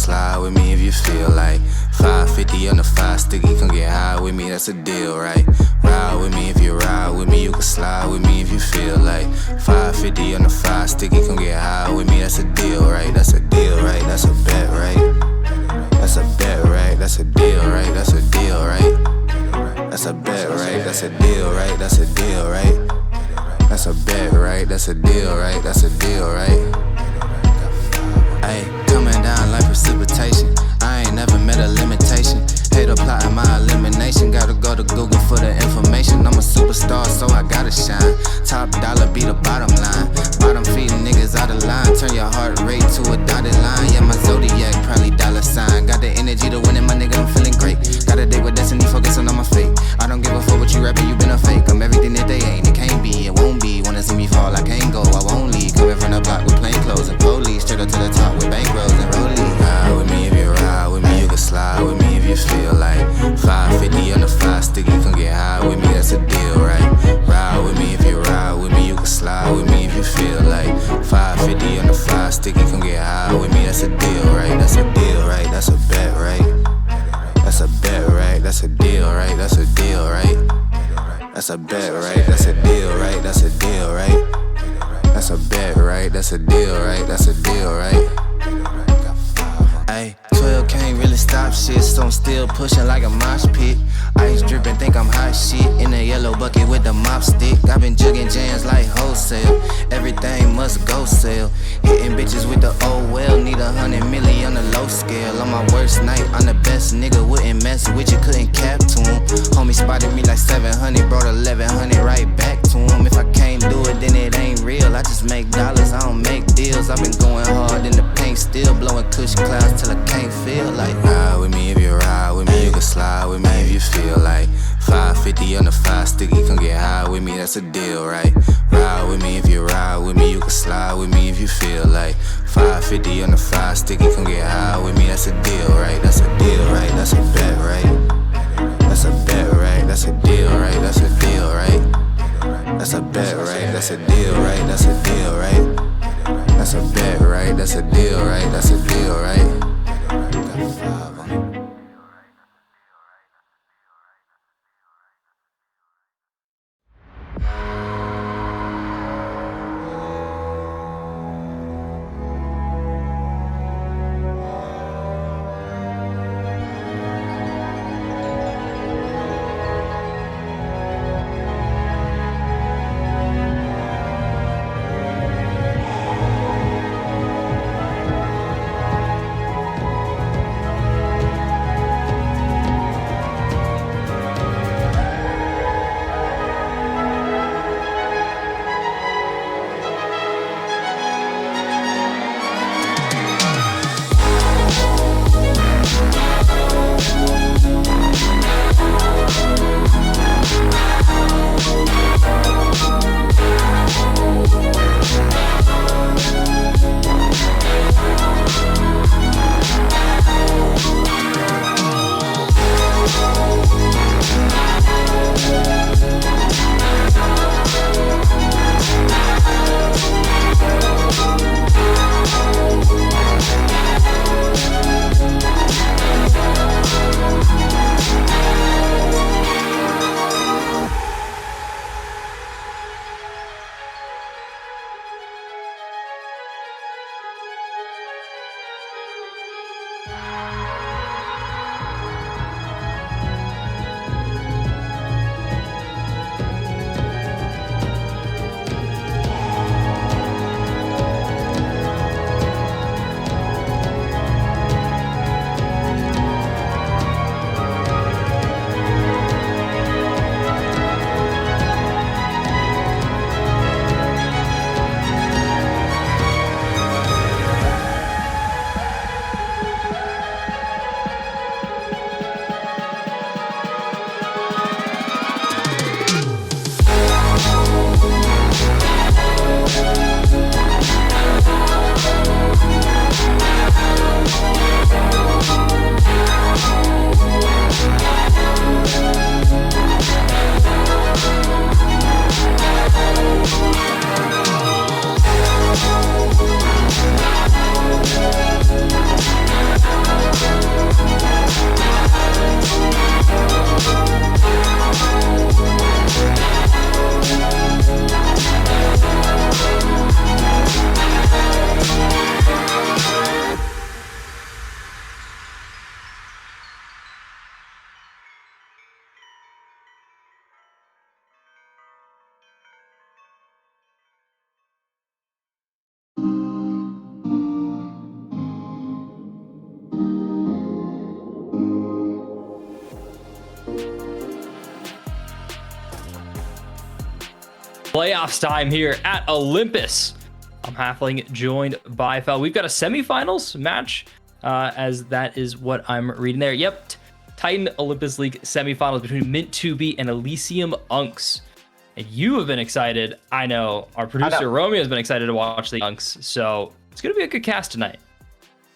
slide with me if you feel like 550 on the 5 sticky, come get high with me, that's a deal, right? Ride with me if you ride with me, you can slide with me if you feel like 550 on the 5 sticky, come get high with me, that's a deal, right? That's a deal, right? That's a bet, right? That's a bet, right? That's a deal, right? That's a deal, right? That's a bet, right? That's a deal, right? That's a deal, right? That's a bet, right? That's a deal, right? That's a deal, right? Ayy, coming down like precipitation. I ain't never met a limitation. Hater plotting my elimination. Gotta go to Google for the information. I'm a superstar, so I gotta shine. Top dollar be the bottom line. Bottom feeding niggas out of line. Turn your heart rate to a dotted line. Yeah, my zodiac probably dollar sign. Got the energy to win it, my nigga, I'm feeling great. Got a date with destiny, focusing on my fate. I don't give a fuck what you rapping, you been a fake. I'm everything that they ain't, it can't be, it won't be. Wanna see me fall, I can't go, I won't leave. Coming from the block with plain clothes and police. Straight up to the top with bankrolls and rollies. Ride with me if you ride with me, you can slide with me if you feel like 550 on the 5 sticky, come get high with me, that's a deal, right? Ride with me if you ride with me, you can slide with me if you feel like 550 on the 5 sticky, come get high with me, that's a deal, right? That's a deal, right? That's a bet, right? That's a bet, right? That's a deal, right? That's a deal, right? That's a bet, right? That's a deal, right? That's a deal, right? That's a bet, right? That's a deal, right? That's a deal, right? Ayy, 12 can't really stop shit, so I'm still pushing like a mosh pit. Ice dripping, think I'm hot shit. In a yellow bucket with the mop stick. I've been jugging jams like wholesale. Everything must go sell. Hitting bitches with the oh well. Need 100 million on the low scale. On my worst night, I'm the best nigga. Wouldn't mess with you, couldn't cap to him. Homie spotted me like 700, brought 1100 right back to him. If I can't do it, then it ain't real. I just make dollars, I don't make deals. I've been going hard in the paint, still blowing cush clouds till I can't feel like. Ride with me if you ride with me, you can slide with me if you feel like 550 on the 5 sticky, come get high with me, that's a deal, right? Ride with me if you ride with me, you can slide with me if you feel like 550 on the 5 sticky, come get high with me, that's a deal, right? That's a deal, right? That's a bet, right? That's a bet, right? That's a deal, right? That's a deal, right? That's a bet, right? That's a deal, right? That's a deal, right? That's a bet, right? That's a deal, right? That's a deal, right? Playoffs time here at Olympus. I'm Halfling, joined by Fel. We've got a semifinals match, as that is what I'm reading there. Yep, Titan Olympus League semifinals between Mint 2B and Elysium Unks. And you have been excited. I know our producer Romeo has been excited to watch the Unks, so it's going to be a good cast tonight.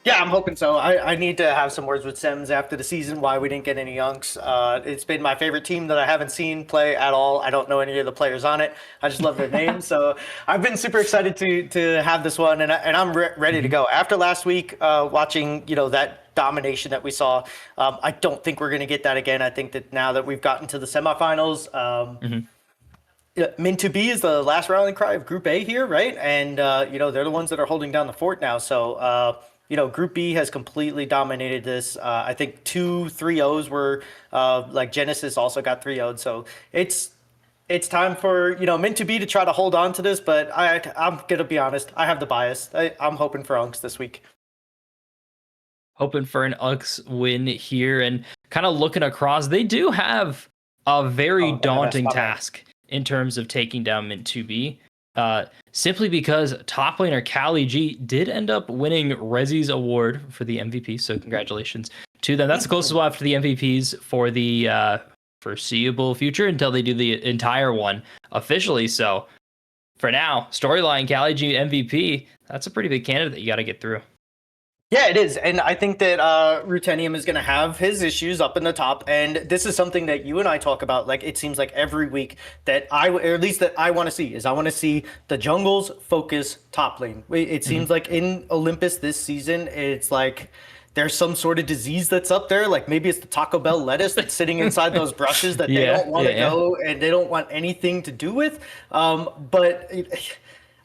Yeah, I'm hoping so. I need to have some words with Sems after the season, why we didn't get any Unks. It's been my favorite team that I haven't seen play at all. I don't know any of the players on it. I just love their names. So I've been super excited to have this one, and I'm ready to go. After last week, watching that domination that we saw, I don't think we're going to get that again. I think that now that we've gotten to the semifinals, Mint 2B is the last rallying cry of Group A here, right? And they're the ones that are holding down the fort now. So Group B has completely dominated this. I think 2 3-0s were like Genesis also got 3-0'd. So it's time for Mint 2B to try to hold on to this. But I'm gonna be honest, I have the bias. I'm hoping for Unks this week. Hoping for an Unks win here, and kind of looking across, they do have a very daunting task in terms of taking down Mint 2B. Simply because top laner Cali G did end up winning Rezzy's award for the MVP, so congratulations to them. That's the closest we'll have to the MVPs for the foreseeable future until they do the entire one officially. So for now, storyline Cali G MVP, that's a pretty big candidate that you got to get through. Yeah, it is. And I think that Rutenium is going to have his issues up in the top. And this is something that you and I talk about, like, it seems like every week that or at least that I want to see, is I want to see the jungles focus top lane. It seems like in Olympus this season, it's like there's some sort of disease that's up there. Like maybe it's the Taco Bell lettuce that's sitting inside those brushes that they don't want to go and they don't want anything to do with.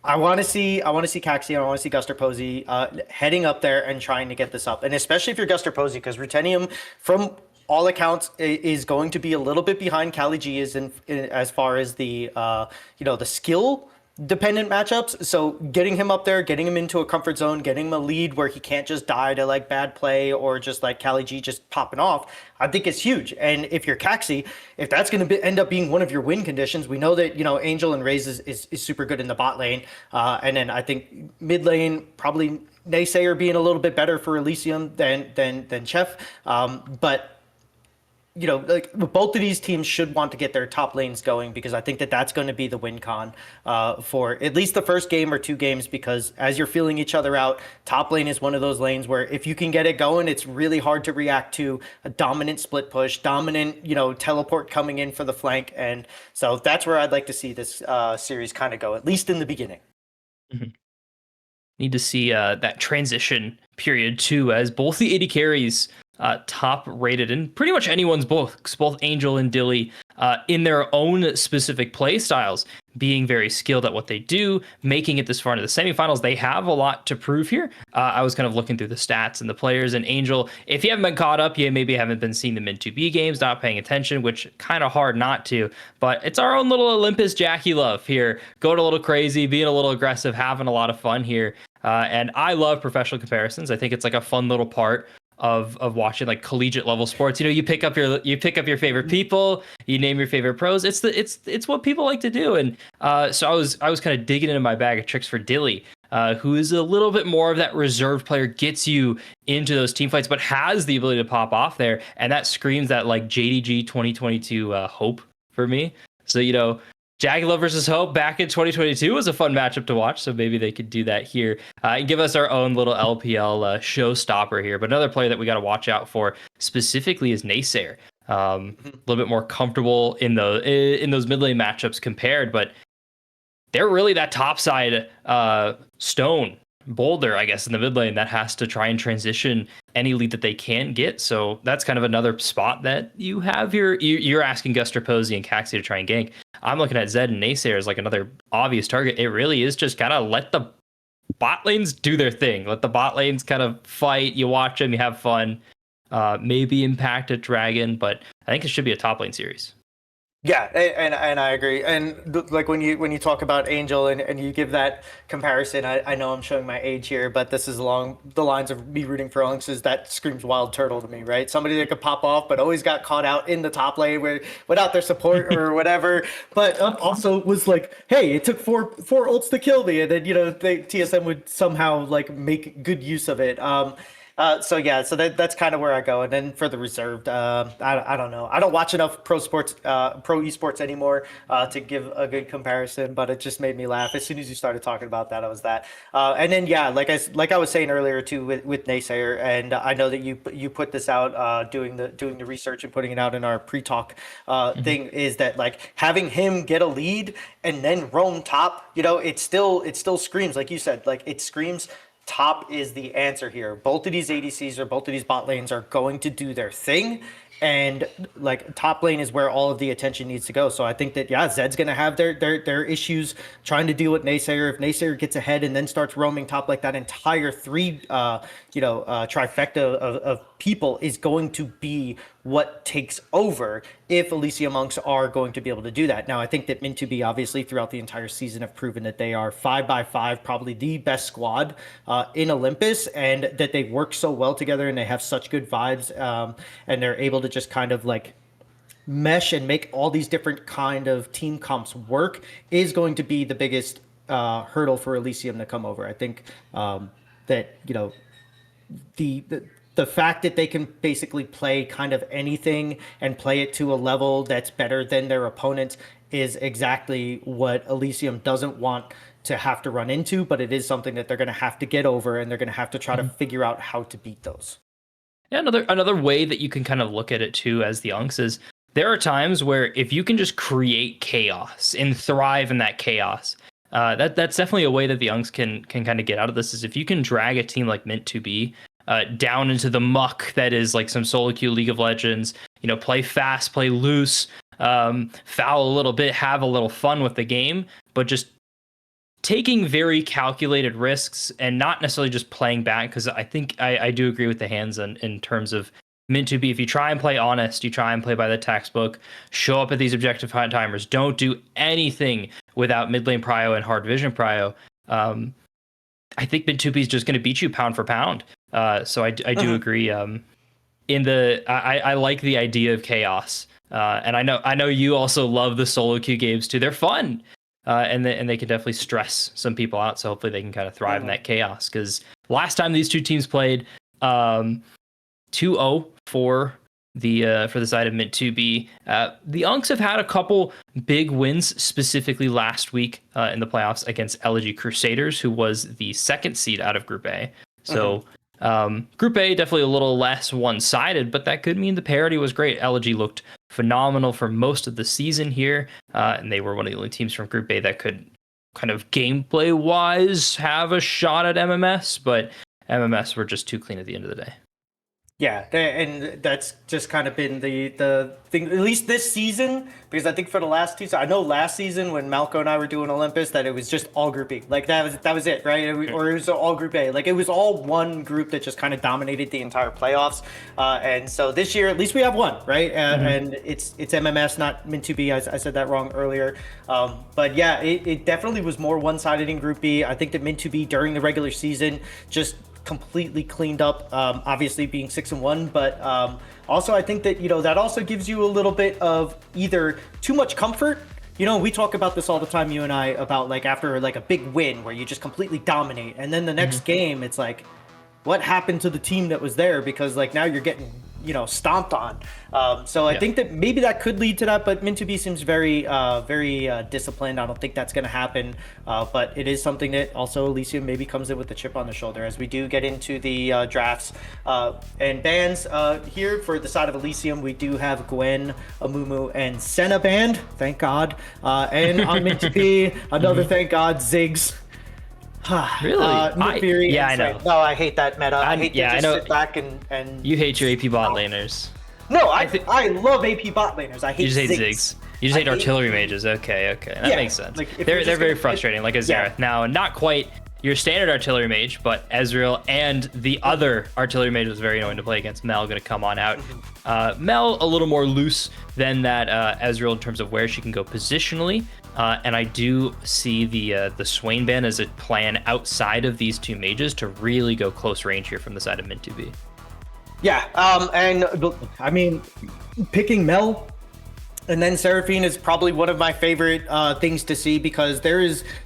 I want to see Caxi, I want to see Guster Posey heading up there and trying to get this up. And especially if you're Guster Posey, because Rutenium, from all accounts, is going to be a little bit behind Cali G as far as the the skill dependent matchups. So getting him up there, getting him into a comfort zone, getting him a lead where he can't just die to like bad play or just like Cali G just popping off, I think is huge. And if you're Caxi, if that's going to end up being one of your win conditions, we know that Angel and Raze is super good in the bot lane, and then I think mid lane probably Naysayer being a little bit better for Elysium than Chef, but like both of these teams should want to get their top lanes going, because I think that that's going to be the win con for at least the first game or 2 games, because as you're feeling each other out, top lane is one of those lanes where if you can get it going, it's really hard to react to a dominant split push, dominant, teleport coming in for the flank. And so that's where I'd like to see this series kind of go, at least in the beginning. Mm-hmm. Need to see that transition period too, as both the AD carries top rated in pretty much anyone's books, both Angel and Dilly, in their own specific play styles, being very skilled at what they do, making it this far into the semifinals. They have a lot to prove here. I was kind of looking through the stats and the players, and Angel, if you haven't been caught up, you maybe haven't been seeing the Mint 2B games, not paying attention, which kind of hard not to, but it's our own little Olympus Jackie love here, going a little crazy, being a little aggressive, having a lot of fun here. And I love professional comparisons. I think it's like a fun little part of watching like collegiate level sports. You pick up your favorite people, you name your favorite pros. It's what people like to do. And so I was kind of digging into my bag of tricks for Dilly, who is a little bit more of that reserved player, gets you into those team fights, but has the ability to pop off there. And that screams that like JDG 2022 hope for me. So, Jackie Love versus Hope back in 2022 was a fun matchup to watch, so maybe they could do that here and give us our own little LPL showstopper here. But another player that we got to watch out for specifically is Naysayer. A little bit more comfortable in those mid lane matchups compared, but they're really that top side stone boulder, I guess, in the mid lane that has to try and transition any lead that they can get. So that's kind of another spot that you have here. You're asking Guster Posey and Caxi to try and gank. I'm looking at Zed and Naysayer as like another obvious target. It really is just kind of let the bot lanes do their thing. Let the bot lanes kind of fight. You watch them, you have fun. Maybe impact a dragon, but I think it should be a top lane series. Yeah, and I agree. And like when you talk about Angel and you give that comparison, I know I'm showing my age here, but this is along the lines of me rooting for Unks. That screams Wild Turtle to me, right? Somebody that could pop off, but always got caught out in the top lane without their support or whatever. But also was like, hey, it took four ults to kill me, and then TSM would somehow like make good use of it. So yeah, so that's kind of where I go. And then for the reserved, I don't know. I don't watch enough pro esports anymore to give a good comparison. But it just made me laugh as soon as you started talking about that. I was that. And then yeah, like I was saying earlier too with Naysayer, and I know that you put this out doing the research and putting it out in our pre-talk thing, is that like having him get a lead and then roam top, it still screams, like you said, like it screams top is the answer here. Both of these ADCs or both of these bot lanes are going to do their thing, and like top lane is where all of the attention needs to go. So I think that yeah, Zed's gonna have their issues trying to deal with Naysayer. If Naysayer gets ahead and then starts roaming top, like that entire trifecta of people is going to be what takes over if Elysium Monks are going to be able to do that. Now, I think that Min2B obviously throughout the entire season have proven that they are 5x5, probably the best squad in Olympus, and that they work so well together and they have such good vibes, and they're able to just kind of like mesh and make all these different kind of team comps work is going to be the biggest hurdle for Elysium to come over. I think that the fact that they can basically play kind of anything and play it to a level that's better than their opponents is exactly what Elysium doesn't want to have to run into, but it is something that they're going to have to get over, and they're going to have to try to figure out how to beat those. Yeah, another way that you can kind of look at it too as the Unks is there are times where if you can just create chaos and thrive in that chaos, that's definitely a way that the Unks can kind of get out of this, is if you can drag a team like Mint2B down into the muck that is like some solo queue League of Legends, play fast, play loose, foul a little bit, have a little fun with the game, but just taking very calculated risks and not necessarily just playing back. Because I think I do agree with the hands in terms of Mint2B. If you try and play honest, you try and play by the textbook, show up at these objective timers, don't do anything without mid lane prio and hard vision prio, I think Mint2B is just going to beat you pound for pound. So I do agree. I like the idea of chaos, and I know you also love the solo queue games too. They're fun, and they can definitely stress some people out. So hopefully they can kind of thrive in that chaos. Because last time these two teams played, 2-0 for the side of Mint2B. The Unks have had a couple big wins, specifically last week in the playoffs against LG Crusaders, who was the second seed out of Group A. So Group A definitely a little less one-sided, but that could mean the parity was great. LG looked phenomenal for most of the season here, and they were one of the only teams from Group A that could kind of gameplay-wise have a shot at MMS, but MMS were just too clean at the end of the day. Yeah, and that's just kind of been the thing, at least this season, because I think for the last two, I know last season when Malco and I were doing Olympus, that it was just all Group B. Like that was it, right? Or it was all Group A. Like it was all one group that just kind of dominated the entire playoffs. And so this year, at least we have one, right? And it's MMS, not Min2B. I said that wrong earlier. But yeah, it definitely was more one-sided in Group B. I think that Min2B during the regular season just completely cleaned up, obviously being 6-1, but also I think that that also gives you a little bit of either too much comfort. We talk about this all the time, you and I, about like after like a big win where you just completely dominate, and then the next game it's like, what happened to the team that was there? Because like now you're getting stomped on. So I think that maybe that could lead to that, but Min2B seems very disciplined. I don't think that's going to happen, but it is something that also Elysium maybe comes in with the chip on the shoulder as we do get into the drafts and bans. Here for the side of Elysium, we do have Gwen, Amumu, and Senna banned, thank God. And on Min2B, another thank God, Ziggs. Really? I know. No, I hate that meta. I hate to just sit back and... You hate your AP bot laners. No, I love AP bot laners. I hate You just hate Ziggs. You just hate artillery mages. Okay. That makes sense. Like, they're very frustrating, like a Xerath. Now, not quite your standard artillery mage, but Ezreal and the other artillery mage was very annoying to play against. Mel going to come on out. Mel a little more loose than that Ezreal in terms of where she can go positionally. And I do see the Swain ban as a plan outside of these two mages to really go close range here from the side of Min 2B. Yeah, and I mean, picking Mel and then Seraphine is probably one of my favorite things to see, because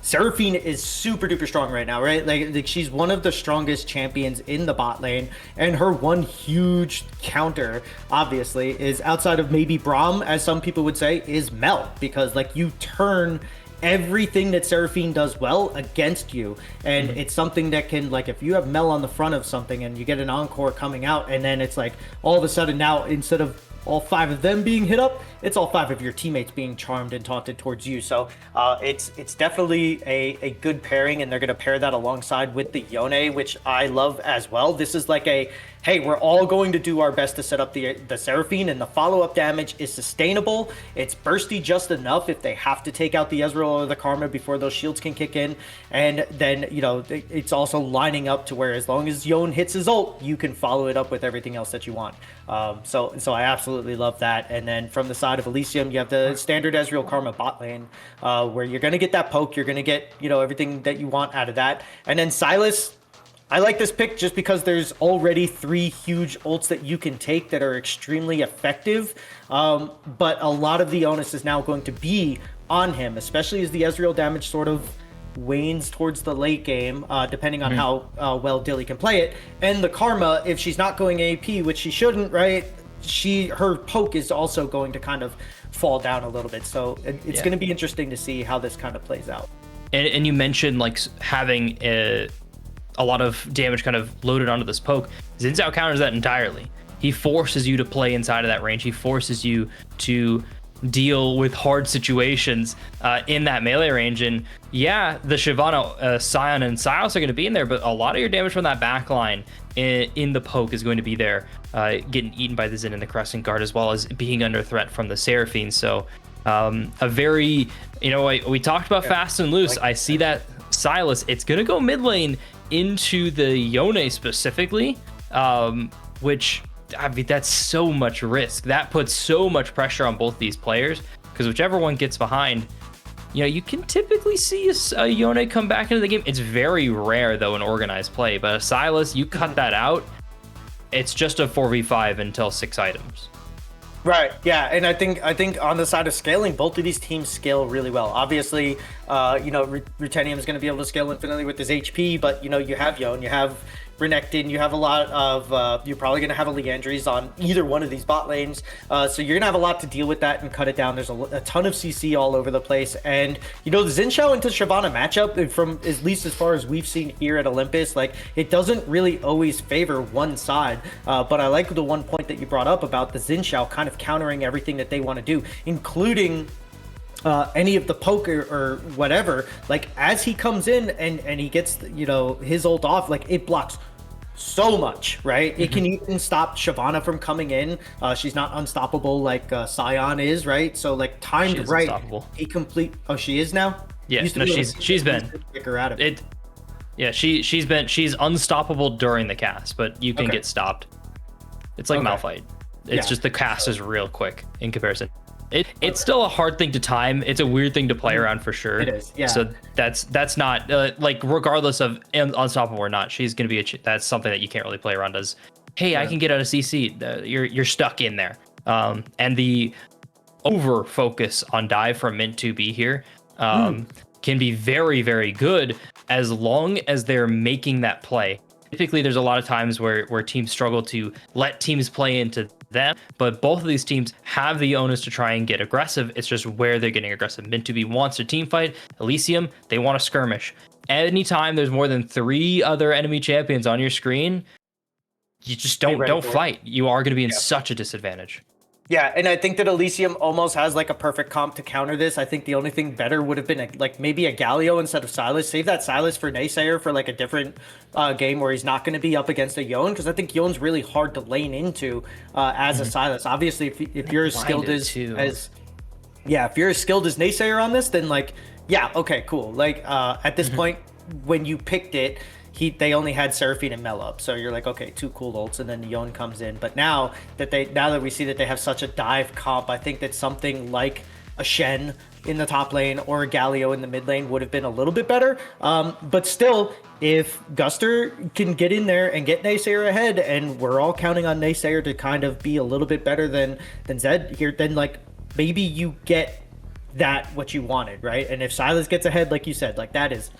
Seraphine is super duper strong right now, right? Like she's one of the strongest champions in the bot lane, and her one huge counter, obviously, is outside of maybe Braum, as some people would say, is Mel, because like you turn everything that Seraphine does well against you, and it's something that can, like, if you have Mel on the front of something and you get an encore coming out, and then it's like all of a sudden now, instead of all 5 of them being hit up, it's all 5 of your teammates being charmed and taunted towards you. So it's definitely a good pairing, and they're going to pair that alongside with the Yone, which I love as well. This is like a, hey, we're all going to do our best to set up the Seraphine, and the follow-up damage is sustainable. It's bursty just enough if they have to take out the Ezreal or the Karma before those shields can kick in. And then, you know, it's also lining up to where as long as Yone hits his ult, you can follow it up with everything else that you want. So I absolutely love that. And then from the side of Elysium, you have the standard Ezreal Karma bot lane, where you're going to get that poke, you're going to get, you know, everything that you want out of that. And then Sylas, I like this pick just because there's already 3 huge ults that you can take that are extremely effective. But a lot of the onus is now going to be on him, especially as the Ezreal damage sort of wanes towards the late game, depending on how well Dilly can play it. And the Karma, if she's not going AP, which she shouldn't, right? Her poke is also going to kind of fall down a little bit. So it's going to be interesting to see how this kind of plays out. And you mentioned like having a lot of damage kind of loaded onto this poke. Xin Zhao counters that entirely. He forces you to play inside of that range. He forces you to deal with hard situations in that melee range. And yeah, the Shyvana, Sion, and Sylas are going to be in there, but a lot of your damage from that back line in the poke is going to be there, getting eaten by the Xin and the Crescent Guard, as well as being under threat from the Seraphine. So a very, you know, we talked about fast and loose. I see that Sylas, it's going to go mid lane into the Yone specifically, which, I mean, that's so much risk. That puts so much pressure on both these players, because whichever one gets behind, you know, you can typically see a Yone come back into the game. It's very rare, though, in organized play, but a Sylas, you cut that out, it's just a 4v5 until 6 items. Right. Yeah, and I think on the side of scaling, both of these teams scale really well. Obviously, you know, Rutennium is going to be able to scale infinitely with his HP, but you know, you have Yone, you have Renekton, you have a lot of, you're probably going to have a Liandry's on either one of these bot lanes. So you're going to have a lot to deal with that and cut it down. There's a ton of CC all over the place. And, you know, the Xin Zhao into Shyvana matchup, from at least as far as we've seen here at Olympus, like, it doesn't really always favor one side. But I like the one point that you brought up about the Xin Zhao kind of countering everything that they want to do, including any of the poke or whatever. Like, as he comes in and he gets, you know, his ult off, like, it blocks so much, right? It can even stop Shyvana from coming in. She's not unstoppable like Sion is, right? So like timed right, he complete. Oh, she is now. Yeah, no, she's been pick her out of it. Yeah, she's unstoppable during the cast, but you can get stopped. It's like Malphite. It's just the cast is real quick in comparison. It's still a hard thing to time. It's a weird thing to play around for sure. It is, yeah. So that's not like, regardless of unstoppable or not, she's gonna be that's something that you can't really play around as, hey, I can get out of CC. You're stuck in there. And the over focus on dive from Mint 2B here can be very, very good as long as they're making that play. Typically, there's a lot of times where teams struggle to let teams play into them, but both of these teams have the onus to try and get aggressive. It's just where they're getting aggressive. Mint 2B wants to team fight. Elysium, they want to skirmish. Anytime there's more than 3 other enemy champions on your screen, you just don't fight. You are going to be in such a disadvantage. Yeah, and I think that Elysium almost has like a perfect comp to counter this. I think the only thing better would have been like maybe a Galio instead of Sylas. Save that Sylas for Naysayer for like a different game where he's not going to be up against a Yone, because I think Yone's really hard to lane into as a Sylas. Obviously, if you're as skilled as if you're as skilled as Naysayer on this, then like, yeah, okay, cool. Like at this point, when you picked it, they only had Seraphine and Mel up, so you're like, okay, 2 cool ults, and then Yon comes in. But now that we see that they have such a dive comp, I think that something like a Shen in the top lane or a Galio in the mid lane would have been a little bit better. But still, if Guster can get in there and get Naysayer ahead, and we're all counting on Naysayer to kind of be a little bit better than Zed here, then like maybe you get that what you wanted, right? And if Silas gets ahead, like you said, like that is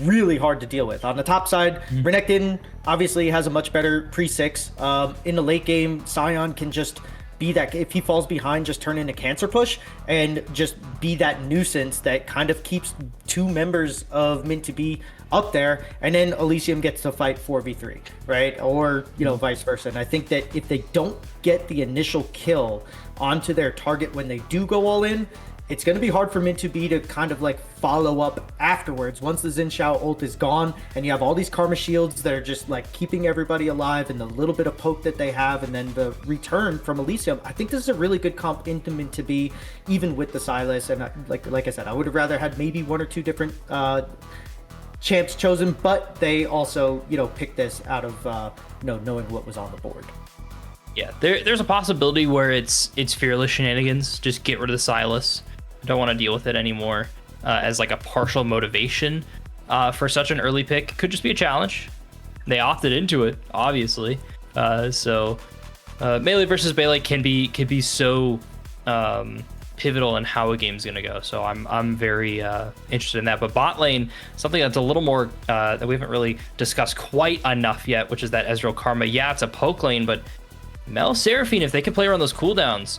really hard to deal with. On the top side, Renekton obviously has a much better pre-6. In the late game, Sion can just be that, if he falls behind, just turn into Cancer Push and just be that nuisance that kind of keeps 2 members of Mint to be up there, and then Elysium gets to fight 4v3, right? Or, you know, vice versa. And I think that if they don't get the initial kill onto their target when they do go all in, it's going to be hard for Mint to be to kind of like follow up afterwards once the Xin Shao ult is gone, and you have all these Karma shields that are just like keeping everybody alive, and the little bit of poke that they have, and then the return from Elysium. I think this is a really good comp into Mint to be, even with the Silas. And like I said, I would have rather had maybe 1 or 2 different champs chosen, but they also, you know, picked this out of you know, knowing what was on the board. Yeah, there's a possibility where it's fearless shenanigans. Just get rid of the Silas. I don't want to deal with it anymore, as like a partial motivation for such an early pick. Could just be a challenge. They opted into it, obviously. So melee versus melee can be so pivotal in how a game's gonna go. So I'm very interested in that. But bot lane, something that's a little more that we haven't really discussed quite enough yet, which is that Ezreal Karma. Yeah, it's a poke lane, but Mel Seraphine, if they can play around those cooldowns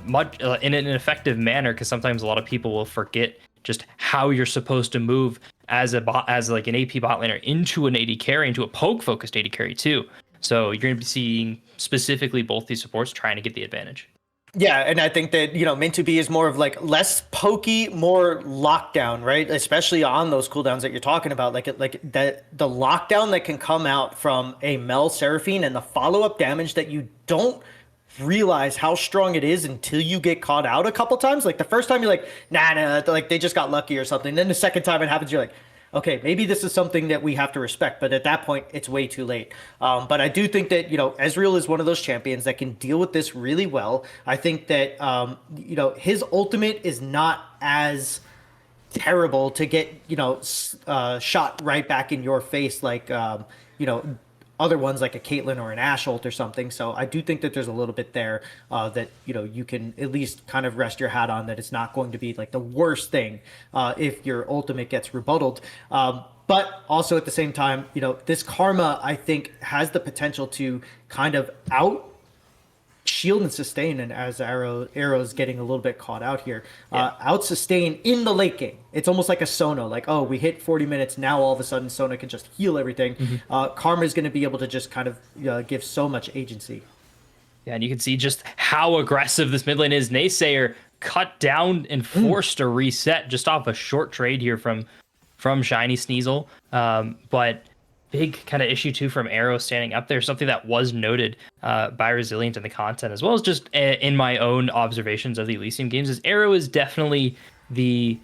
much in an effective manner, because sometimes a lot of people will forget just how you're supposed to move as like an AP bot laner into an AD carry, into a poke focused AD carry too. So you're going to be seeing specifically both these supports trying to get the advantage. Yeah, and I think that, you know, Mint to be is more of like less pokey, more lockdown, right? Especially on those cooldowns that you're talking about, like that the lockdown that can come out from a Mel Seraphine and the follow-up damage that you don't realize how strong it is until you get caught out a couple times. Like the first time you're like, nah, like they just got lucky or something. Then the second time it happens, you're like, okay, maybe this is something that we have to respect, but at that point, it's way too late. But I do think that, you know, Ezreal is one of those champions that can deal with this really well. I think that, you know, his ultimate is not as terrible to get, you know, shot right back in your face like, you know, other ones like a Caitlyn or an Ashe ult or something. So I do think that there's a little bit there that, you know, you can at least kind of rest your hat on, that it's not going to be like the worst thing if your ultimate gets rebutted. But also at the same time, you know, this Karma, I think, has the potential to kind of out shield and sustain, and as Arrow's getting a little bit caught out here, out sustain in the late game. It's almost like a Sona, like, oh, we hit 40 minutes, now all of a sudden Sona can just heal everything. Karma is going to be able to just kind of give so much agency. Yeah, and you can see just how aggressive this mid lane is. Naysayer cut down and forced a reset just off a short trade here from Shiny Sneasel. But big kind of issue too from Arrow standing up there, something that was noted by Resilient in the content, as well as just in my own observations of the Elysium games, is Arrow is definitely the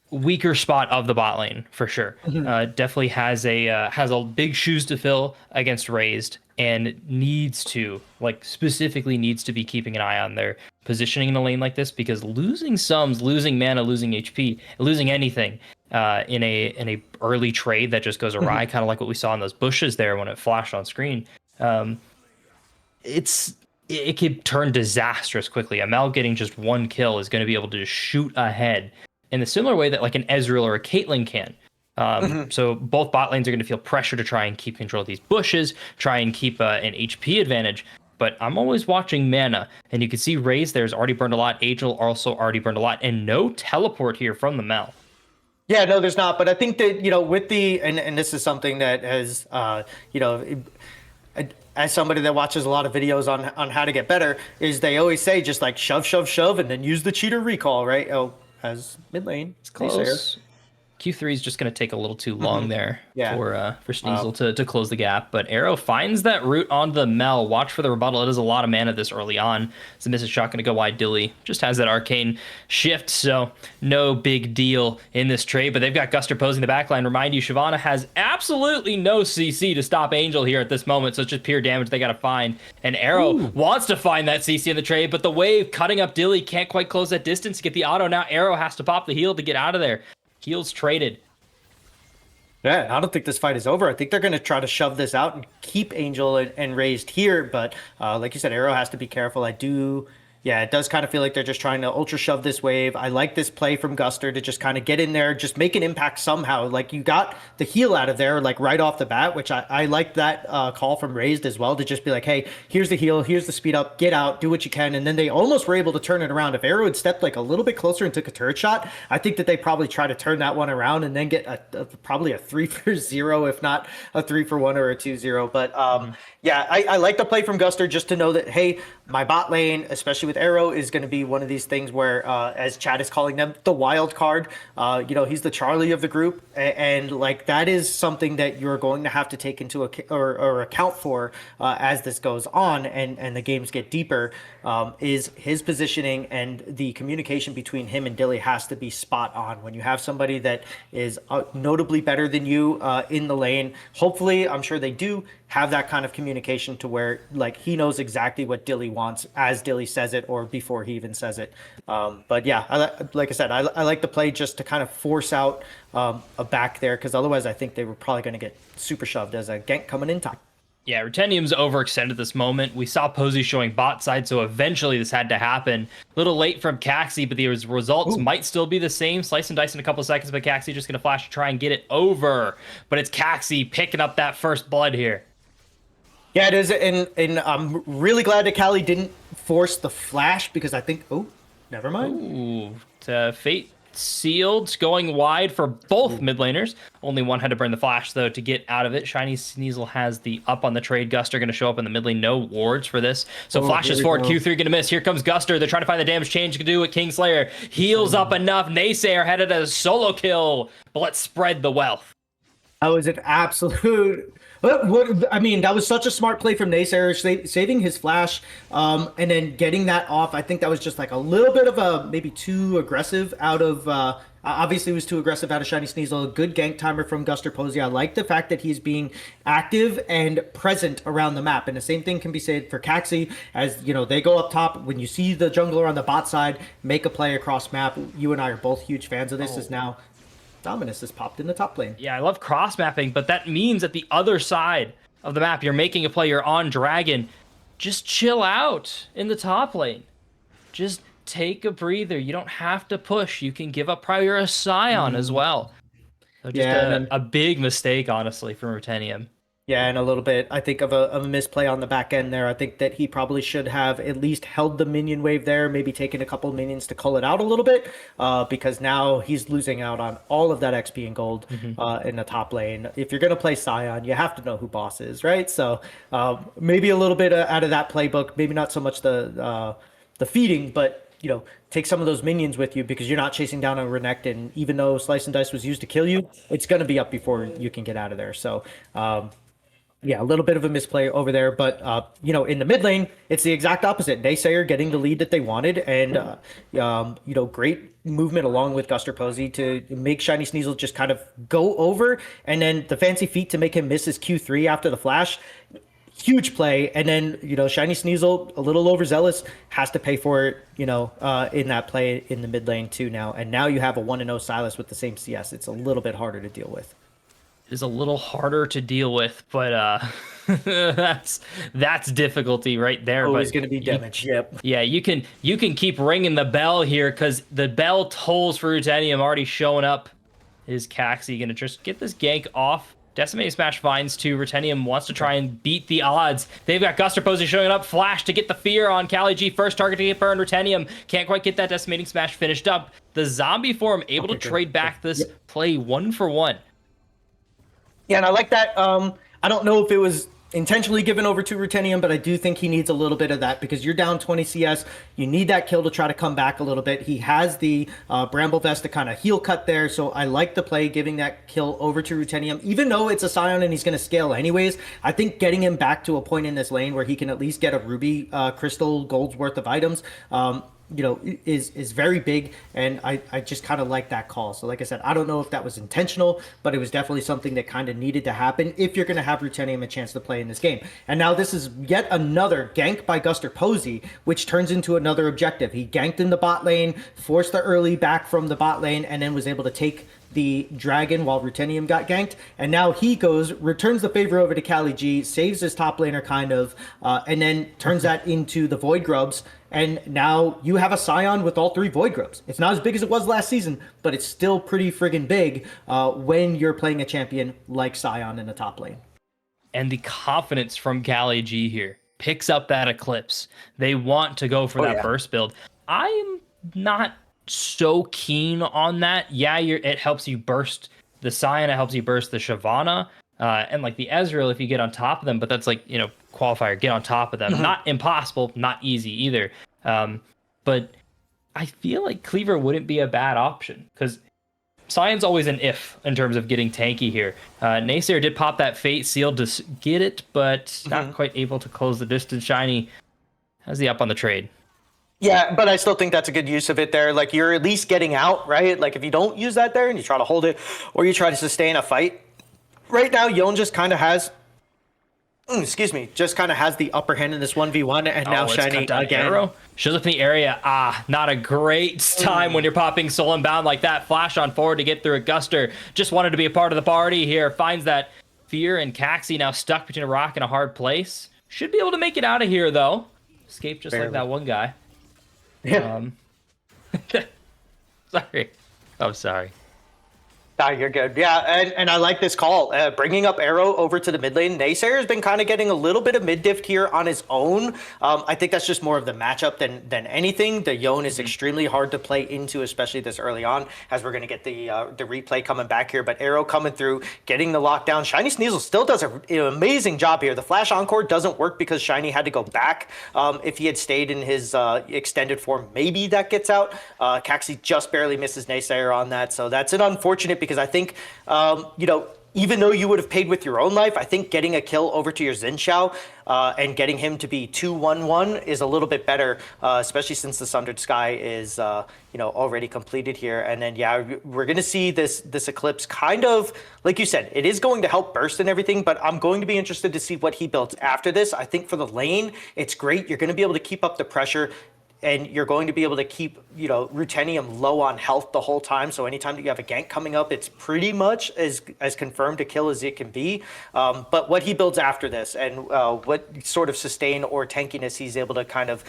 weaker spot of the bot lane for sure. Definitely has a big shoes to fill against Raised, and needs to specifically be keeping an eye on their positioning in a lane like this, because losing sums, losing mana, losing HP, losing anything in a early trade that just goes awry, kind of like what we saw in those bushes there when it flashed on screen, it could turn disastrous quickly. Amel getting just one kill is going to be able to just shoot ahead in the similar way that like an Ezreal or a Caitlyn can. So both bot lanes are going to feel pressure to try and keep control of these bushes, try and keep an HP advantage. But I'm always watching mana, and you can see Raze there's already burned a lot. Angel also already burned a lot, and no teleport here from the Mel. Yeah, no, there's not. But I think that, you know, with the, and this is something that has, you know, as somebody that watches a lot of videos on how to get better, is they always say just like shove, shove, shove, and then use the cheater recall, right? Oh, as mid lane. It's close. Q3 is just going to take a little too long there Yeah. for Sneasel to close the gap. But Arrow finds that route onto the Mel. Watch for the rebuttal. It is a lot of mana this early on. So misses shot going to go wide. Dilly just has that arcane shift, so no big deal in this trade. But they've got Guster posing the backline. Remind you, Shyvana has absolutely no CC to stop Angel here at this moment, so it's just pure damage they got to find. And Arrow wants to find that CC in the trade, but the wave cutting up Dilly can't quite close that distance to get the auto. Now Arrow has to pop the heal to get out of there. Heals traded. Yeah, I don't think this fight is over. I think they're going to try to shove this out and keep Angel and Raised here. But like you said, Arrow has to be careful. Yeah, it does kind of feel like they're just trying to ultra shove this wave. I like this play from Guster to just kind of get in there, just make an impact somehow. Like, you got the heal out of there, like right off the bat, which I like that call from Raised as well, to just be like, hey, here's the heal, here's the speed up, get out, do what you can. And then they almost were able to turn it around. If Arrow had stepped like a little bit closer and took a turret shot, I think that they probably try to turn that one around and then get probably a 3-for-0, if not a 3-for-1 or a 2-0. But yeah, I like the play from Guster, just to know that, hey, my bot lane, especially with Arrow, is going to be one of these things where, as Chad is calling them, the wild card. He's the Charlie of the group, and like, that is something that you're going to have to take into account for as this goes on and the games get deeper. Is his positioning and the communication between him and Dilly has to be spot on. When you have somebody that is notably better than you in the lane, hopefully, I'm sure they do have that kind of communication to where, like, he knows exactly what Dilly wants as Dilly says it, or before he even says it. But yeah, like I said, I like the play just to kind of force out a back there, because otherwise I think they were probably going to get super shoved as a gank coming in time. Yeah, Rutenium's overextended this moment. We saw Posey showing bot side, so eventually this had to happen. A little late from Caxi, but the results might still be the same. Slice and dice in a couple of seconds, but Caxi just going to flash to try and get it over. But it's Caxi picking up that first blood here. Yeah, it is, and I'm really glad that Callie didn't force the flash, because I think, never mind. Fate sealed, going wide for both mid laners. Only one had to burn the flash, though, to get out of it. Shiny Sneasel has the up on the trade. Guster going to show up in the mid lane. No wards for this. So flashes forward. Q3 going to miss. Here comes Guster. They're trying to find the damage change to do it. Kingslayer heals up enough. Naysayer headed as a solo kill, but let's spread the wealth. That was an absolute... I mean, that was such a smart play from Naysayer, saving his flash, and then getting that off. I think that was just like a little bit of a maybe too aggressive out of... obviously, it was too aggressive out of Shiny Sneasel. A good gank timer from Guster Posey. I like the fact that he's being active and present around the map. And the same thing can be said for Caxi, as you know, they go up top. When you see the jungler on the bot side make a play across map, you and I are both huge fans of this. Is now Dominus has popped in the top lane. Yeah, I love cross mapping, but that means at the other side of the map, you're making a play, you're on Dragon. Just chill out in the top lane. Just take a breather. You don't have to push. You can give up probably a Scion as well. So just a big mistake, honestly, from Rutenium. Yeah, and a little bit, I think, of a misplay on the back end there. I think that he probably should have at least held the minion wave there, maybe taken a couple of minions to cull it out a little bit, because now he's losing out on all of that XP and gold in the top lane. If you're going to play Scion, you have to know who boss is, right? So maybe a little bit out of that playbook, maybe not so much the feeding, but take some of those minions with you, because you're not chasing down a Renekton. Even though Slice and Dice was used to kill you, it's going to be up before you can get out of there. So yeah, a little bit of a misplay over there, but in the mid lane, it's the exact opposite. Naysayer getting the lead that they wanted, and great movement along with Guster Posey to make Shiny Sneasel just kind of go over, and then the fancy feat to make him miss his Q3 after the flash. Huge play, and then Shiny Sneasel, a little overzealous, has to pay for it in that play in the mid lane too now, and now you have a 1-0 Sylas with the same CS. It's a little bit harder to deal with. Is a little harder to deal with, but that's difficulty right there. Always going to be damage. Yep. Yeah, you can keep ringing the bell here, because the bell tolls for Rutenium already showing up. Is Caxi going to just get this gank off? Decimating Smash finds too. Rutenium wants to try and beat the odds. They've got Guster Posey showing up. Flash to get the fear on Callie G. First target to get burned. Rutenium can't quite get that Decimating Smash finished up. The zombie form able to trade back this play 1-for-1. Yeah, and I like that. I don't know if it was intentionally given over to Ruthenium, but I do think he needs a little bit of that because you're down 20 CS. You need that kill to try to come back a little bit. He has the Bramble Vest to kind of heel cut there, so I like the play, giving that kill over to Ruthenium. Even though it's a Scion and he's going to scale anyways, I think getting him back to a point in this lane where he can at least get a Ruby Crystal Gold's worth of items, is very big, and I just kind of like that call. So like I said, I don't know if that was intentional, but it was definitely something that kind of needed to happen if you're going to have Ruthenium a chance to play in this game. And now this is yet another gank by Guster Posey, which turns into another objective. He ganked in the bot lane, forced the early back from the bot lane, and then was able to take the dragon while Ruthenium got ganked, and now he returns the favor over to Cali G, saves his top laner kind of, and then turns that into the Void Grubs, and now you have a Scion with all 3 Void Grubs. It's not as big as it was last season, but it's still pretty friggin' big when you're playing a champion like Scion in the top lane. And the confidence from Cali G here picks up that Eclipse. They want to go for that burst build. I'm not so keen on that. Yeah, it helps you burst the Scion, it helps you burst the Shyvana, and like the Ezreal if you get on top of them, but that's like, qualifier, get on top of them. Not impossible, not easy either. But I feel like Cleaver wouldn't be a bad option because Scion's always an if in terms of getting tanky here. Naysayer did pop that Fate Seal to get it, but not quite able to close the distance. Shiny has the up on the trade. Yeah, but I still think that's a good use of it there. Like, you're at least getting out, right? Like, if you don't use that there and you try to hold it or you try to sustain a fight, right now, Yon just kind of has, just kind of has the upper hand in this 1v1, and now Shiny again. Arrow shows up in the area. Not a great time when you're popping Soul and Bound like that. Flash on forward to get through a Guster. Just wanted to be a part of the party here. Finds that Fear and Caxi now stuck between a rock and a hard place. Should be able to make it out of here, though. Escape just like that one guy. Yeah. Sorry. I'm sorry. No, you're good. Yeah, and I like this call. Bringing up Arrow over to the mid lane. Naysayer has been kind of getting a little bit of mid diff here on his own. I think that's just more of the matchup than anything. The Yone is extremely hard to play into, especially this early on, as we're going to get the replay coming back here. But Arrow coming through, getting the lockdown. Shiny Sneasel still does an amazing job here. The Flash Encore doesn't work because Shiny had to go back. If he had stayed in his extended form, maybe that gets out. Caxi just barely misses Naysayer on that. So that's an unfortunate, because I think, even though you would have paid with your own life, I think getting a kill over to your Xin Shao and getting him to be 2-1-1 is a little bit better, especially since the Sundered Sky is, already completed here. And then, we're going to see this Eclipse kind of, like you said, it is going to help burst and everything, but I'm going to be interested to see what he builds after this. I think for the lane, it's great. You're going to be able to keep up the pressure, and you're going to be able to keep, Ruthenium low on health the whole time. So anytime that you have a gank coming up, it's pretty much as confirmed a kill as it can be. But what he builds after this, and what sort of sustain or tankiness he's able to kind of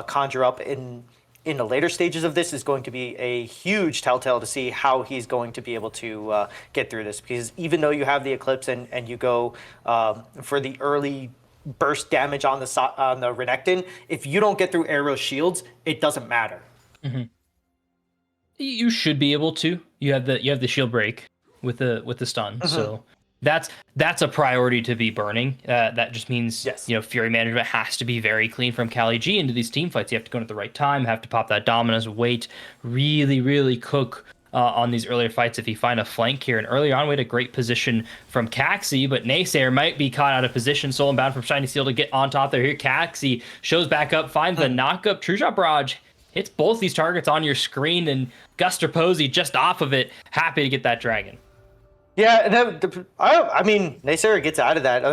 conjure up in the later stages of this, is going to be a huge telltale to see how he's going to be able to get through this. Because even though you have the Eclipse and you go for the early burst damage on the Renekton, if you don't get through Arrow's shields, it doesn't matter. Mm-hmm. You should be able to. You have the shield break with the stun, so that's a priority to be burning. That just means Fury management has to be very clean from Cali G into these team fights. You have to go in at the right time, have to pop that dominance, wait, really cook on these earlier fights if you find a flank here. And earlier on, we had a great position from Caxi, but Naysayer might be caught out of position. Soul and Bound from Shiny Seal to get on top there. Here, Caxi shows back up, finds the knock-up. True Shot Barrage hits both these targets on your screen, and Guster Posey just off of it, happy to get that dragon. Yeah, I mean, Naysayer gets out of that.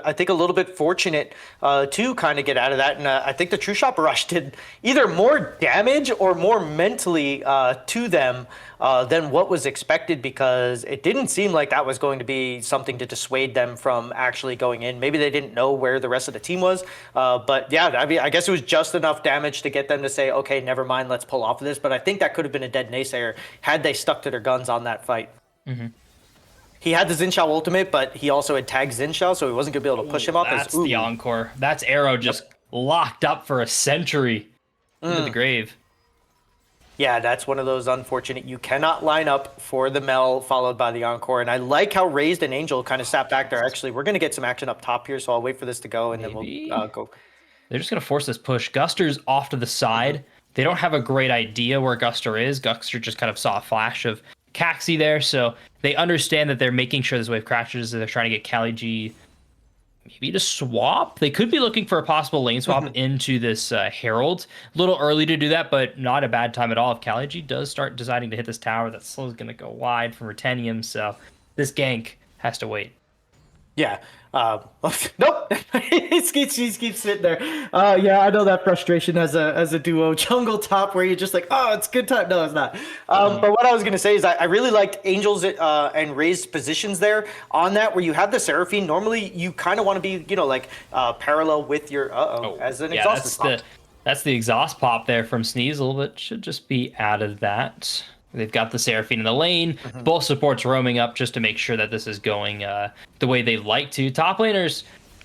I think a little bit fortunate to kind of get out of that. And I think the True Shot Barrage did either more damage or more mentally to them than what was expected, because it didn't seem like that was going to be something to dissuade them from actually going in. Maybe they didn't know where the rest of the team was. But yeah, I mean, I guess it was just enough damage to get them to say, okay, never mind, let's pull off of this. But I think that could have been a dead Naysayer had they stuck to their guns on that fight. Mm-hmm. He had the Xin Shao ultimate, but he also had tagged Xin Shao, so he wasn't going to be able to push him up. That's the Encore. That's Arrow just locked up for a century into the grave. Yeah, that's one of those unfortunate. You cannot line up for the Mel followed by the Encore. And I like how Raised and Angel kind of sat back there. Actually, we're going to get some action up top here, so I'll wait for this to go and then we'll Maybe go. they're just gonna force this push. Guster's off to the side. They don't have a great idea where Guster is. Guster just kind of saw a flash of Caxi there, so they understand that they're making sure this wave crashes. They're trying to get Cali G maybe to swap. They could be looking for a possible lane swap into this Herald. A little early to do that, but not a bad time at all. If Cali G does start deciding to hit this tower, that slow is going to go wide from Rutenium, so this gank has to wait. Yeah. Nope. he keeps sitting there. Yeah, I know that frustration as a duo jungle top where you're just like, oh, it's good time. No, it's not. But what I was gonna say is I really liked Angels and Raised positions there on that where you have the Seraphine. Normally you kind of want to be, like parallel with your as an exhaust pop. That's the exhaust pop there from Sneasel, but should just be out of that. They've got the Seraphine in the lane. Both supports roaming up just to make sure that this is going the way they like to. Top laners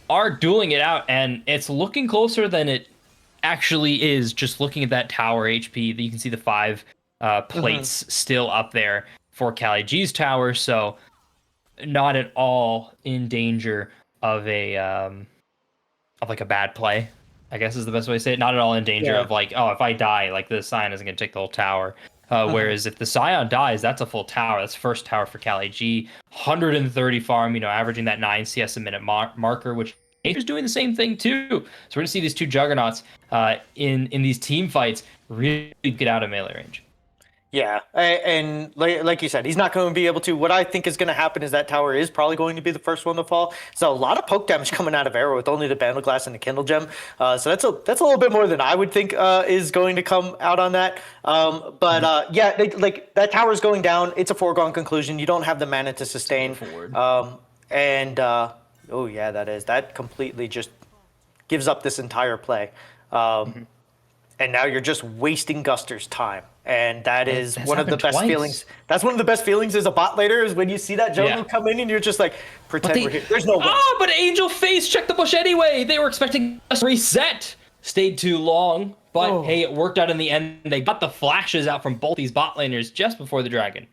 are dueling it out, and it's looking closer than it actually is. Just looking at that tower HP, you can see the 5 plates still up there for Cali G's tower, so not at all in danger of a like a bad play, I guess is the best way to say it. Not at all in danger of like, oh, if I die, like the Scion isn't going to take the whole tower. Whereas if the Scion dies, that's a full tower. That's first tower for Cali G. 130 farm, averaging that 9 CS a minute marker, which is doing the same thing too. So we're going to see these two juggernauts in these team fights really get out of melee range. Yeah, and like you said, he's not going to be able to. What I think is going to happen is that tower is probably going to be the first one to fall. So a lot of poke damage coming out of Arrow with only the Bandle Glass and the Kindle Gem. So that's a little bit more than I would think is going to come out on that. Yeah, like that tower is going down. It's a foregone conclusion. You don't have the mana to sustain. Oh yeah, that completely just gives up this entire play. And now you're just wasting Guster's time. And that's one of the best feelings. That's one of the best feelings as a bot laner is when you see that jungle come in and you're just like, pretend we're here. There's no way. Oh, but Angel face checked the bush anyway. They were expecting us to reset. Stayed too long. But hey, it worked out in the end. They got the flashes out from both these bot laners just before the dragon.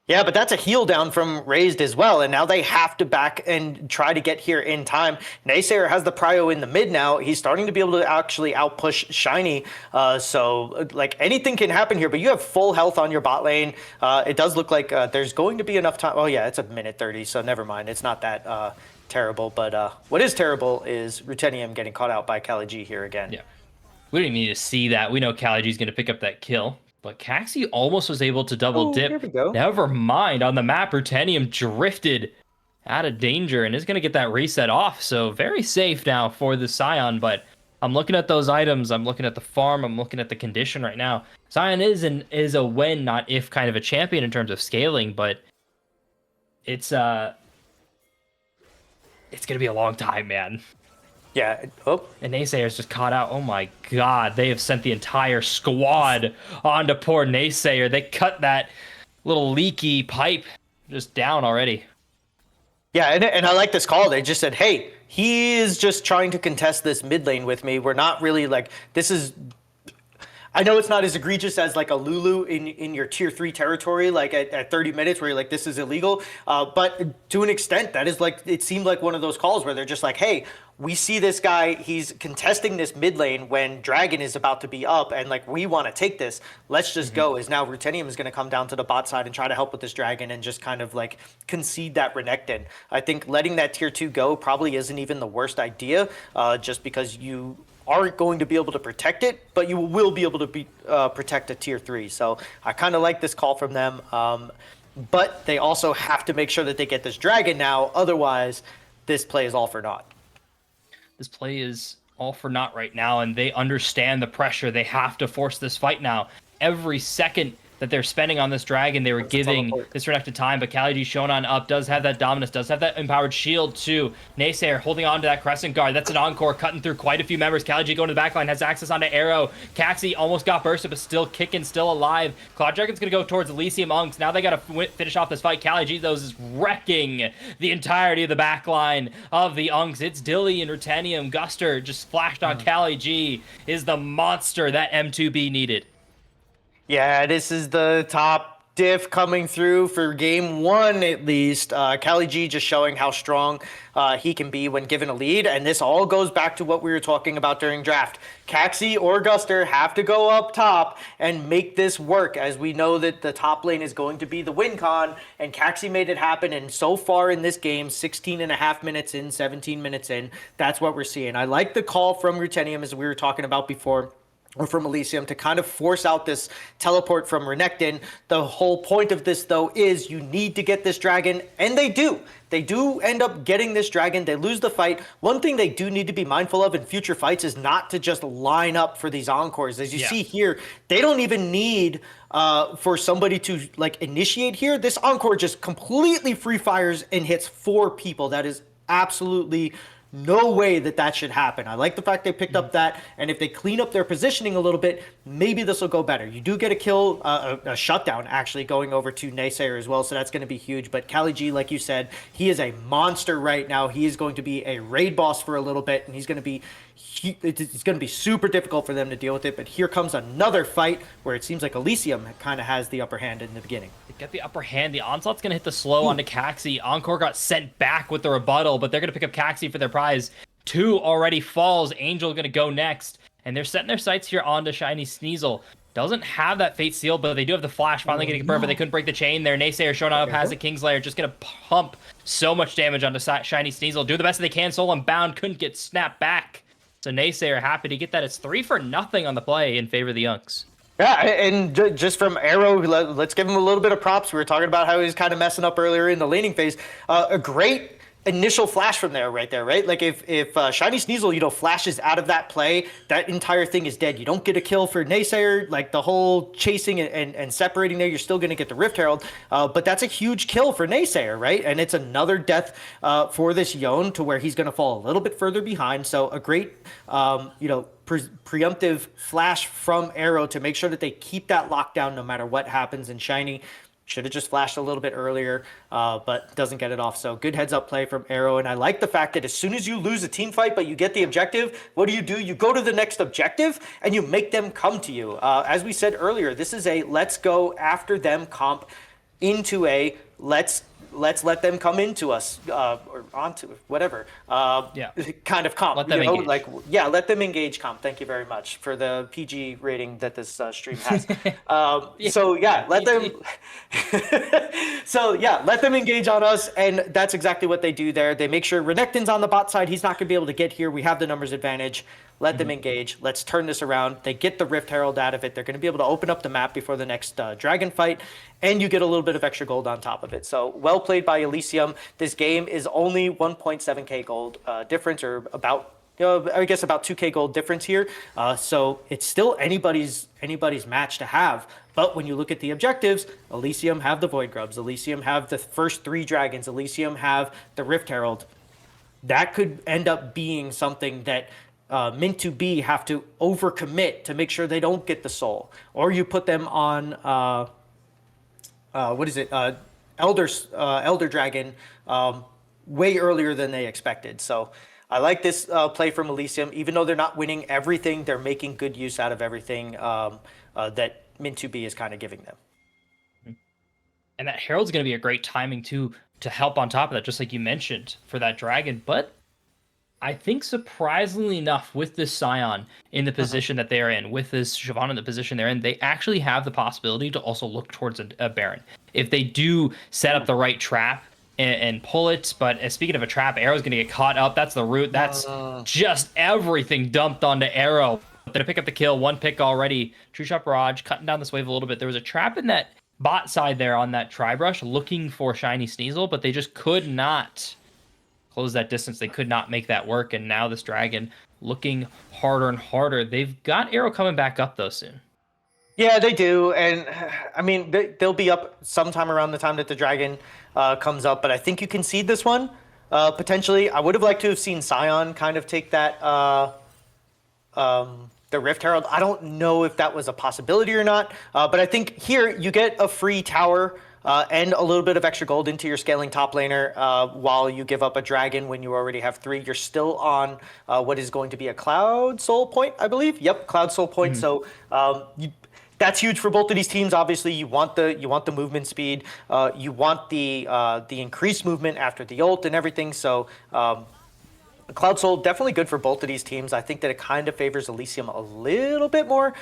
Yeah, but that's a heal down from Raised as well, and now they have to back and try to get here in time. Naysayer has the prio in the mid now. He's starting to be able to actually outpush Shiny, so like anything can happen here, but you have full health on your bot lane. It does look like there's going to be enough time. Oh yeah, it's a minute 30, so never mind. It's not that terrible, but what is terrible is Rutenium getting caught out by Cali G here again. Yeah, we didn't need to see that. We know Cali G's going to pick up that kill. But Caxi almost was able to double dip. Here we go. Never mind. On the map, Rutenium drifted out of danger and is going to get that reset off. So very safe now for the Scion. But I'm looking at those items. I'm looking at the farm. I'm looking at the condition right now. Scion is a when, not if kind of a champion in terms of scaling. But it's going to be a long time, man. Yeah. Oh. And Naysayer's just caught out. Oh my god. They have sent the entire squad onto poor Naysayer. They cut that little leaky pipe just down already. Yeah, and I like this call. They just said, hey, he is just trying to contest this mid lane with me. We're not really like, this is... I know it's not as egregious as like a Lulu in your tier 3 territory, like at 30 minutes where you're like, this is illegal. But to an extent, that is like, it seemed like one of those calls where they're just like, hey, we see this guy, he's contesting this mid lane when Dragon is about to be up and like, we want to take this. Let's just go. Is now Rutenium is going to come down to the bot side and try to help with this Dragon and just kind of like concede that Renekton. I think letting that tier 2 go probably isn't even the worst idea, just because you aren't going to be able to protect it, but you will be able to protect a tier 3. So I kind of like this call from them, but they also have to make sure that they get this dragon now. Otherwise, this play is all for naught. This play is all for naught right now, and they understand the pressure. They have to force this fight now. Every second that they're spending on this dragon, they were giving this Renekton time, but Cali G Shonan up, does have that dominance, does have that empowered shield too. Naysayer holding on to that Crescent Guard. That's an Encore cutting through quite a few members. Cali G going to the backline, has access onto Arrow. Caxi almost got bursted, but still kicking, still alive. Cloud Dragon's going to go towards Elysium Unks. Now they got to finish off this fight. Cali G, though, is wrecking the entirety of the backline of the Unks. It's Dilly and Rutenium. Guster just flashed on Cali G, is the monster that M2B needed. Yeah, this is the top diff coming through for game one, at least. Cali G just showing how strong he can be when given a lead. And this all goes back to what we were talking about during draft. Caxi or Guster have to go up top and make this work, as we know that the top lane is going to be the win con. And Caxi made it happen. And so far in this game, 16 and a half minutes in, 17 minutes in, that's what we're seeing. I like the call from Ruthenium, as we were talking about before, or from Elysium, to kind of force out this teleport from Renekton. The whole point of this, though, is you need to get this dragon, and they do. They do end up getting this dragon. They lose the fight. One thing they do need to be mindful of in future fights is not to just line up for these encores. As you see here, they don't even need for somebody to like initiate here. This encore just completely free fires and hits 4 people. That is absolutely no way that should happen. I like the fact they picked up that, and if they clean up their positioning a little bit, maybe this will go better. You do get a kill, a shutdown actually going over to Naysayer as well, so that's going to be huge. But Cali G, like you said, he is a monster right now. He is going to be a raid boss for a little bit, and it's going to be super difficult for them to deal with it. But here comes another fight where it seems like Elysium kind of has the upper hand in the beginning. They get the upper hand. The Onslaught's going to hit the slow onto Caxi. Encore got sent back with the rebuttal, but they're going to pick up Caxi for their prize. 2 already falls. Angel going to go next. And they're setting their sights here onto Shiny Sneasel. Doesn't have that Fate Seal, but they do have the Flash finally getting confirmed, but they couldn't break the chain there. Naysayer showing up, has the Kingslayer, just going to pump so much damage onto Shiny Sneasel. Do the best they can. Soul Unbound couldn't get snapped back. So Naysayer happy to get that. It's 3-0 on the play in favor of the Yunks. Yeah, and just from Arrow, let's give him a little bit of props. We were talking about how he was kind of messing up earlier in the laning phase. A great initial flash from there, right? Like if Shiny Sneasel, flashes out of that play, that entire thing is dead. You don't get a kill for Naysayer, like the whole chasing and separating there, you're still going to get the Rift Herald, but that's a huge kill for Naysayer, right? And it's another death for this Yone to where he's going to fall a little bit further behind. So a great, preemptive flash from Arrow to make sure that they keep that lockdown no matter what happens. And Shiny should have just flashed a little bit earlier, but doesn't get it off. So good heads up play from Arrow. And I like the fact that as soon as you lose a team fight, but you get the objective, what do? You go to the next objective and you make them come to you. As we said earlier, this is a let's go after them comp into a let's let them come into us or onto whatever kind of comp. Let them engage. Let them engage comp. Thank you very much for the PG rating that this stream has. Let them. Let them engage on us, and that's exactly what they do there. They make sure Renekton's on the bot side. He's not going to be able to get here. We have the numbers advantage. Let them engage. Let's turn this around. They get the Rift Herald out of it. They're going to be able to open up the map before the next dragon fight, and you get a little bit of extra gold on top of it. So well played by Elysium. This game is only 1.7k gold difference, or about I guess about 2k gold difference here. So it's still anybody's match to have. But when you look at the objectives, Elysium have the Void Grubs. Elysium have the first 3 dragons. Elysium have the Rift Herald. That could end up being something that Mint to be have to overcommit to make sure they don't get the soul, or you put them on Elder Dragon way earlier than they expected. So I like this play from Elysium. Even though they're not winning everything, they're making good use out of everything that Mint to be is kind of giving them. And that Herald's going to be a great timing too to help on top of that, just like you mentioned for that dragon. But I think surprisingly enough, with this Scion in the position that they're in, with this Siobhan in the position they're in, they actually have the possibility to also look towards a Baron. If they do set up the right trap and pull it, but speaking of a trap, Arrow's going to get caught up. That's the root. That's just everything dumped onto Arrow. They're going to pick up the kill. 1 pick already. True Shot Barrage, cutting down this wave a little bit. There was a trap in that bot side there on that Tri-Brush looking for Shiny Sneasel, but they just could not close that distance. They could not make that work, and now this dragon looking harder and harder. They've got Arrow coming back up though soon. Yeah, they do, and I mean they'll be up sometime around the time that the dragon comes up. But I think you concede this one potentially. I would have liked to have seen Scion kind of take that the Rift Herald. I don't know if that was a possibility or not, but I think here you get a free tower. And a little bit of extra gold into your scaling top laner while you give up a dragon when you already have 3. You're still on what is going to be a Cloud Soul point, I believe. Yep, Cloud Soul point. So That's huge for both of these teams. Obviously, you want the movement speed, you want the increased movement after the ult and everything. So Cloud Soul definitely good for both of these teams. I think that it kind of favors Elysium a little bit more.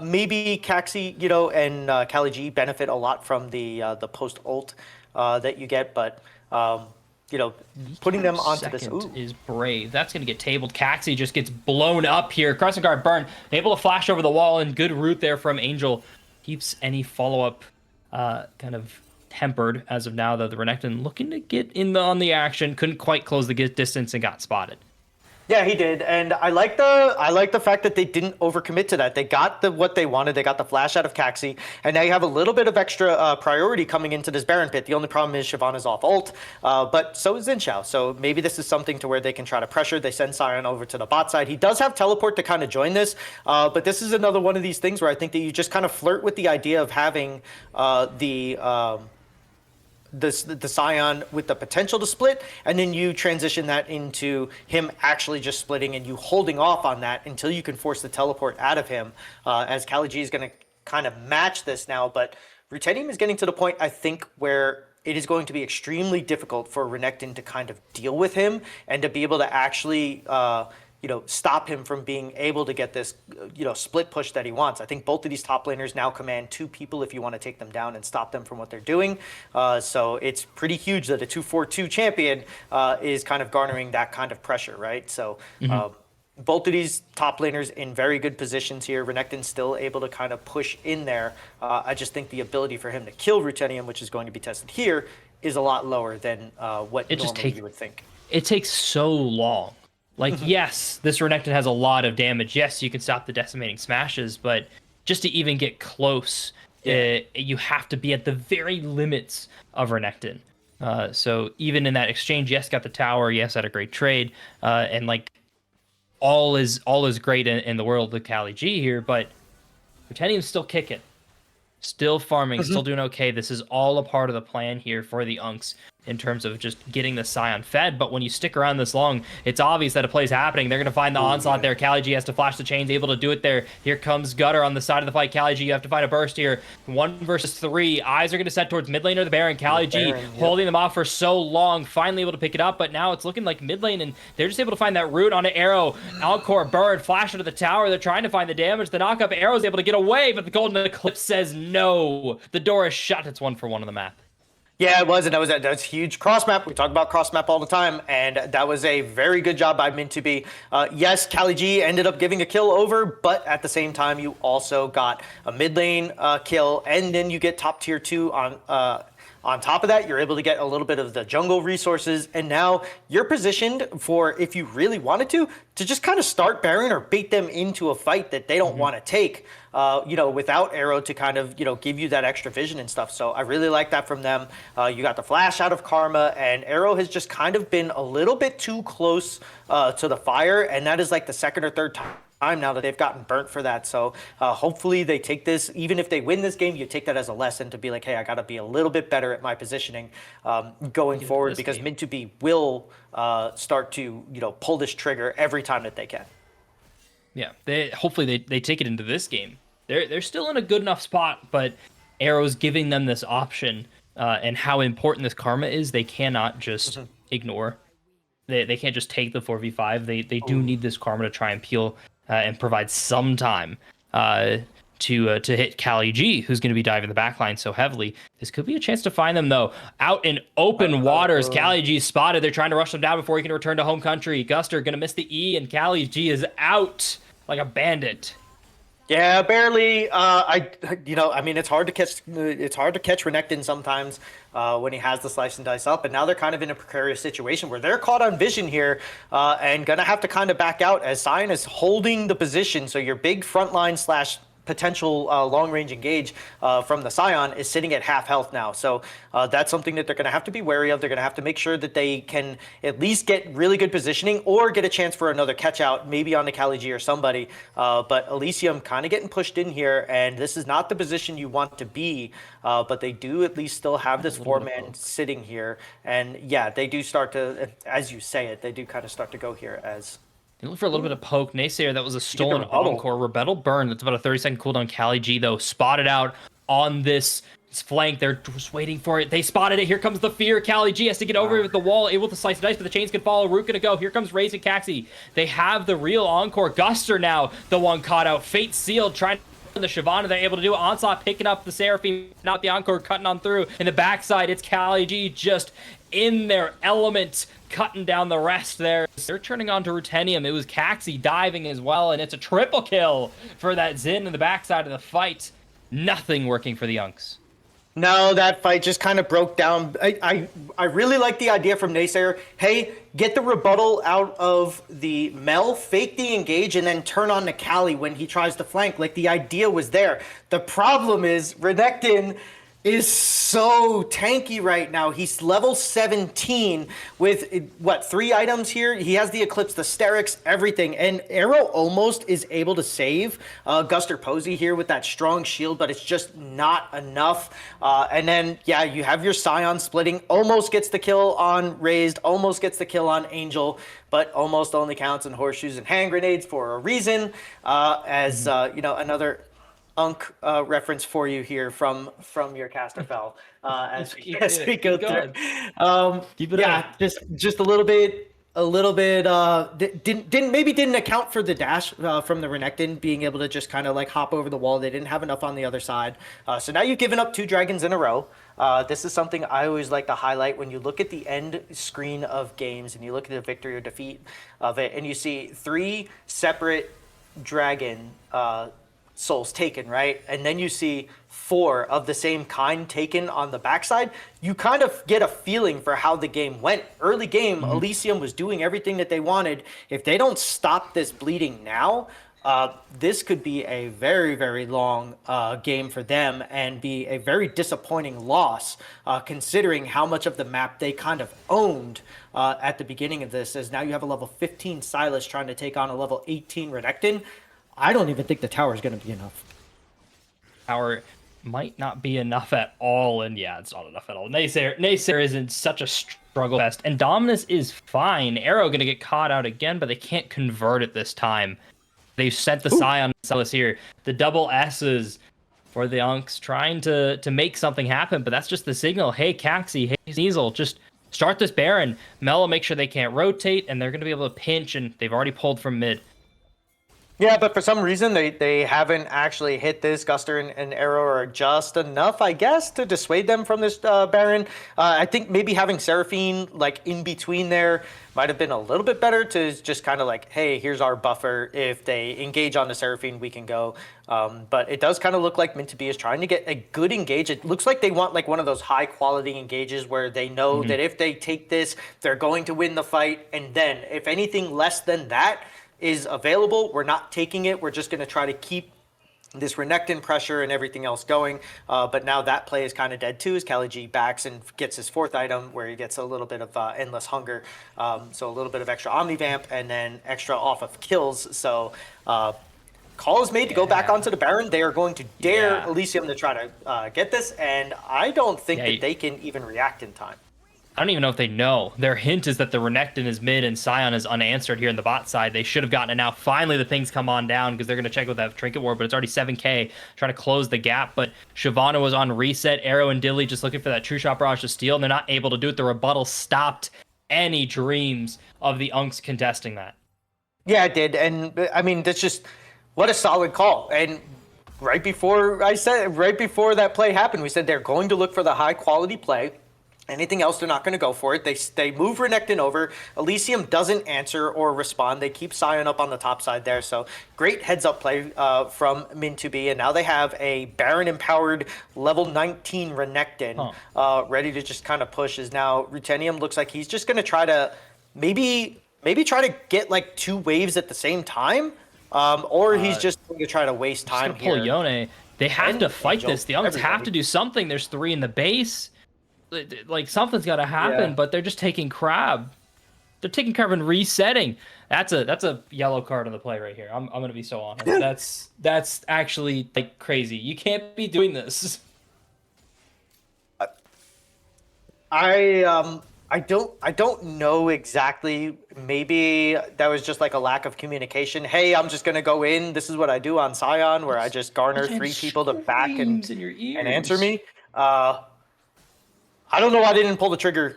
Maybe Caxi, and Kali G benefit a lot from the post ult that you get, but putting them onto this. Second is Brave. That's going to get tabled. Caxi just gets blown up here. Crescent Guard burn. Able to flash over the wall, and good route there from Angel. Keeps any follow-up kind of tempered as of now, though. The Renekton looking to get on the action. Couldn't quite close the distance and got spotted. Yeah, he did, and I like the fact that they didn't overcommit to that. They got what they wanted. They got the flash out of Caxi, and now you have a little bit of extra priority coming into this Baron pit. The only problem is Shyvana's off ult, but so is Xin Zhao. So maybe this is something to where they can try to pressure. They send Sion over to the bot side. He does have teleport to kind of join this, but this is another one of these things where I think that you just kind of flirt with the idea of having the Scion with the potential to split, and then you transition that into him actually just splitting and you holding off on that until you can force the teleport out of him, as Kali G is going to kind of match this now. But Rutennium is getting to the point, I think, where it is going to be extremely difficult for Renekton to kind of deal with him and to be able to actually stop him from being able to get this, split push that he wants. I think both of these top laners now command 2 people if you want to take them down and stop them from what they're doing. So it's pretty huge that a 2-4-2 champion is kind of garnering that kind of pressure, right? So both of these top laners in very good positions here. Renekton's still able to kind of push in there. I just think the ability for him to kill Rutennium, which is going to be tested here, is a lot lower than what normally you would think. It takes so long. Like, yes, this Renekton has a lot of damage. Yes, you can stop the decimating smashes, but just to even get close, you have to be at the very limits of Renekton. So even in that exchange, yes, got the tower. Yes, had a great trade, and like all is great in the world of Kali G here, but Rutennium's still kicking, still farming, still doing okay. This is all a part of the plan here for the Unks in terms of just getting the Scion fed. But when you stick around this long, it's obvious that a play's happening. They're going to find the onslaught there. Kali G has to flash the chains, able to do it there. Here comes Gutter on the side of the fight. Kali G, you have to find a burst here. 1 versus 3. Eyes are going to set towards mid lane or the Baron. Kali G holding them off for so long, finally able to pick it up, but now it's looking like mid lane, and they're just able to find that route on an arrow. Alcor, Bird, flash into the tower. They're trying to find the damage. The knockup arrow is able to get away, but the Golden Eclipse says no. The door is shut. It's 1-for-1 on the map. Yeah, it was, and that's huge cross map. We talk about cross map all the time, and that was a very good job by Min2B. Yes, Kali G ended up giving a kill over, but at the same time, you also got a mid lane kill, and then you get top tier 2 on top of that. You're able to get a little bit of the jungle resources, and now you're positioned for, if you really wanted to just kind of start Baron or bait them into a fight that they don't want to take, without Arrow to kind of, give you that extra vision and stuff. So I really like that from them. You got the flash out of Karma, and Arrow has just kind of been a little bit too close to the fire, and that is like the second or third time now that they've gotten burnt for that. So hopefully they take this, even if they win this game, you take that as a lesson to be like, hey, I got to be a little bit better at my positioning going forward, because Min2B will start to pull this trigger every time that they can. Yeah, hopefully they take it into this game. They're still in a good enough spot, but Arrow's giving them this option, and how important this Karma is, they cannot just ignore. They can't just take the 4v5. They do need this Karma to try and peel and provide some time to hit Kali G, who's going to be diving the backline so heavily. This could be a chance to find them, though. Out in open waters, Kali G spotted. They're trying to rush them down before he can return to home country. Guster going to miss the E, and Kali G is out like a bandit. Yeah, barely. It's hard to catch. It's hard to catch Renekton sometimes when he has the slice and dice up, and now they're kind of in a precarious situation where they're caught on vision here and gonna have to kind of back out as Sion is holding the position. So your big frontline / potential long-range engage from the Scion is sitting at half health now. So that's something that they're going to have to be wary of. They're going to have to make sure that they can at least get really good positioning or get a chance for another catch-out, maybe on the Kali G or somebody. But Elysium kind of getting pushed in here, and this is not the position you want to be, but they do at least still have this 4-man sitting here. And yeah, they do start to, as you say it, they do kind of start to go here as They look for a little bit of poke. Naysayer, that was a stolen rebuttal. encore. Rebuttal burn, that's about a 30-second cooldown. Kali G, though, spotted out on this flank. They're just waiting for it. They spotted it. Here comes the fear. Kali G has to get over with the wall, able to slice the dice, but the chains can follow. Root gonna go. Here comes Raze and Caxi. They have the real encore. Guster now, the one caught out. Fate sealed, trying the Shyvana, they're able to do it. Onslaught picking up the Seraphine, not the encore, cutting on through. In the backside, it's Kali G just in their element, cutting down the rest there. They're turning on to Ruthenium. It was Caxi diving as well, and it's a triple kill for that Xin in the backside of the fight. Nothing working for the Unks. No, that fight just kind of broke down. I really like the idea from Naysayer. Hey, get the rebuttal out of the Mel, fake the engage, and then turn on to Kali when he tries to flank. Like, the idea was there. The problem is Renekton is so tanky right now. He's level 17 with, what, 3 items here? He has the Eclipse, the Sterix, everything. And Arrow almost is able to save Guster Posey here with that strong shield, but it's just not enough. And then, yeah, you have your Scion splitting. Almost gets the kill on Raised, almost gets the kill on Angel, but almost only counts in horseshoes and hand grenades for a reason. You know, another Unk reference for you here from your Casterfell as we go through. Keep it yeah, up. just a little bit. Didn't account for the dash from the Renekton being able to just kind of like hop over the wall. They didn't have enough on the other side. So now you've given up 2 dragons in a row. This is something I always like to highlight when you look at the end screen of games and you look at the victory or defeat of it, and you see 3 separate dragon souls taken, right? And then you see 4 of the same kind taken on the backside. You kind of get a feeling for how the game went. Early game, Elysium was doing everything that they wanted. If they don't stop this bleeding now, this could be a very, very long game for them and be a very disappointing loss, considering how much of the map they kind of owned at the beginning of this, as now you have a level 15 Silas trying to take on a level 18 Renekton. I don't even think the tower is going to be enough. Tower might not be enough at all, and yeah, it's not enough at all. Naysayer is in such a struggle fest, and Dominus is fine. Arrow going to get caught out again, but they can't convert it this time. They've sent the Scion Celis here. The double S's for the Unks, trying to make something happen, but that's just the signal. Hey, Caxi, hey, Sneasel, just start this Baron. Mel will make sure they can't rotate, and they're going to be able to pinch, and they've already pulled from mid. Yeah, but for some reason, they haven't actually hit this. Guster and Arrow are just enough, I guess, to dissuade them from this Baron. I think maybe having Seraphine, like, in between there might have been a little bit better to just kind of like, hey, here's our buffer. If they engage on the Seraphine, we can go. But it does kind of look like Mintabi is trying to get a good engage. It looks like they want like one of those high-quality engages where they know that if they take this, they're going to win the fight. And then if anything less than that is available, we're not taking it. We're just going to try to keep this Renekton pressure and everything else going. But now that play is kind of dead too, as Kali G backs and gets his 4th item where he gets a little bit of Endless Hunger. So a little bit of extra Omnivamp and then extra off of kills. So call is made to go back onto the Baron. They are going to dare Elysium to try to get this. And I don't think that they can even react in time. I don't even know if they know. Their hint is that the Renekton is mid and Scion is unanswered here in the bot side. They should have gotten it now. Finally, the things come on down because they're going to check with that Trinket Ward, but it's already 7k, trying to close the gap. But Shyvana was on reset. Arrow and Dilly just looking for that True Shot Barrage to steal, and they're not able to do it. The rebuttal stopped any dreams of the Unks contesting that. Yeah, it did. And I mean, that's just, what a solid call. And right before that play happened, we said they're going to look for the high quality play. Anything else, they're not going to go for it. They move Renekton over. Elysium doesn't answer or respond. They keep Scion up on the top side there. So great heads-up play from Min2B. And now they have a Baron-empowered level 19 Renekton ready to just kind of push. As now Ruthenium looks like he's just going to try to maybe try to get like 2 waves at the same time. Or he's just going to try to waste time here. Pull Yone. They have to fight this. The Unks have to do something. There's 3 in the base. Like, something's got to happen, but they're just taking crab. They're taking crab and resetting. That's a yellow card on the play right here. I'm gonna be so honest. That's actually like crazy. You can't be doing this. I I don't know exactly. Maybe that was just like a lack of communication. Hey, I'm just gonna go in. This is what I do on Scion, where I just garner Man, 3 people to back screams in your and answer ears. me. Uh, I don't know why they didn't pull the trigger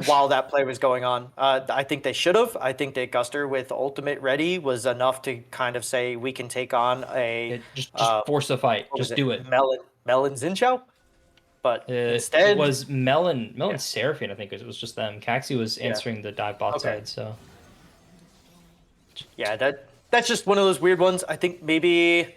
while that play was going on. I think they should have. I think that Guster with ultimate ready was enough to kind of say we can take on a Just force the fight. what was Just it, do it. Melon Zinchao, but It instead, was Melon yeah, Seraphine, I think it was just them. Caxi was yeah, answering the dive bot okay. side, so Yeah, that's just one of those weird ones. I think maybe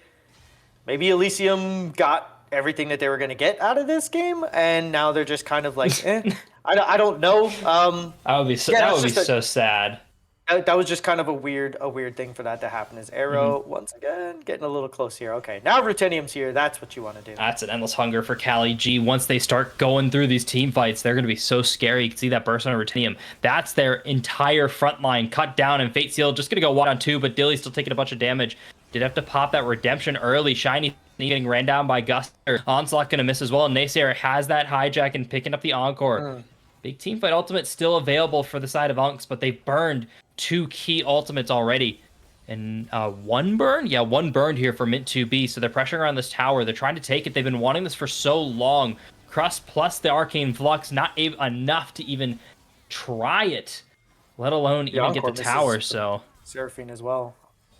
Elysium got everything that they were going to get out of this game, and now they're just kind of like, eh. I don't know. Yeah, that that's would be just a so sad. that was just kind of a weird thing for that to happen. Is Mhm. Arrow once again getting a little close here? Okay, now Rutenium's here. That's what you want to do. That's an endless hunger for Cali G. Once they start going through these team fights, they're going to be so scary. You can see that burst on Rutinium. That's their entire front line cut down, and Fate Seal just going to go 1-on-2, but Dilly's still taking a bunch of damage. Did have to pop that redemption early. Shiny getting ran down by Guster. Onslaught going to miss as well. Naysayer has that hijack and picking up the Encore. Big team fight ultimate still available for the side of Unks, but they've burned 2 key ultimates already. And one burn? Yeah, one burned here for Mint 2B. So they're pressuring around this tower. They're trying to take it. They've been wanting this for so long. Crust plus the Arcane Flux, not enough to even try it, let alone The even get Encore the tower. misses So Seraphine as well.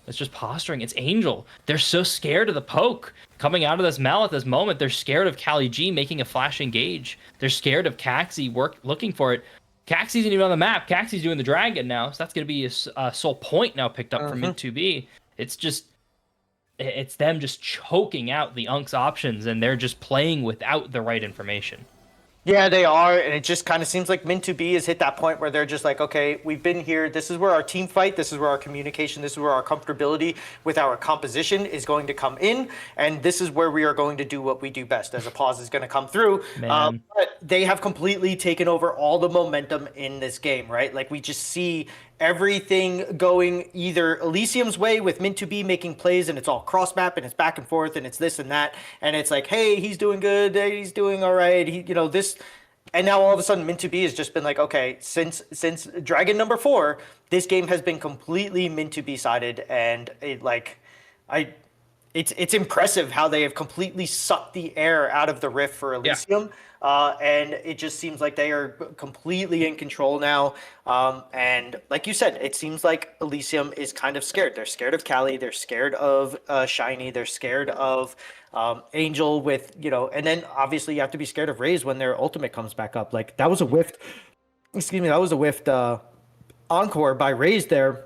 it's just posturing. It's Angel. They're so scared of the poke. Coming out of this Mal at this moment, they're scared of Kali G making a flash engage. They're scared of Caxi looking for it. Caxi's isn't even on the map. Caxi's doing the dragon now, so that's going to be a sole point now picked up from Mint 2B. It's them just choking out the Unks options, and they're just playing without the right information. Yeah, they are, and it just kind of seems like Min2B has hit that point where they're just like, okay, we've been here. This is where our team fight. This is where our communication. This is where our comfortability with our composition is going to come in, and this is where we are going to do what we do best. As a pause is going to come through, Man. but they have completely taken over all the momentum in this game, right? Like we just see everything going either Elysium's way with Min2B making plays and it's all cross map and it's back and forth and it's this and that and it's like, hey, he's doing good, hey, he's doing all right, this, and now all of a sudden Min2B has just been like, okay, since Dragon number 4, this game has been completely Min2B sided, and it's impressive how they have completely sucked the air out of the rift for Elysium. And it just seems like they are completely in control now. And like you said, it seems like Elysium is kind of scared. They're scared of Callie. They're scared of Shiny. They're scared of Angel with, and then obviously you have to be scared of Raze when their ultimate comes back up. Like that was a whiffed, that was a whiffed encore by Raze there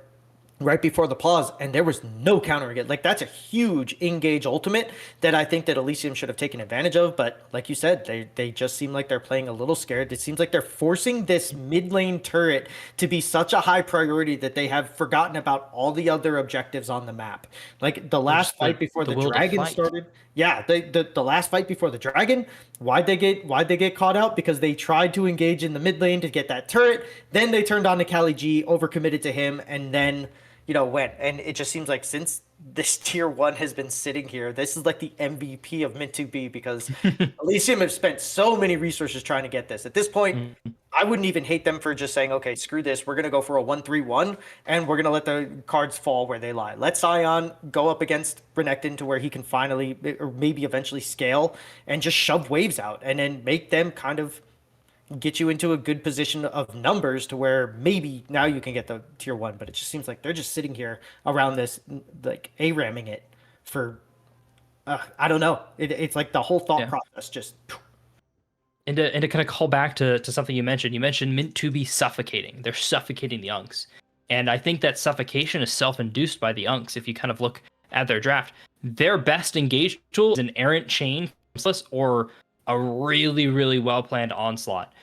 right before the pause, and there was no countering it. Like that's a huge engage ultimate that I think that Elysium should have taken advantage of. But like you said, they just seem like they're playing a little scared. It seems like they're forcing this mid lane turret to be such a high priority that they have forgotten about all the other objectives on the map. Like the last fight before the dragon started. Yeah, the last fight before the dragon, why'd they get caught out? Because they tried to engage in the mid lane to get that turret. Then they turned on to Kali G, overcommitted to him, and then went. And it just seems like since this tier 1 has been sitting here, this is like the MVP of Mint2B because Elysium have spent so many resources trying to get this. At this point, I wouldn't even hate them for just saying, okay, screw this. We're going to go for a 1-3-1 and we're going to let the cards fall where they lie. Let Scion go up against Renekton to where he can finally, or maybe eventually scale and just shove waves out and then make them kind of get you into a good position of numbers to where maybe now you can get the tier 1, but it just seems like they're just sitting here around this, like ARAMing it for I don't know. It's like the whole thought process just. And to kind of call back to something you mentioned Mint2B suffocating. They're suffocating the Unks. And I think that suffocation is self-induced by the Unks. If you kind of look at their draft, their best engaged tool is an errant chain or a really, really well-planned onslaught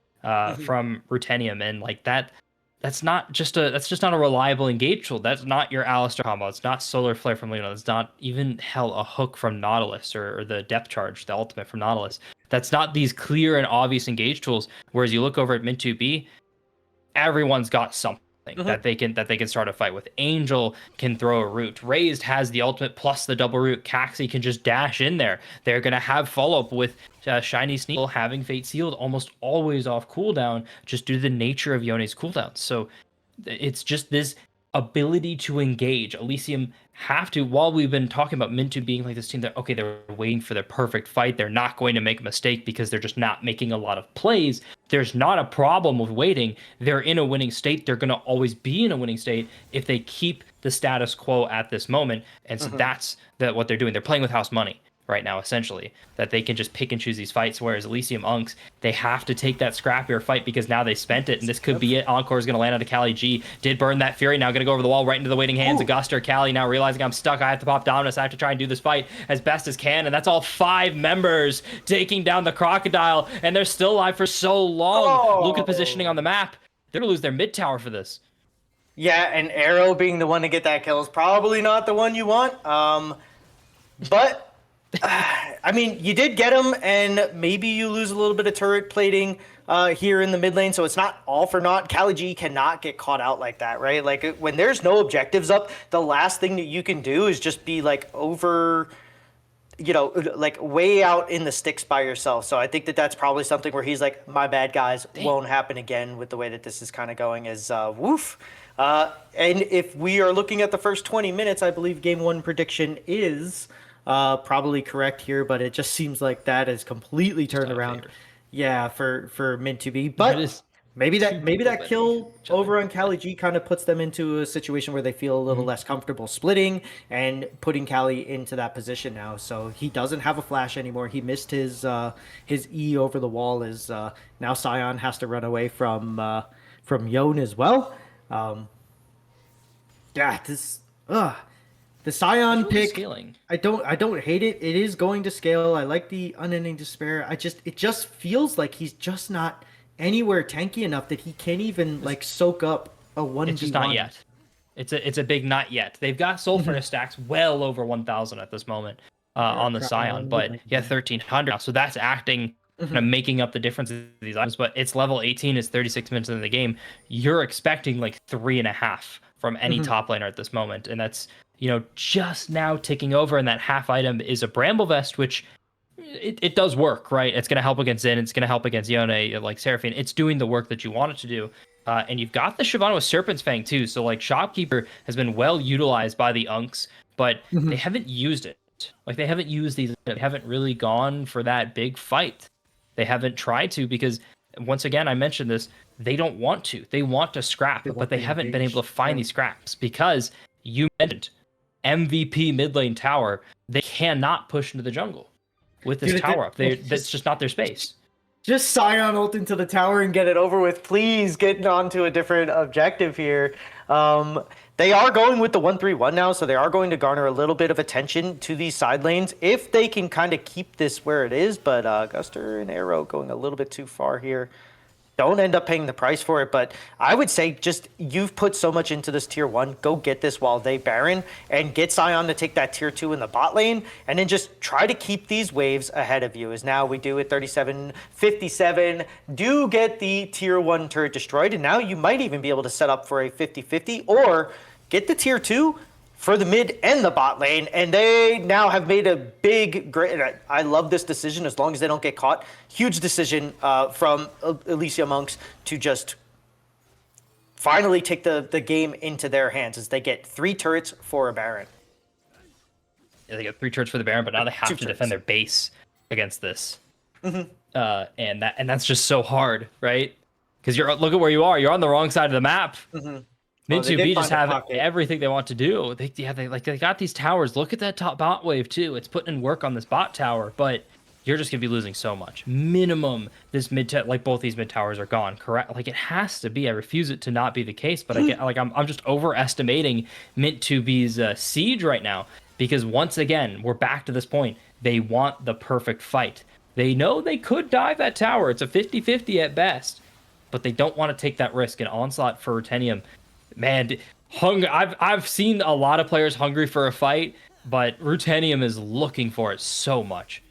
from Rutenium. And like that's just not a reliable engage tool. That's not your Alistar combo. It's not Solar Flare from Luna. It's not even a hook from Nautilus or the depth charge, the ultimate from Nautilus. That's not these clear and obvious engage tools. Whereas you look over at Mint2B, everyone's got something. that they can start a fight with. Angel can throw a root. Raised has the ultimate plus the double root. Caxi can just dash in there. They're gonna have follow up with Shiny Sneasel having Fate Sealed almost always off cooldown, just due to the nature of Yone's cooldown. So it's just this ability to engage. Elysium have to, while we've been talking about Mintu being like this team that, okay, they're waiting for the perfect fight. They're not going to make a mistake because they're just not making a lot of plays. There's not a problem with waiting. They're in a winning state. They're going to always be in a winning state if they keep the status quo at this moment. And so that's what they're doing. They're playing with house money right now, essentially, that they can just pick and choose these fights, whereas Elysium Unks, they have to take that scrappier fight because now they spent it, and this could be it. Encore is going to land on a Cali G. Did burn that Fury, now going to go over the wall right into the waiting hands of Guster. Cali now realizing I'm stuck, I have to pop Dominus, I have to try and do this fight as best as can, and that's all 5 members taking down the Crocodile, and they're still alive for so long. Look at positioning on the map. They're going to lose their mid tower for this. Yeah, and Arrow being the one to get that kill is probably not the one you want, but I mean, you did get him, and maybe you lose a little bit of turret plating here in the mid lane, so it's not all for naught. Cali G cannot get caught out like that, right? Like, when there's no objectives up, the last thing that you can do is just be, like, over, you know, like, way out in the sticks by yourself. So I think that that's probably something where he's like, my bad, guys, won't happen again with the way that this is kind of going, is woof. And if we are looking at the first 20 minutes, I believe game 1 prediction is... probably correct here, but it just seems like that is completely turned around. Yeah, for Mint to be, but maybe that kill over on Cali G kind of puts them into a situation where they feel a little less comfortable splitting and putting Cali into that position now. So he doesn't have a flash anymore. He missed his E over the wall. As now Sion has to run away from Yone as well. The Sion pick, scaling. I don't hate it. It is going to scale. I like the Unending Despair. It just feels like he's just not anywhere tanky enough that he can't even like soak up a 1v1. It's just not yet. It's a big not yet. They've got Soul Furnace stacks well over 1,000 at this moment on the Sion, but 1,300 now. So that's acting, kind of making up the difference of these items. But it's level 18. It's 36 minutes into the game. You're expecting like 3.5 from any top laner at this moment, and that's, you know, just now ticking over, and that half item is a Bramble Vest, which it does work, right? It's going to help against Zen, it's going to help against Yone, like Seraphine. It's doing the work that you want it to do. And you've got the Shyvana with Serpent's Fang too, so like Shopkeeper has been well utilized by the Unks, but they haven't used it. Like, they haven't used these, they haven't really gone for that big fight. They haven't tried to, because once again, I mentioned this, they don't want to. They want to scrap, but they haven't been able to find these scraps because you mentioned MVP mid lane tower. They cannot push into the jungle with this tower up. That's just not their space. Just Sion ult into the tower and get it over with. Please get on to a different objective here. They are going with the 1-3-1 now, so they are going to garner a little bit of attention to these side lanes if they can kind of keep this where it is. But Guster and Arrow going a little bit too far here. Don't end up paying the price for it, but I would say just you've put so much into this tier 1, go get this while they Baron and get Sion to take that tier 2 in the bot lane, and then just try to keep these waves ahead of you. As now we do at 37-57, do get the tier 1 turret destroyed, and now you might even be able to set up for a 50-50 or get the tier 2 for the mid and the bot lane, and they now have made a great, I love this decision as long as they don't get caught. Huge decision from Elysium Monks to just finally take the game into their hands as they get 3 turrets for a Baron. Yeah, they get 3 turrets for the Baron, but now they have to defend their base against this. And that's just so hard, right? Because look at where you are. You're on the wrong side of the map. Min2B just have everything they want to do. They got these towers. Look at that top bot wave too. It's putting in work on this bot tower, but you're just gonna be losing so much. Minimum, this like both these mid towers are gone. Correct? Like, it has to be. I refuse it to not be the case, but I'm just overestimating Mint2B's siege right now, because once again we're back to this point. They want the perfect fight. They know they could dive that tower. It's a 50-50 at best, but they don't want to take that risk. An onslaught for Rutenium. Man, I've seen a lot of players hungry for a fight, but Rutenium is looking for it so much.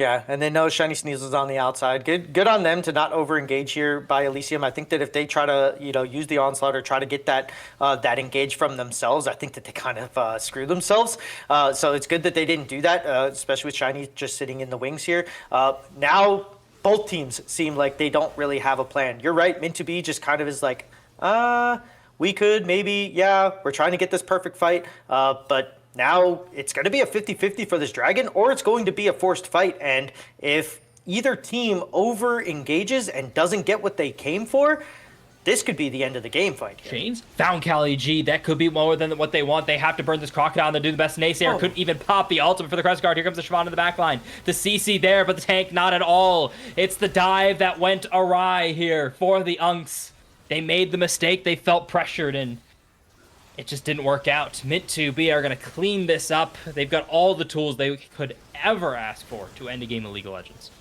Yeah, and then no Shiny Sneasels on the outside. Good on them to not over engage here by Elysium. I think that if they try to, use the onslaught or try to get that engage from themselves, I think that they kind of screw themselves. So it's good that they didn't do that, especially with Shiny just sitting in the wings here. Now both teams seem like they don't really have a plan. You're right, Mint to be just kind of is like, we could maybe, yeah, we're trying to get this perfect fight, but now it's going to be a 50-50 for this dragon, or it's going to be a forced fight. And if either team over engages and doesn't get what they came for, this could be the end of the game fight here. Chains found Cali G. That could be more than what they want. They have to burn this crocodile and they do the best. Naysayer couldn't even pop the ultimate for the crest guard. Here comes the Siobhan in the back line. The CC there, but the tank not at all. It's the dive that went awry here for the Unks. They made the mistake. They felt pressured and it just didn't work out. Mint2B are going to clean this up. They've got all the tools they could ever ask for to end a game of League of Legends.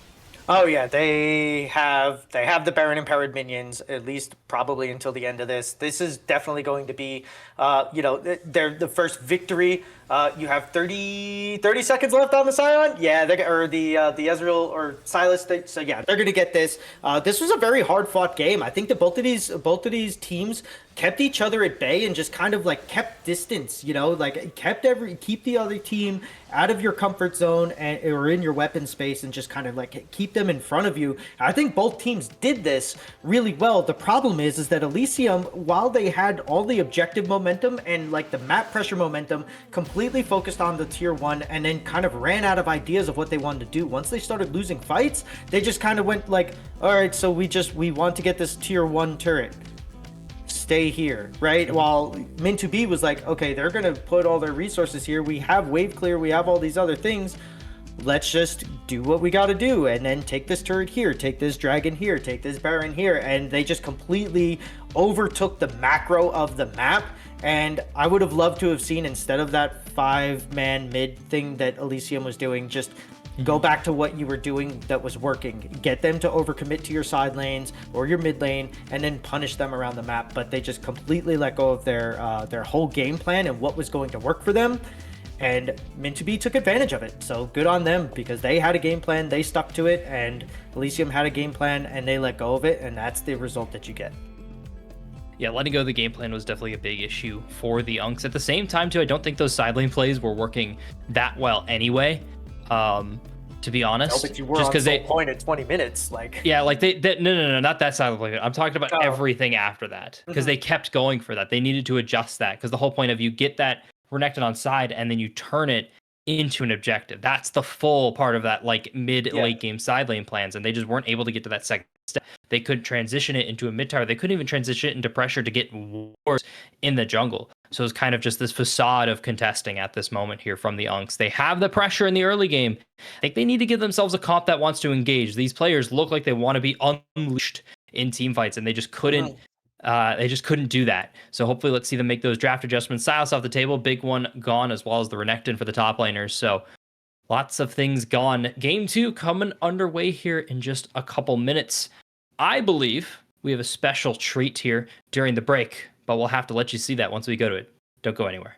Oh yeah, they have the Baron Empowered minions, at least probably until the end of this. This is definitely going to be, they're the first victory. You have 30 seconds left on the Scion. Yeah, or the Ezreal or Silas. So yeah, they're gonna get this. This was a very hard fought game. I think that both of these teams kept each other at bay and just kind of like kept distance. Like keep the other team out of your comfort zone or in your weapon space and just kind of like keep them in front of you. I think both teams did this really well. The problem is that Elysium, while they had all the objective momentum and like the map pressure momentum, completely focused on the tier 1 and then kind of ran out of ideas of what they wanted to do. Once they started losing fights, they just kind of went like, all right, so we want to get this tier 1 turret. Stay here, right? While Min2B was like, okay, they're gonna put all their resources here. We have wave clear, we have all these other things. Let's just do what we gotta do and then take this turret here, take this dragon here, take this baron here. And they just completely overtook the macro of the map. And I would have loved to have seen, instead of that 5-man mid thing that Elysium was doing, just go back to what you were doing that was working. Get them to overcommit to your side lanes or your mid lane and then punish them around the map. But they just completely let go of their whole game plan and what was going to work for them. And Min2B took advantage of it. So good on them, because they had a game plan, they stuck to it, and Elysium had a game plan and they let go of it, and that's the result that you get. Yeah, letting go of the game plan was definitely a big issue for the Unks. At the same time, too, I don't think those side lane plays were working that well anyway. To be honest, no, but you were just because they point at 20 minutes, like like no, not that side of the play. I'm talking about everything after that, because they kept going for that. They needed to adjust that, because the whole point of you get that Renekton on side and then you turn it into an objective. That's the full part of that like late game side lane plans, and they just weren't able to get to that second step. They couldn't transition it into a mid tower. They couldn't even transition it into pressure to get wars in the jungle. So it's kind of just this facade of contesting at this moment here from the Unks. They have the pressure in the early game. I think they need to give themselves a comp that wants to engage. These players look like they want to be unleashed in team fights, and they just couldn't. They just couldn't do that. So hopefully, let's see them make those draft adjustments. Silas off the table, big one gone, as well as the Renekton for the top laners. So lots of things gone. Game 2 coming underway here in just a couple minutes. I believe we have a special treat here during the break, but we'll have to let you see that once we go to it. Don't go anywhere.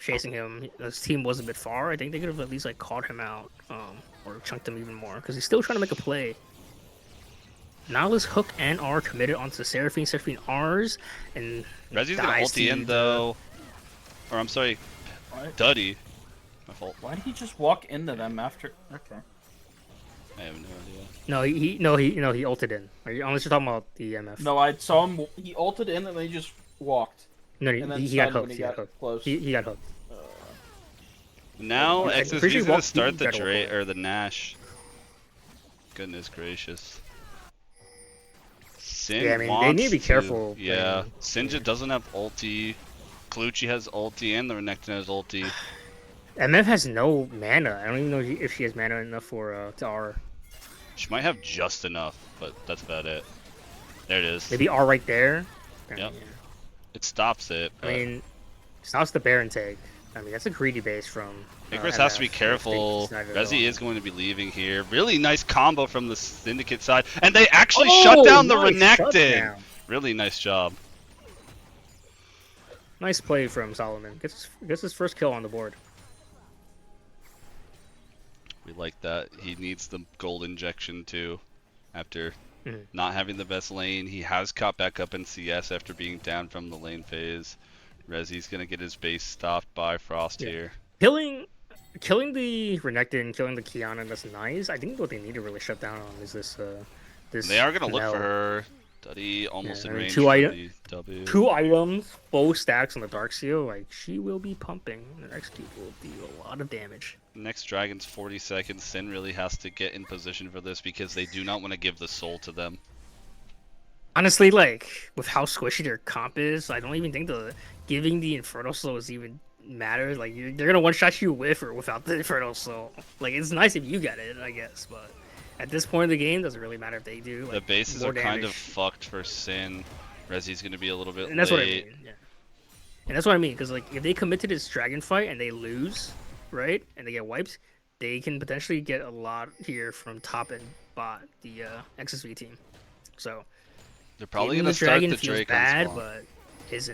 chasing him. His team was a bit far. I think they could have at least like caught him out, or chunked him even more because he's still trying to make a play. Nautilus hook and R committed onto Seraphine. Seraphine R's and Rezi's gonna ulti in though. Or I'm sorry, Duddy. My fault. Why did he just walk into them after? Okay. I have no idea. No, he ulted in. Unless you're talking about the MF. No, I saw him. He ulted in and then he just walked. No, And then he got stunned when hooked. he He got got hooked. close. He got hooked. Now I'm pretty sure XSV's he gonna walked- start he the got Drake away. or the Nash. Goodness gracious. Sin Yeah, I mean, they wants need to be careful Yeah, playing- Sinja doesn't have ulti. Clutchy has ulti and the Renekton has ulti. MF has no mana. I don't even know if she has mana enough for to R. She might have just enough, but that's about it. There it is. Maybe R right there. Yep. Yeah. It stops it. I But mean, stops the Baron take. I mean, that's a greedy base from. Icarus has to be MF. careful. It's not at Rezi all. is going to be leaving here. Really nice combo from the Syndicate side. And they actually Oh, shut down the nice Renekton! shutdown. Really nice job. Nice play from Solomon. Gets his first kill on the board. We like that. He needs the gold injection too. After Mhm. not having the best lane. He has caught back up in CS after being down from the lane phase. Rezi's gonna get his base stopped by Frost Yeah. here. Killing the Renekton, killing the Kiana, that's nice. I think what they need to really shut down on is this. They are gonna look Canal. for her. Duddy almost Yeah, in I mean, range. two for item- the W. 2 items, both stacks on the Dark Seal. Like, she will be pumping. The next cube will deal a lot of damage. Next dragon's 40 seconds. Sin really has to get in position for this because they do not want to give the soul to them. Honestly, like, with how squishy their comp is, I don't even think giving the Inferno Soul is even matters. Like, they're gonna one-shot you with or without the Inferno Soul. Like, it's nice if you get it, I guess, but at this point in the game, doesn't really matter if they do. Like, The bases more are kind of damage. fucked for Sin. Rezi's gonna be a little bit And that's what I late. mean. Yeah. And that's what I mean, because like if they commit to this dragon fight and they lose, right, and they get wiped, they can potentially get a lot here from top and bot, the XSV team. So They're probably even gonna the start dragon the feels Drake bad, on spawn.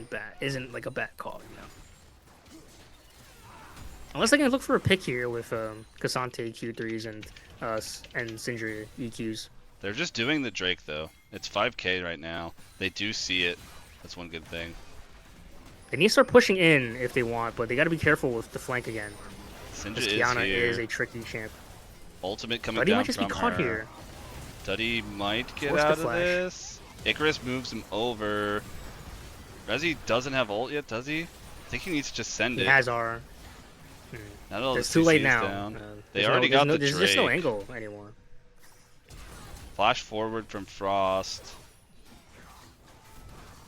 but isn't like a bad call, you know. Unless they can look for a pick here with Cassante Q3s and Sindri EQs. They're just doing the Drake though. It's 5k right now. They do see it. That's one good thing. They need to start pushing in if they want, but they got to be careful with the flank again. Sinja Because is Kiana here. is a tricky champ. Ultimate coming But he down might just be from caught her. here. Duddy might get Force the out of flash. this. Icarus moves him over. Rezi doesn't have ult yet, does he? I think he needs to just send He it. has R. Not all It's the too late CC's now. down. They There's already no, got the there's just no Drake. angle anymore. Flash forward from Frost.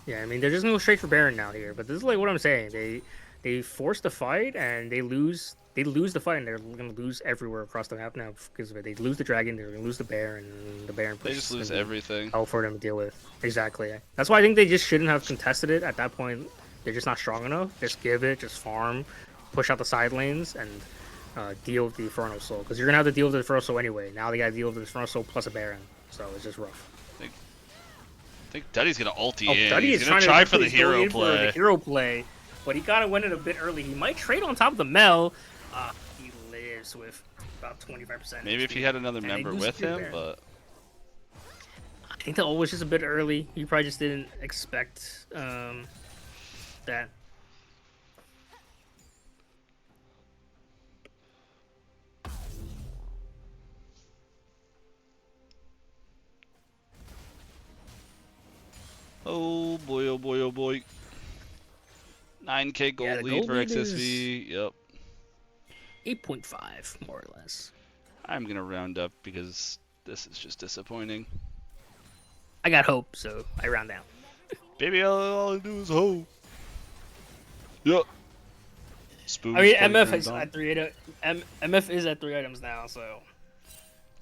Yeah, I mean they're just gonna go straight for Baron now here. But this is like what I'm saying. They force the fight and they lose the fight and they're gonna lose everywhere across the map now because of it. They lose the dragon, they're gonna lose the Baron, and the Baron. They just lose everything. Hell for them to deal with. Exactly. That's why I think they just shouldn't have contested it at that point. They're just not strong enough. Just give it, just farm, push out the side lanes, and deal with the Inferno Soul. Because you're gonna have to deal with the Inferno Soul anyway. Now they gotta deal with the Inferno Soul plus a Baron, so it's just rough. I think Duddy's gonna ulti in. Duddy He's is gonna trying try to for the he's going hero in for play. the hero play, but he gotta win it a bit early. He might trade on top of the Mel. He lives with about 25%. Maybe if he had another they member lose with two him, Baron. but I think the ult was just a bit early. He probably just didn't expect that. oh boy, oh boy, oh boy. 9k gold Yeah, the lead gold for lead XSV. Yep. 8.5 more or less. I'm gonna round up because this is just disappointing. I got hope, so I round down. Baby, all I do is hope. Yep. Spoon. I mean, MF is at MF is at 3 items now, so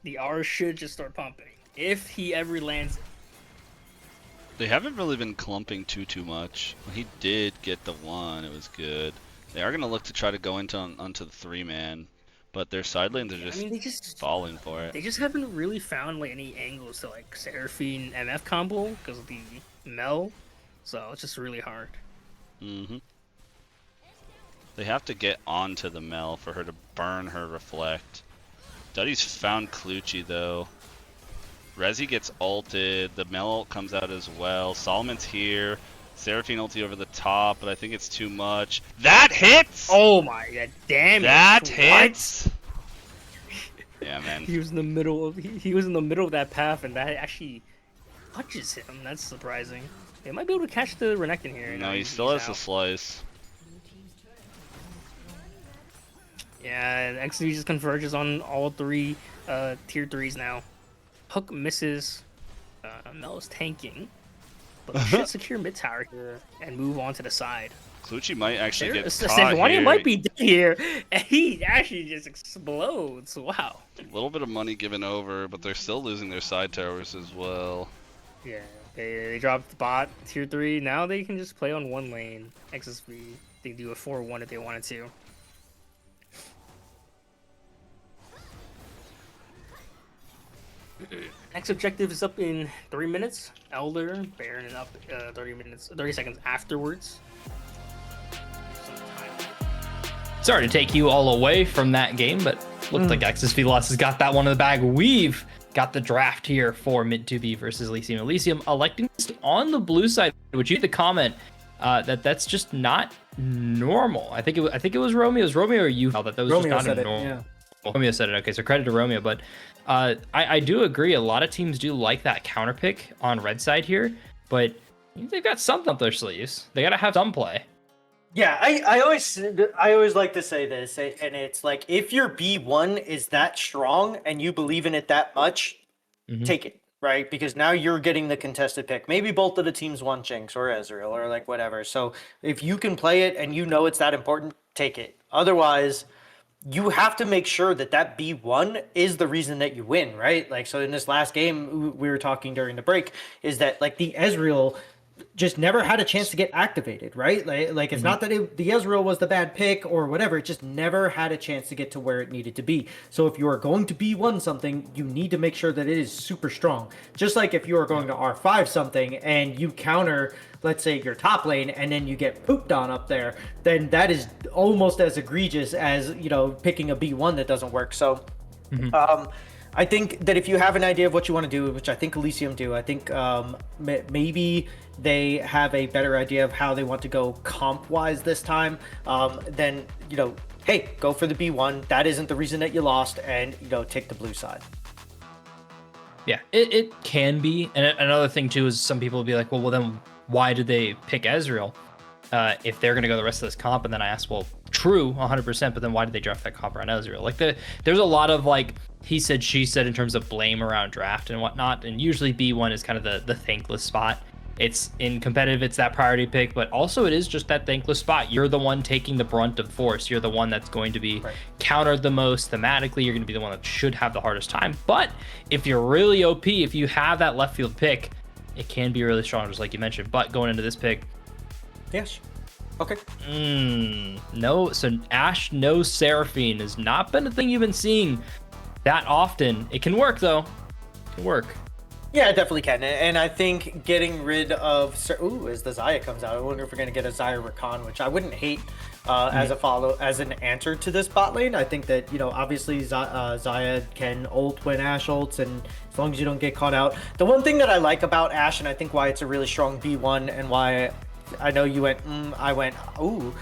the R should just start pumping if he ever lands. They haven't really been clumping too much. When he did get the one, it was good. They are gonna look to try to go onto the 3-man, but their side lanes are just, they just falling for it. They just haven't really found like any angles to like Seraphine MF combo because of the Mel, so it's just really hard. Mm-hmm. They have to get onto the Mel for her to burn her Reflect. Duddy's found Clutchy though. Rezi gets ulted. The Mel ult comes out as well. Solomon's here. Seraphine ulti over the top, but I think it's too much. That hits! Oh my god, damn it! That What? hits! Yeah, man. He was in the middle of he was in the middle of that path, and that actually touches him. That's surprising. They might be able to catch the Renekton here. No, he still has the slice. Yeah, XV just converges on all 3 tier 3s now. Hook misses. Mel is tanking, but should secure mid tower here and move on to the side. Clutchy might actually get caught Sejuani here. might be dead here, and he actually just explodes. Wow. A little bit of money given over, but they're still losing their side towers as well. Yeah, they dropped the bot tier 3. Now they can just play on one lane. XSV, they can do a 4-1 if they wanted to. Next objective is up in 3 minutes. Elder, Baron is up 30 seconds afterwards. Sorry to take you all away from that game, but looked like XSV Loss has got that one in the bag. We've got the draft here for mid 2B versus Elysium. Elysium electing to stay on the blue side. Would you the comment that's just not normal? I think it was Romeo. It was Romeo or you felt that was Romeo just not said normal. it, yeah. Romeo said it. Okay, so credit to Romeo, but I do agree. A lot of teams do like that counter pick on red side here, but they've got something up their sleeves. They got to have some play. Yeah, I always like to say this, and it's like if your B1 is that strong and you believe in it that much, take it, right? Because now you're getting the contested pick. Maybe both of the teams want Jinx or Ezreal or like whatever. So if you can play it and you know it's that important, take it. Otherwise, you have to make sure that that B1 is the reason that you win, right? Like, so in this last game, we were talking during the break, is that like the Ezreal just never had a chance to get activated, right? Like it's not that the Ezreal was the bad pick or whatever. It just never had a chance to get to where it needed to be. So if you are going to B1 something, you need to make sure that it is super strong. Just like if you are going to R5 something and you counter, let's say, your top lane and then you get pooped on up there, then that is almost as egregious as, you know, picking a B1 that doesn't work. So I think that if you have an idea of what you want to do, which I think Elysium do, I think maybe they have a better idea of how they want to go comp-wise this time, then, you know, hey, go for the B1. That isn't the reason that you lost, and, you know, take the blue side. Yeah, it can be. And another thing, too, is some people will be like, well, then why did they pick Ezreal if they're going to go the rest of this comp? And then I asked, well, true, 100%, but then why did they draft that comp around Ezreal? Like, there's a lot of, like, he said, she said in terms of blame around draft and whatnot. And usually B1 is kind of the thankless spot. It's in competitive, it's that priority pick, but also it is just that thankless spot. You're the one taking the brunt of force. You're the one that's going to be countered the most thematically. You're going to be the one that should have the hardest time. But if you're really OP, if you have that left field pick, it can be really strong, just like you mentioned. But going into this pick, Yes. Okay. No, so Ashe, no Seraphine has not been a thing you've been seeing that often. It can work, though. It can work. Yeah, it definitely can. And I think getting rid of... as the Xayah comes out, I wonder if we're going to get a Xayah Rakan, which I wouldn't hate as an answer to this bot lane. I think that, you know, obviously Xayah can ult when Ashe ults, and as long as you don't get caught out. The one thing that I like about Ashe, and I think why it's a really strong B1 and why... I know you went, I went, ooh,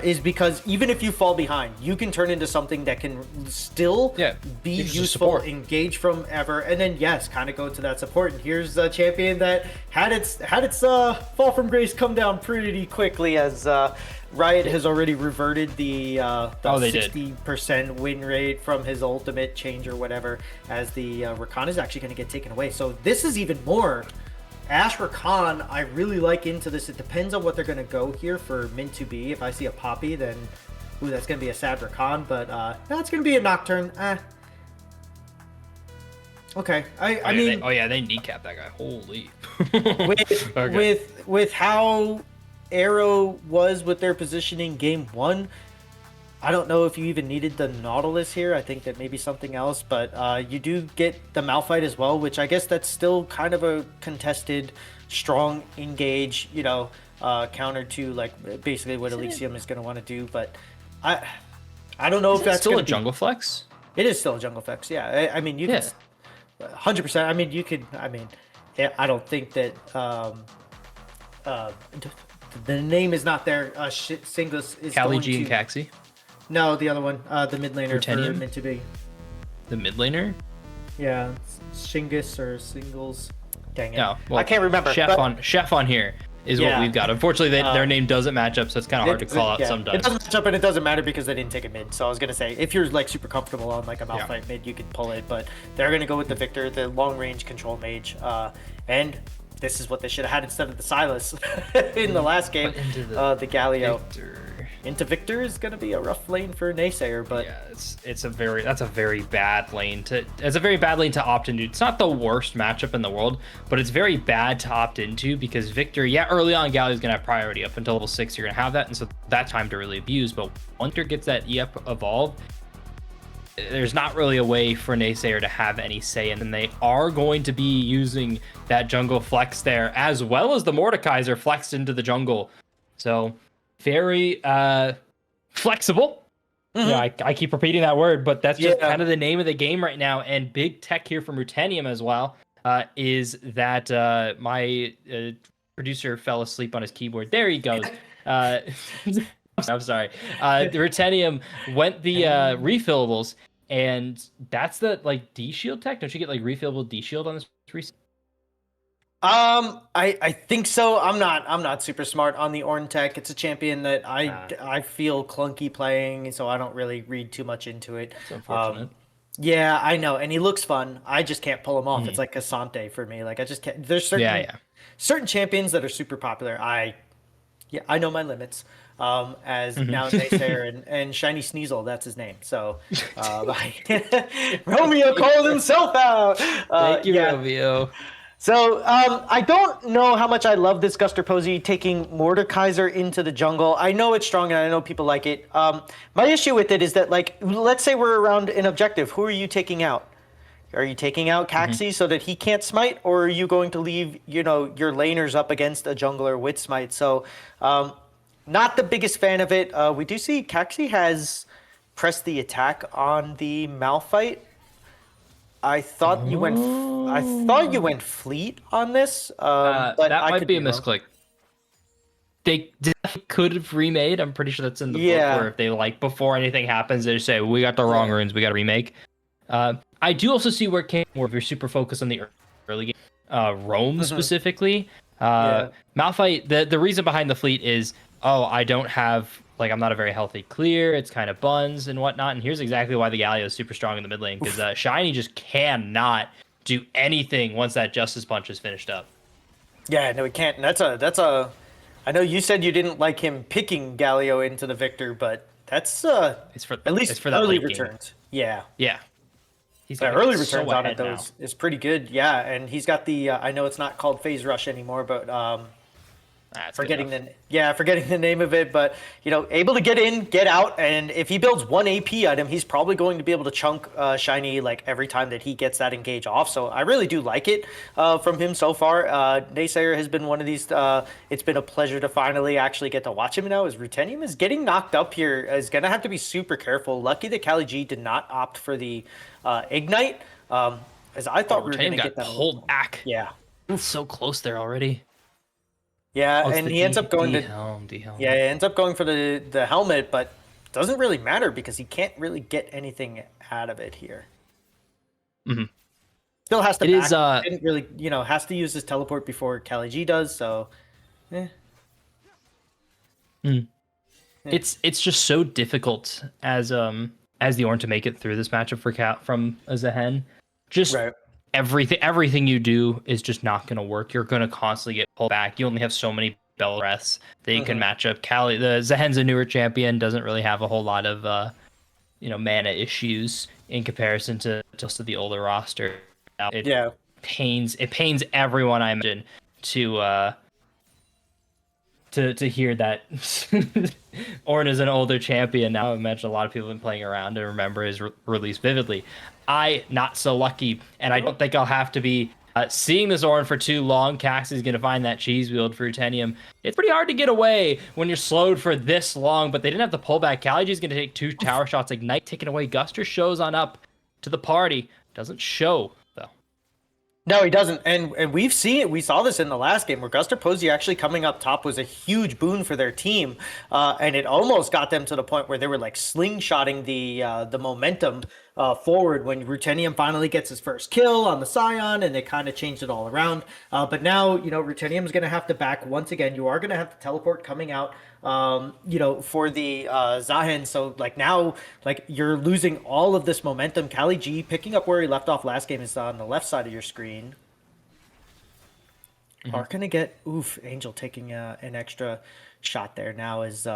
is because even if you fall behind, you can turn into something that can still be useful, engage from ever, and then, yes, kind of go to that support. And here's a champion that had its fall from grace come down pretty quickly, as Riot has already reverted the 60% win rate from his ultimate change or whatever, as the Rakan is actually going to get taken away. So this is even more... Ashe Rakan, I really like into this. It depends on what they're going to go here for min 2B. If I see a Poppy, then that's going to be a sad Rakan, but that's going to be a Nocturne. Okay. I mean... they kneecap that guy. Holy. with how Arrow was with their positioning game 1, I don't know if you even needed the Nautilus here. I think that maybe something else, but you do get the Malphite as well, which I guess that's still kind of a contested, strong engage, you know, counter to like basically what Elysium is going to want to do. But I don't know if Is it that's still gonna a jungle flex? It is still a jungle flex. Yeah, I mean you Yeah. could 100%. I mean you could. I mean, yeah, I don't think that uh, the name is not there. Singles is Kali going G and to. Caxi, No, the other one, the mid laner for Rutenium? meant to be. the mid laner. Yeah, Shingus or Singles. Dang it. Yeah, well, I can't remember. Chef but on here is Yeah. what we've got. Unfortunately, their name doesn't match up, so it's kind of hard to call out yeah, sometimes. It doesn't match up and it doesn't matter because they didn't take a mid. So I was gonna say if you're like super comfortable on like a Malphite mid, you could pull it, but they're gonna go with the Victor, the long range control mage, and this is what they should have had instead of the Silas in the last game. Into The Galio Victor. into Victor is gonna be a rough lane for Naysayer, but Yeah, that's a very bad lane to opt into. It's not the worst matchup in the world, but it's very bad to opt into because Victor, early on Galio is gonna have priority up until level 6. You're gonna have that, and so that time to really abuse. But once Victor gets that EF evolve, there's not really a way for Naysayer to have any say in, and they are going to be using that jungle flex there as well as the Mordekaiser flexed into the jungle. So very flexible. Yeah, I keep repeating that word, but that's just kind of the name of the game right now. And big tech here from Rutenium as well is that my producer fell asleep on his keyboard. There he goes. I'm sorry. The Rutenium went the refillables, and that's the like D shield tech. Don't you get like refillable D shield on this reset? I think so. I'm not super smart on the Ornn tech. It's a champion that I feel clunky playing, so I don't really read too much into it. It's unfortunate. Yeah, I know, and he looks fun. I just can't pull him off. It's like Cassante for me. Like I just can't. There's certain champions that are super popular. I know my limits. As now Naysayer and Shiny Sneasel, that's his name. So Romeo called himself out. Thank you, Romeo. So I don't know how much I love this Guster Posey taking Mordekaiser into the jungle. I know it's strong and I know people like it. My issue with it is that, like, let's say we're around an objective. Who are you taking out? Are you taking out Caxi so that he can't smite, or are you going to leave, your laners up against a jungler with smite? So not the biggest fan of it. We do see Caxi has pressed the attack on the Malphite. I thought you went fleet on this, but that I might could be a wrong. misclick. They could have remade. I'm pretty sure that's in the book. Where if they before anything happens, they just say we got the wrong runes, we got to remake. I do also see where it came more if you're super focused on the early game, Rome specifically. Malphite. The reason behind the fleet is I don't have. I'm not a very healthy clear. It's kind of buns and whatnot. And here's exactly why the Galio is super strong in the mid lane, because Shiny just cannot do anything once that Justice Punch is finished up. Yeah, no, he can't. And that's a. I know you said you didn't like him picking Galio into the Victor, but that's it's for at least it's for that early late returns. Game. Yeah. He's The early returns on it though is pretty good. Yeah, and he's got the. I know it's not called Phase Rush anymore, but forgetting the name of it, but able to get in, get out, and if he builds one AP item, he's probably going to be able to chunk Shiny every time that he gets that engage off. So I really do like it from him so far. Naysayer has been one of these. It's been a pleasure to finally actually get to watch him now. As Rutenium is getting knocked up here, is gonna have to be super careful. Lucky that Kali G did not opt for the ignite, as I thought we were gonna get that pulled back. Yeah, so close there already. Yeah, and he ends up going to helm. he ends up going for the helmet, but it doesn't really matter because he can't really get anything out of it here. Still has to. Didn't really, has to use his teleport before Kali G does. So, It's just so difficult as the Ornn to make it through this matchup from Zehen. Just everything you do is just not going to work. You're going to constantly get pulled back. You only have so many bell breaths that you can match up. The Zehen's a newer champion, doesn't really have a whole lot of mana issues in comparison to just the older roster. It pains everyone, I imagine, to hear that Ornn is an older champion now. I imagine a lot of people have been playing around and remember his release vividly. Not so lucky, and I don't think I'll have to be Seeing the Zoran for too long, Caxie's going to find that cheese wheel for Rutenium. It's pretty hard to get away when you're slowed for this long, but they didn't have the pullback. Kaliji's going to take 2 tower shots. Ignite taken away. Guster shows on up to the party. Doesn't show, though. No, he doesn't. And we've seen it. We saw this in the last game where Guster Posey actually coming up top was a huge boon for their team. And it almost got them to the point where they were like slingshotting the momentum forward when Rutenium finally gets his first kill on the Scion, and they kind of changed it all around. But now, Rutenium's going to have to back once again. You are going to have to teleport coming out, for the Zahen. So now, you're losing all of this momentum. Kali G picking up where he left off last game is on the left side of your screen. Are going to get, Angel taking an extra shot there now is...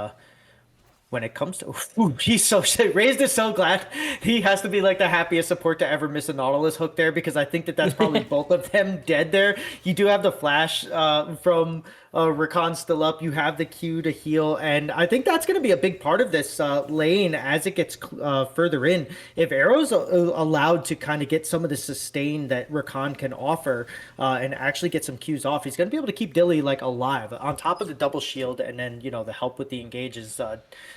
when it comes to, he's so Raised is so glad he has to be like the happiest support to ever miss a Nautilus hook there, because I think that's probably both of them dead there. You do have the flash from Rakan still up. You have the Q to heal, and I think that's going to be a big part of this lane as it gets further in. If Arrow's allowed to kind of get some of the sustain that Rakan can offer and actually get some Qs off, he's going to be able to keep Dilly alive on top of the double shield, and then the help with the engages.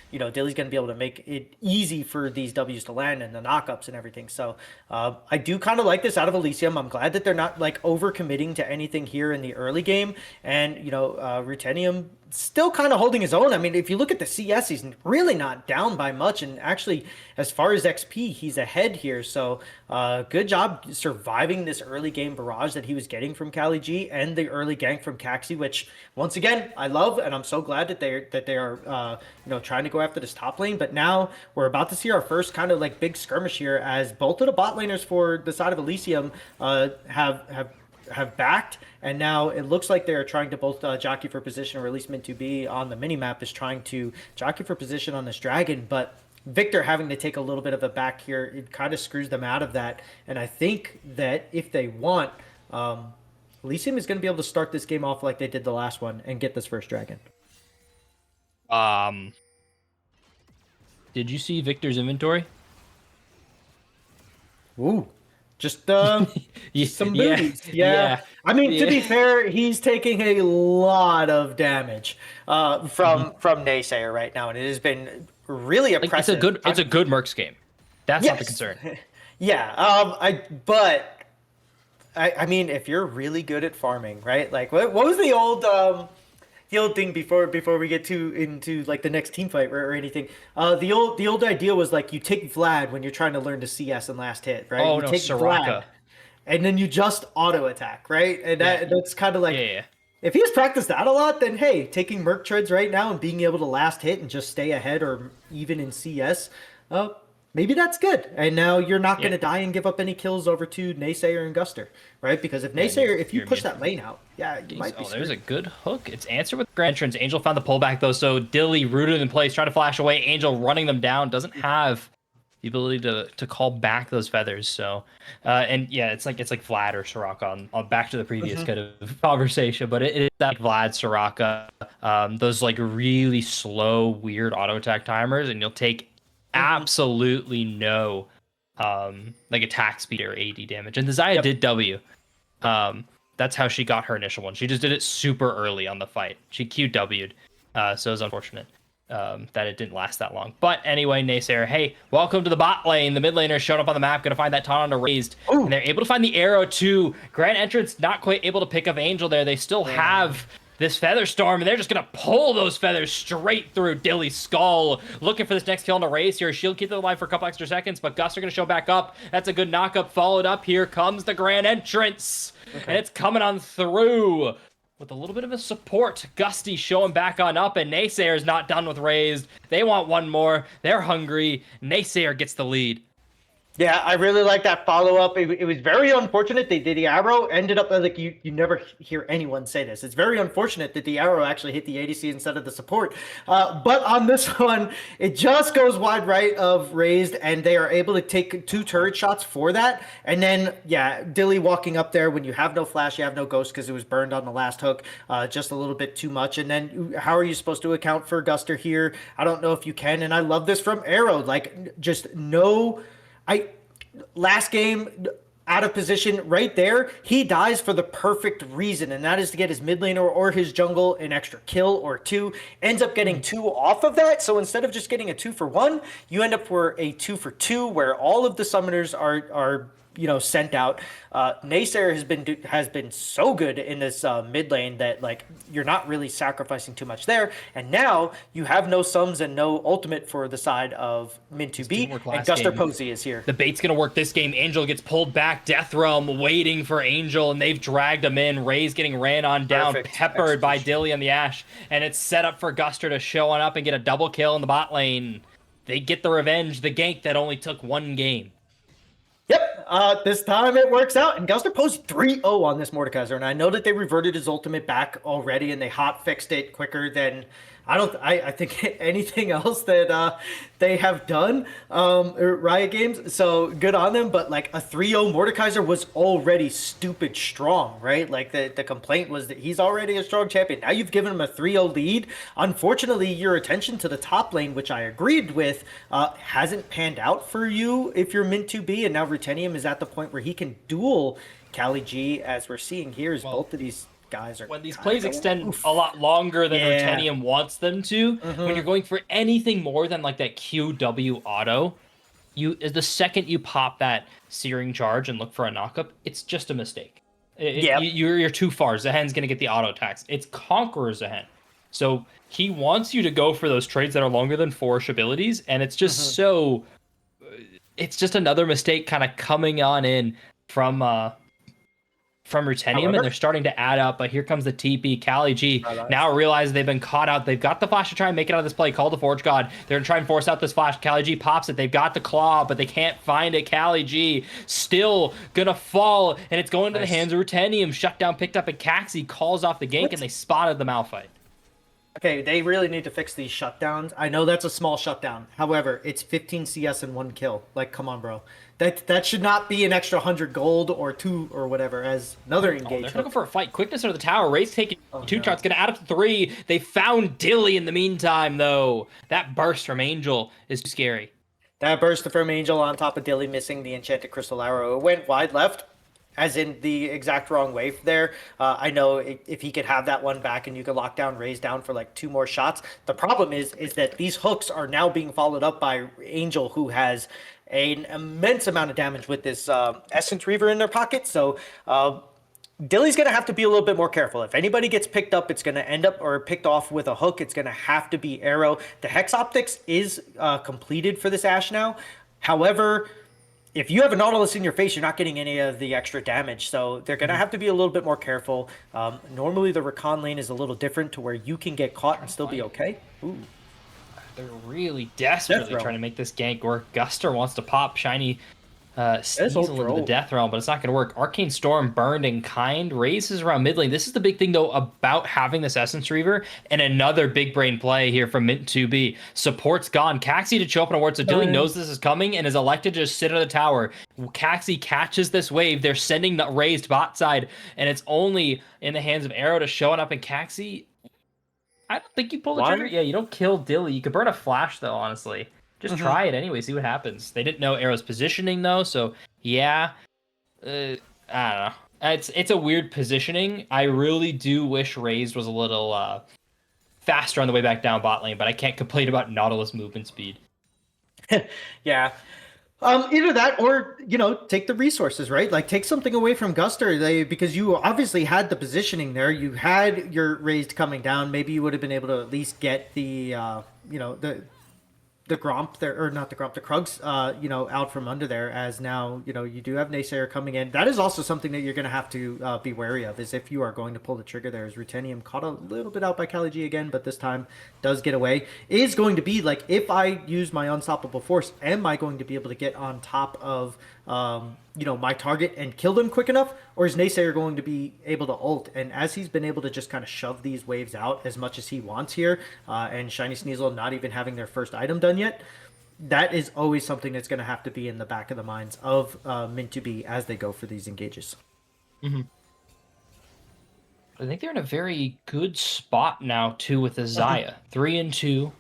Dilly's going to be able to make it easy for these Ws to land and the knockups and everything. So I do kind of like this out of Elysium. I'm glad that they're not overcommitting to anything here in the early game. And, Rutenium still kind of holding his own. I mean, if you look at the CS, he's really not down by much. And actually, as far as XP, he's ahead here. So good job surviving this early game barrage that he was getting from Kali G and the early gank from Caxi, which once again, I love. And I'm so glad that they are trying to go after this top lane. But now we're about to see our first kind of big skirmish here, as both of the bot laners for the side of Elysium have backed, and now it looks like they're trying to both jockey for position, or at least Min2B on the minimap is trying to jockey for position on this dragon. But Victor having to take a little bit of a back here, it kind of screws them out of that. And I think that if they want, Elysium is going to be able to start this game off like they did the last one and get this first dragon. Did you see Victor's inventory? Ooh. Just some booties. Yeah. I mean, to be fair, he's taking a lot of damage from Naysayer right now, and it has been really oppressive. It's a good Mercs game. That's not the concern. Yeah. I mean, if you're really good at farming, right? What was the old thing before we get into the next team fight or anything? The old idea was you take Vlad when you're trying to learn to CS and last hit, right? Oh, you take Soraka. Vlad, and then you just auto attack, right? And that's kind of yeah. If he has practiced that a lot, then hey, taking Merc treads right now and being able to last hit and just stay ahead or even in CS, maybe that's good. And now you're not going to die and give up any kills over to Naysayer and Guster, right? Because if you push that lane out, you might be screwed. There's a good hook. It's answered with Grand Entrance. Angel found the pullback, though, so Dilly rooted in place, trying to flash away. Angel running them down, doesn't have the ability to call back those feathers. So, it's like Vlad or Soraka on back to the previous kind of conversation, but it is that Vlad, Soraka, those really slow, weird auto attack timers, and you'll take absolutely no attack speed or AD damage. And the Xayah did W. That's how she got her initial one. She just did it super early on the fight. She QW'd. So it was unfortunate that it didn't last that long. But anyway, Naysayer, hey, welcome to the bot lane. The mid laner showed up on the map, gonna find that Taunt on raised. Ooh. And they're able to find the arrow too. Grand Entrance not quite able to pick up Angel there. They still have this Feather Storm, and they're just going to pull those feathers straight through Dilly's skull. Looking for this next kill on a race here. Shield keeps it alive for a couple extra seconds, but Gus are going to show back up. That's a good knockup. Followed up. Here comes the Grand Entrance, and it's coming on through with a little bit of a support. Gusty showing back on up, and Naysayer's not done with raised. They want one more. They're hungry. Naysayer gets the lead. Yeah, I really like that follow-up. It was very unfortunate that the arrow ended up, you never hear anyone say this. It's very unfortunate that the arrow actually hit the ADC instead of the support. But on this one, it just goes wide right of raised, and they are able to take 2 turret shots for that. And then, Dilly walking up there when you have no flash, you have no ghost because it was burned on the last hook, just a little bit too much. And then how are you supposed to account for Guster here? I don't know if you can, and I love this from Arrow. Last game, out of position right there. He dies for the perfect reason, and that is to get his mid laner or his jungle an extra kill or two. Ends up getting two off of that. So instead of just getting a 2-for-1, you end up for a 2-for-2, where all of the summoners are sent out. Naysayer has been so good in this mid lane that like you're not really sacrificing too much there. And now you have no sums and no ultimate for the side of Min2B, and Guster Posey is here. The bait's gonna work this game. Angel gets pulled back. Death Realm waiting for Angel, and they've dragged him in. Ray's getting ran on down, peppered by Dilly and the Ashe, and it's set up for Guster to show on up and get a double kill in the bot lane. They get the revenge, the gank that only took one game. Yep, this time it works out, and Guster Posey 3-0 on this Mordekaiser, and I know that they reverted his ultimate back already, and they hot fixed it quicker than I think anything else that they have done, Riot Games. So good on them, but like a 3-0 Mordekaiser was already stupid strong, right? Like the complaint was that he's already a strong champion. Now you've given him a 3-0 lead. Unfortunately, your attention to the top lane, which I agreed with, hasn't panned out for you if you're Min2B, and now Rutennium is at the point where he can duel Kali G, as we're seeing here, is both of these guys are when these plays extend a lot longer than Rutennium wants them to. When you're going for anything more than like that QW auto, the second you pop that Searing Charge and look for a knockup, it's just a mistake. You're too far. Zahen's gonna get the auto attacks. It's Conqueror Zahen, so he wants you to go for those trades that are longer than 4-ish abilities, and it's just so. It's just another mistake kind of coming on in from Rutennium, and they're starting to add up. But here comes the TP. Kali G now realize they've been caught out. They've got the flash to try and make it out of this play. Call the Forge God. They're going to try and force out this flash. Kali G pops it. They've got the claw, but they can't find it. Kali G still going to fall, and it's going to the hands of Rutennium. Shutdown picked up, and Caxi calls off the gank, and they spotted the Malphite. Okay, they really need to fix these shutdowns. I know that's a small shutdown. However, it's 15 CS and 1 kill. Like, come on, bro. That should not be an extra 100 gold or 2 or whatever as another engagement. They're going to go for a fight. Quickness under the tower. Ray's taking 2 shots. Going to add up to 3. They found Dilly in the meantime, though. That burst from Angel is too scary. That burst from Angel on top of Dilly missing the Enchanted Crystal Arrow. It went wide left, as in the exact wrong way there. I know if he could have that one back and you could lock down Raze down for like 2 more shots. The problem is that these hooks are now being followed up by Angel, who has an immense amount of damage with this Essence Reaver in their pocket. So Dilly's going to have to be a little bit more careful. If anybody gets picked up, it's going to end up or picked off with a hook. It's going to have to be Arrow. The Hex Optics is completed for this Ashe now. However, if you have a Nautilus in your face, you're not getting any of the extra damage. So they're going to have to be a little bit more careful. Normally, the Recon lane is a little different to where you can get caught and still be okay. Ooh. They're really desperately trying to make this gank work. Guster wants to pop Shiny Sneasel into the Death Realm, but it's not going to work. Arcane Storm burned in kind. Raises around mid lane. This is the big thing, though, about having this Essence Reaver, and another big brain play here from Mint2B. Support's gone. Caxi to show up on a ward, so Dilly knows this is coming and is elected to just sit on the tower. Caxi catches this wave. They're sending the raised bot side, and it's only in the hands of Arrow to showing up, and Caxi, I don't think you pull the trigger. Yeah, you don't kill Dilly. You could burn a flash, though, honestly. Just try it anyway, see what happens. They didn't know Arrow's positioning, though, so yeah. I don't know. It's a weird positioning. I really do wish Raised was a little faster on the way back down bot lane, but I can't complain about Nautilus movement speed. Yeah. Either that or, take the resources, right? Like, take something away from Guster, because you obviously had the positioning there. You had your Raised coming down. Maybe you would have been able to at least get the, the Gromp there, or not the Gromp, the Krugs, out from under there, as now, you do have Naysayer coming in. That is also something that you're going to have to be wary of, is if you are going to pull the trigger there. As Rutennium caught a little bit out by Kali G again, but this time does get away. Is going to be like, if I use my Unstoppable Force, am I going to be able to get on top of, my target and kill them quick enough? Or is Naysayer going to be able to ult? And as he's been able to just kind of shove these waves out as much as he wants here, and Shiny Sneasel not even having their first item done yet, that is always something that's going to have to be in the back of the minds of Min2B as they go for these engages. I think they're in a very good spot now, too, with Azaya. 3-2.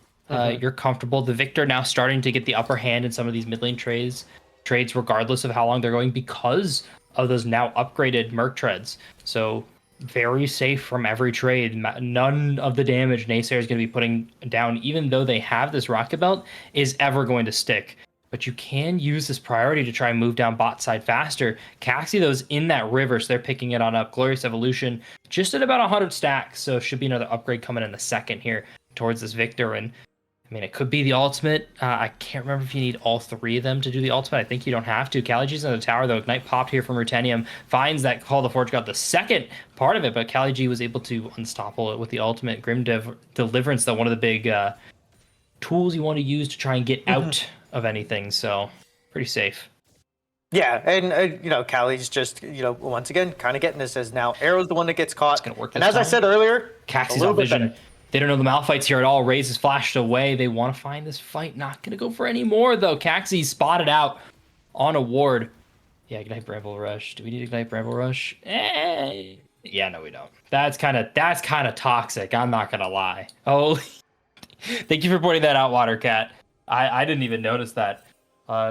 You're comfortable. The Victor now starting to get the upper hand in some of these mid lane trades regardless of how long they're going, because of those now upgraded Merc Treads. So very safe from every trade. None of the damage Naysayer is going to be putting down, even though they have this Rocket Belt, is ever going to stick. But you can use this priority to try and move down bot side faster. Caxi, though, is in that river, so they're picking it on up. Glorious Evolution, just at about 100 stacks, so should be another upgrade coming in the second here towards this Victor. And I mean, it could be the ultimate. I can't remember if you need all three of them to do the ultimate. I think you don't have to. Kaliji's in the tower, though. Ignite popped here from Rutenium. Finds that Call the Forge got the second part of it, but Kaliji was able to unstoppable it with the ultimate. Deliverance, though, one of the big tools you want to use to try and get out of anything. So, pretty safe. Yeah, and Callie's just once again kind of getting this as now Arrow's the one that gets caught. It's gonna work and as time. I said earlier, Caxie's on vision. They don't know the Malphite's here at all. Raze is flashed away. They want to find this fight. Not going to go for any more, though. Caxie's spotted out on a ward. Yeah, Ignite Bramble Rush. Do we need Ignite Bramble Rush? Yeah, no, we don't. That's kind of toxic. I'm not going to lie. Oh, thank you for pointing that out, Watercat. I didn't even notice that.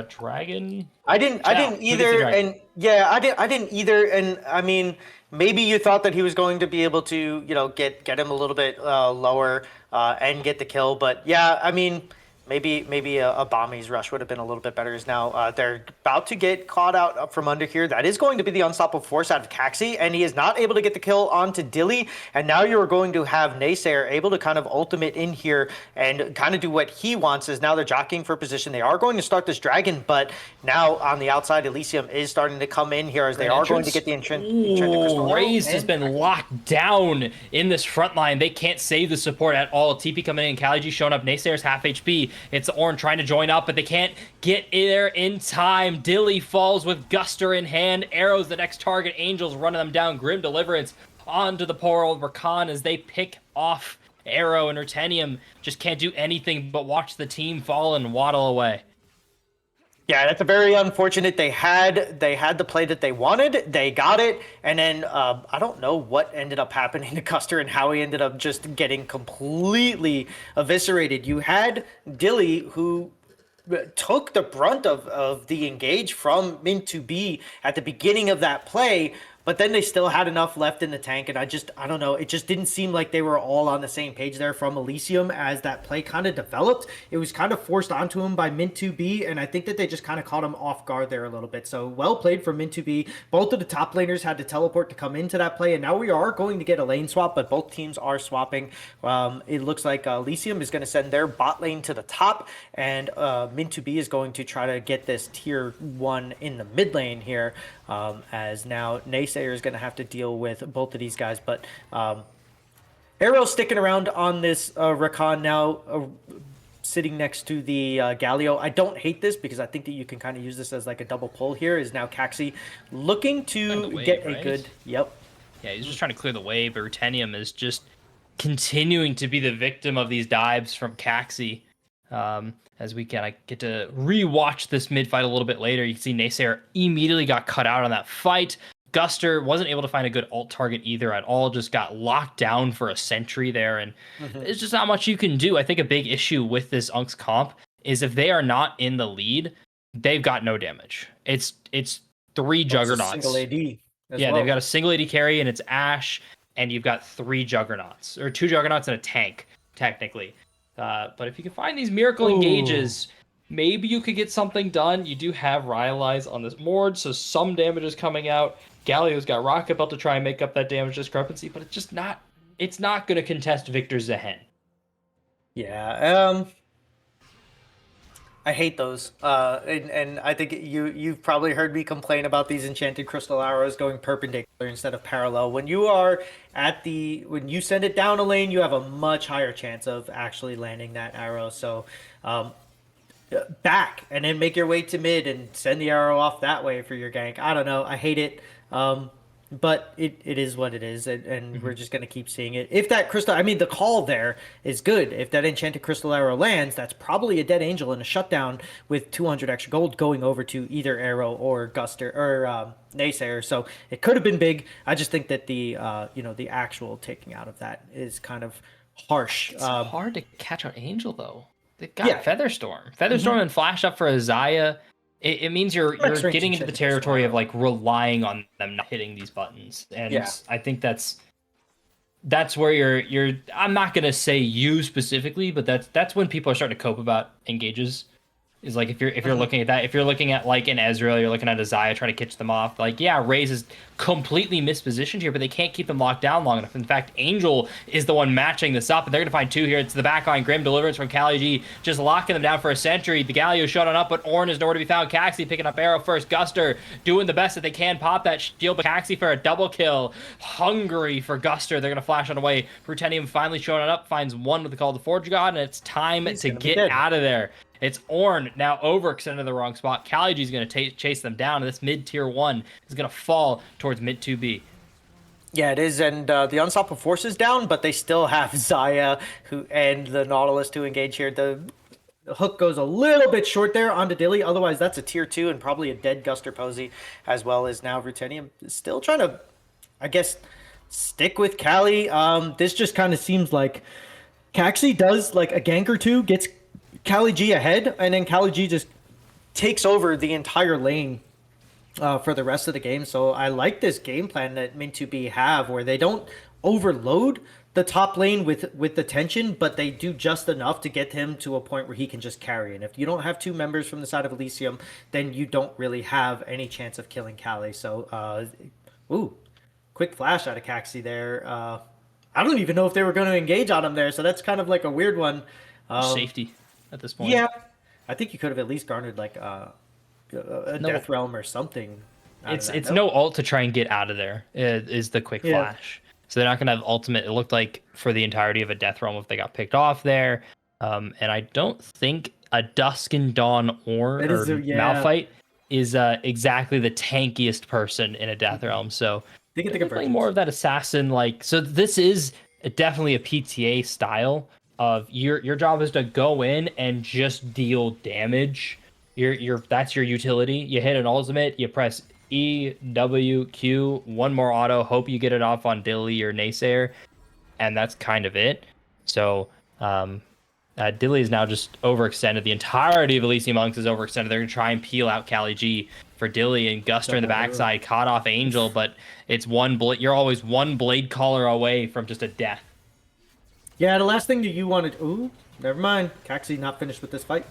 Dragon. I didn't either, and yeah, I didn't either, and I mean, maybe you thought that he was going to be able to, get him a little bit lower and get the kill, but yeah, I mean, maybe a Bami's rush would have been a little bit better. Is now they're about to get caught out from under here. That is going to be the unstoppable force out of Caxi, and he is not able to get the kill onto Dilly. And now you're going to have Naysayer able to kind of ultimate in here and kind of do what he wants. Is now they're jockeying for position. They are going to start this dragon, but now on the outside, Elysium is starting to come in here as they are going to get the enchanted crystal. Raze has been locked down in this front line. They can't save the support at all. TP coming in, Kaliji showing up. Naysayer's half HP. It's Ornn trying to join up, but they can't get there in time. Dilly falls with Guster in hand. Arrow's the next target. Angels running them down. Grim Deliverance onto the poor old Rakan as they pick off Arrow, and Rutenium just can't do anything but watch the team fall and waddle away. Yeah, that's a very unfortunate. They had the play that they wanted. They got it, and then I don't know what ended up happening to Custer and how he ended up just getting completely eviscerated. You had Dilly, who took the brunt of the engage from Min2B at the beginning of that play, but then they still had enough left in the tank, and I don't know. It just didn't seem like they were all on the same page there from Elysium as that play kind of developed. It was kind of forced onto him by Min2B, and I think that they just kind of caught him off guard there a little bit. So well played from Min2B. Both of the top laners had to teleport to come into that play, and now we are going to get a lane swap, but both teams are swapping. It looks like Elysium is going to send their bot lane to the top, and Min2B is going to try to get this tier 1 in the mid lane here, as now Naysayer is going to have to deal with both of these guys. But Arrow sticking around on this Rakan now, sitting next to the Galio. I don't hate this because I think that you can kind of use this as like a double pull here. Is now Caxi looking to get a good... Yep. Yeah, he's just trying to clear the way, but Rutenium is just continuing to be the victim of these dives from Caxi. As we kind of get to re-watch this mid-fight a little bit later, you can see Naysayer immediately got cut out on that fight. Guster wasn't able to find a good ult target either at all, just got locked down for a sentry there, and there's just not much you can do. I think a big issue with this Unks comp is if they are not in the lead, they've got no damage. It's three Juggernauts. Single AD yeah, well. They've got a single AD carry, and it's Ashe, and you've got 3 Juggernauts, or 2 Juggernauts and a tank, technically. But if you can find these miracle engages, maybe you could get something done. You do have Rylai's on this board, so some damage is coming out. Galio's got Rocket Belt to try and make up that damage discrepancy, but it's not going to contest Victor Zehen. Yeah, I hate those. And I think you've probably heard me complain about these enchanted crystal arrows going perpendicular instead of parallel. When you are when you send it down a lane, you have a much higher chance of actually landing that arrow. So back and then make your way to mid and send the arrow off that way for your gank. I don't know. I hate it. But it is what it is, and we're just going to keep seeing it. If that crystal, I mean, the call there is good. If that enchanted crystal arrow lands, that's probably a dead angel and a shutdown with 200 extra gold going over to either Arrow or Guster or Naysayer. So it could have been big. I just think that the the actual taking out of that is kind of harsh. It's hard to catch out Angel though. They've got Featherstorm and Flash up for Isaiah. it means you're Extra getting into the chicken as territory well. of like relying on them not hitting these buttons, and Yeah. I think that's where you're. I'm not gonna say you specifically, but that's when people are starting to cope about engages. Is like if you're looking at that, if you're looking at like an Ezreal, you're looking at a Xayah trying to catch them off. Like, yeah, Raze is completely mispositioned here, but they can't keep them locked down long enough. In fact, Angel is the one matching this up, and they're gonna find two here. It's the backline Grim Deliverance from Kali G, just locking them down for a century. The Galio showing up, but Ornn is nowhere to be found. Caxi picking up arrow first. Guster doing the best that they can, pop that shield, but Caxi for a double kill. Hungry for Guster, they're gonna flash on away. Rutenium finally showing up, finds one with the Call of the Forge God, and it's time to get out of there. It's Ornn now overextended the wrong spot. Kaliji's going to chase them down, and this mid tier 1 is going to fall towards mid 2B. Yeah, it is, and the Unstoppable Force is down, but they still have Xayah and the Nautilus to engage here. The hook goes a little bit short there onto Dilly. Otherwise, that's a tier 2 and probably a dead Guster Posey, as well as now Rutenium still trying to, I guess, stick with Kali. This just kind of seems like Caxi does like a gank or two, gets Kali G ahead, and then Kali G just takes over the entire lane for the rest of the game. So I like this game plan that Min2B have, where they don't overload the top lane with the tension, but they do just enough to get him to a point where he can just carry. And if you don't have two members from the side of Elysium, then you don't really have any chance of killing Kali. So, quick flash out of Caxi there. I don't even know if they were going to engage on him there, so that's kind of like a weird one. Safety at this point. Yeah, I think you could have at least garnered like a Death Realm or something. It's no ult to try and get out of there. Is the quick flash. So they're not going to have ultimate. It looked like for the entirety of a Death Realm if they got picked off there. And I don't think a Dusk and Dawn or Malphite is exactly the tankiest person in a Death Realm. So they can think of playing more of that assassin. Like, so this is definitely a PTA style of your job is to go in and just deal damage. That's your utility. You hit an ultimate, you press E, W, Q, one more auto, hope you get it off on Dilly or Naysayer, and that's kind of it. So Dilly is now just overextended. The entirety of Elysium Monks is overextended. They're going to try and peel out Kali G for Dilly, and Guster in the backside caught off Angel, but it's you're always one blade caller away from just a death. Yeah, the last thing that you wanted... Ooh, never mind. Caxi not finished with this fight.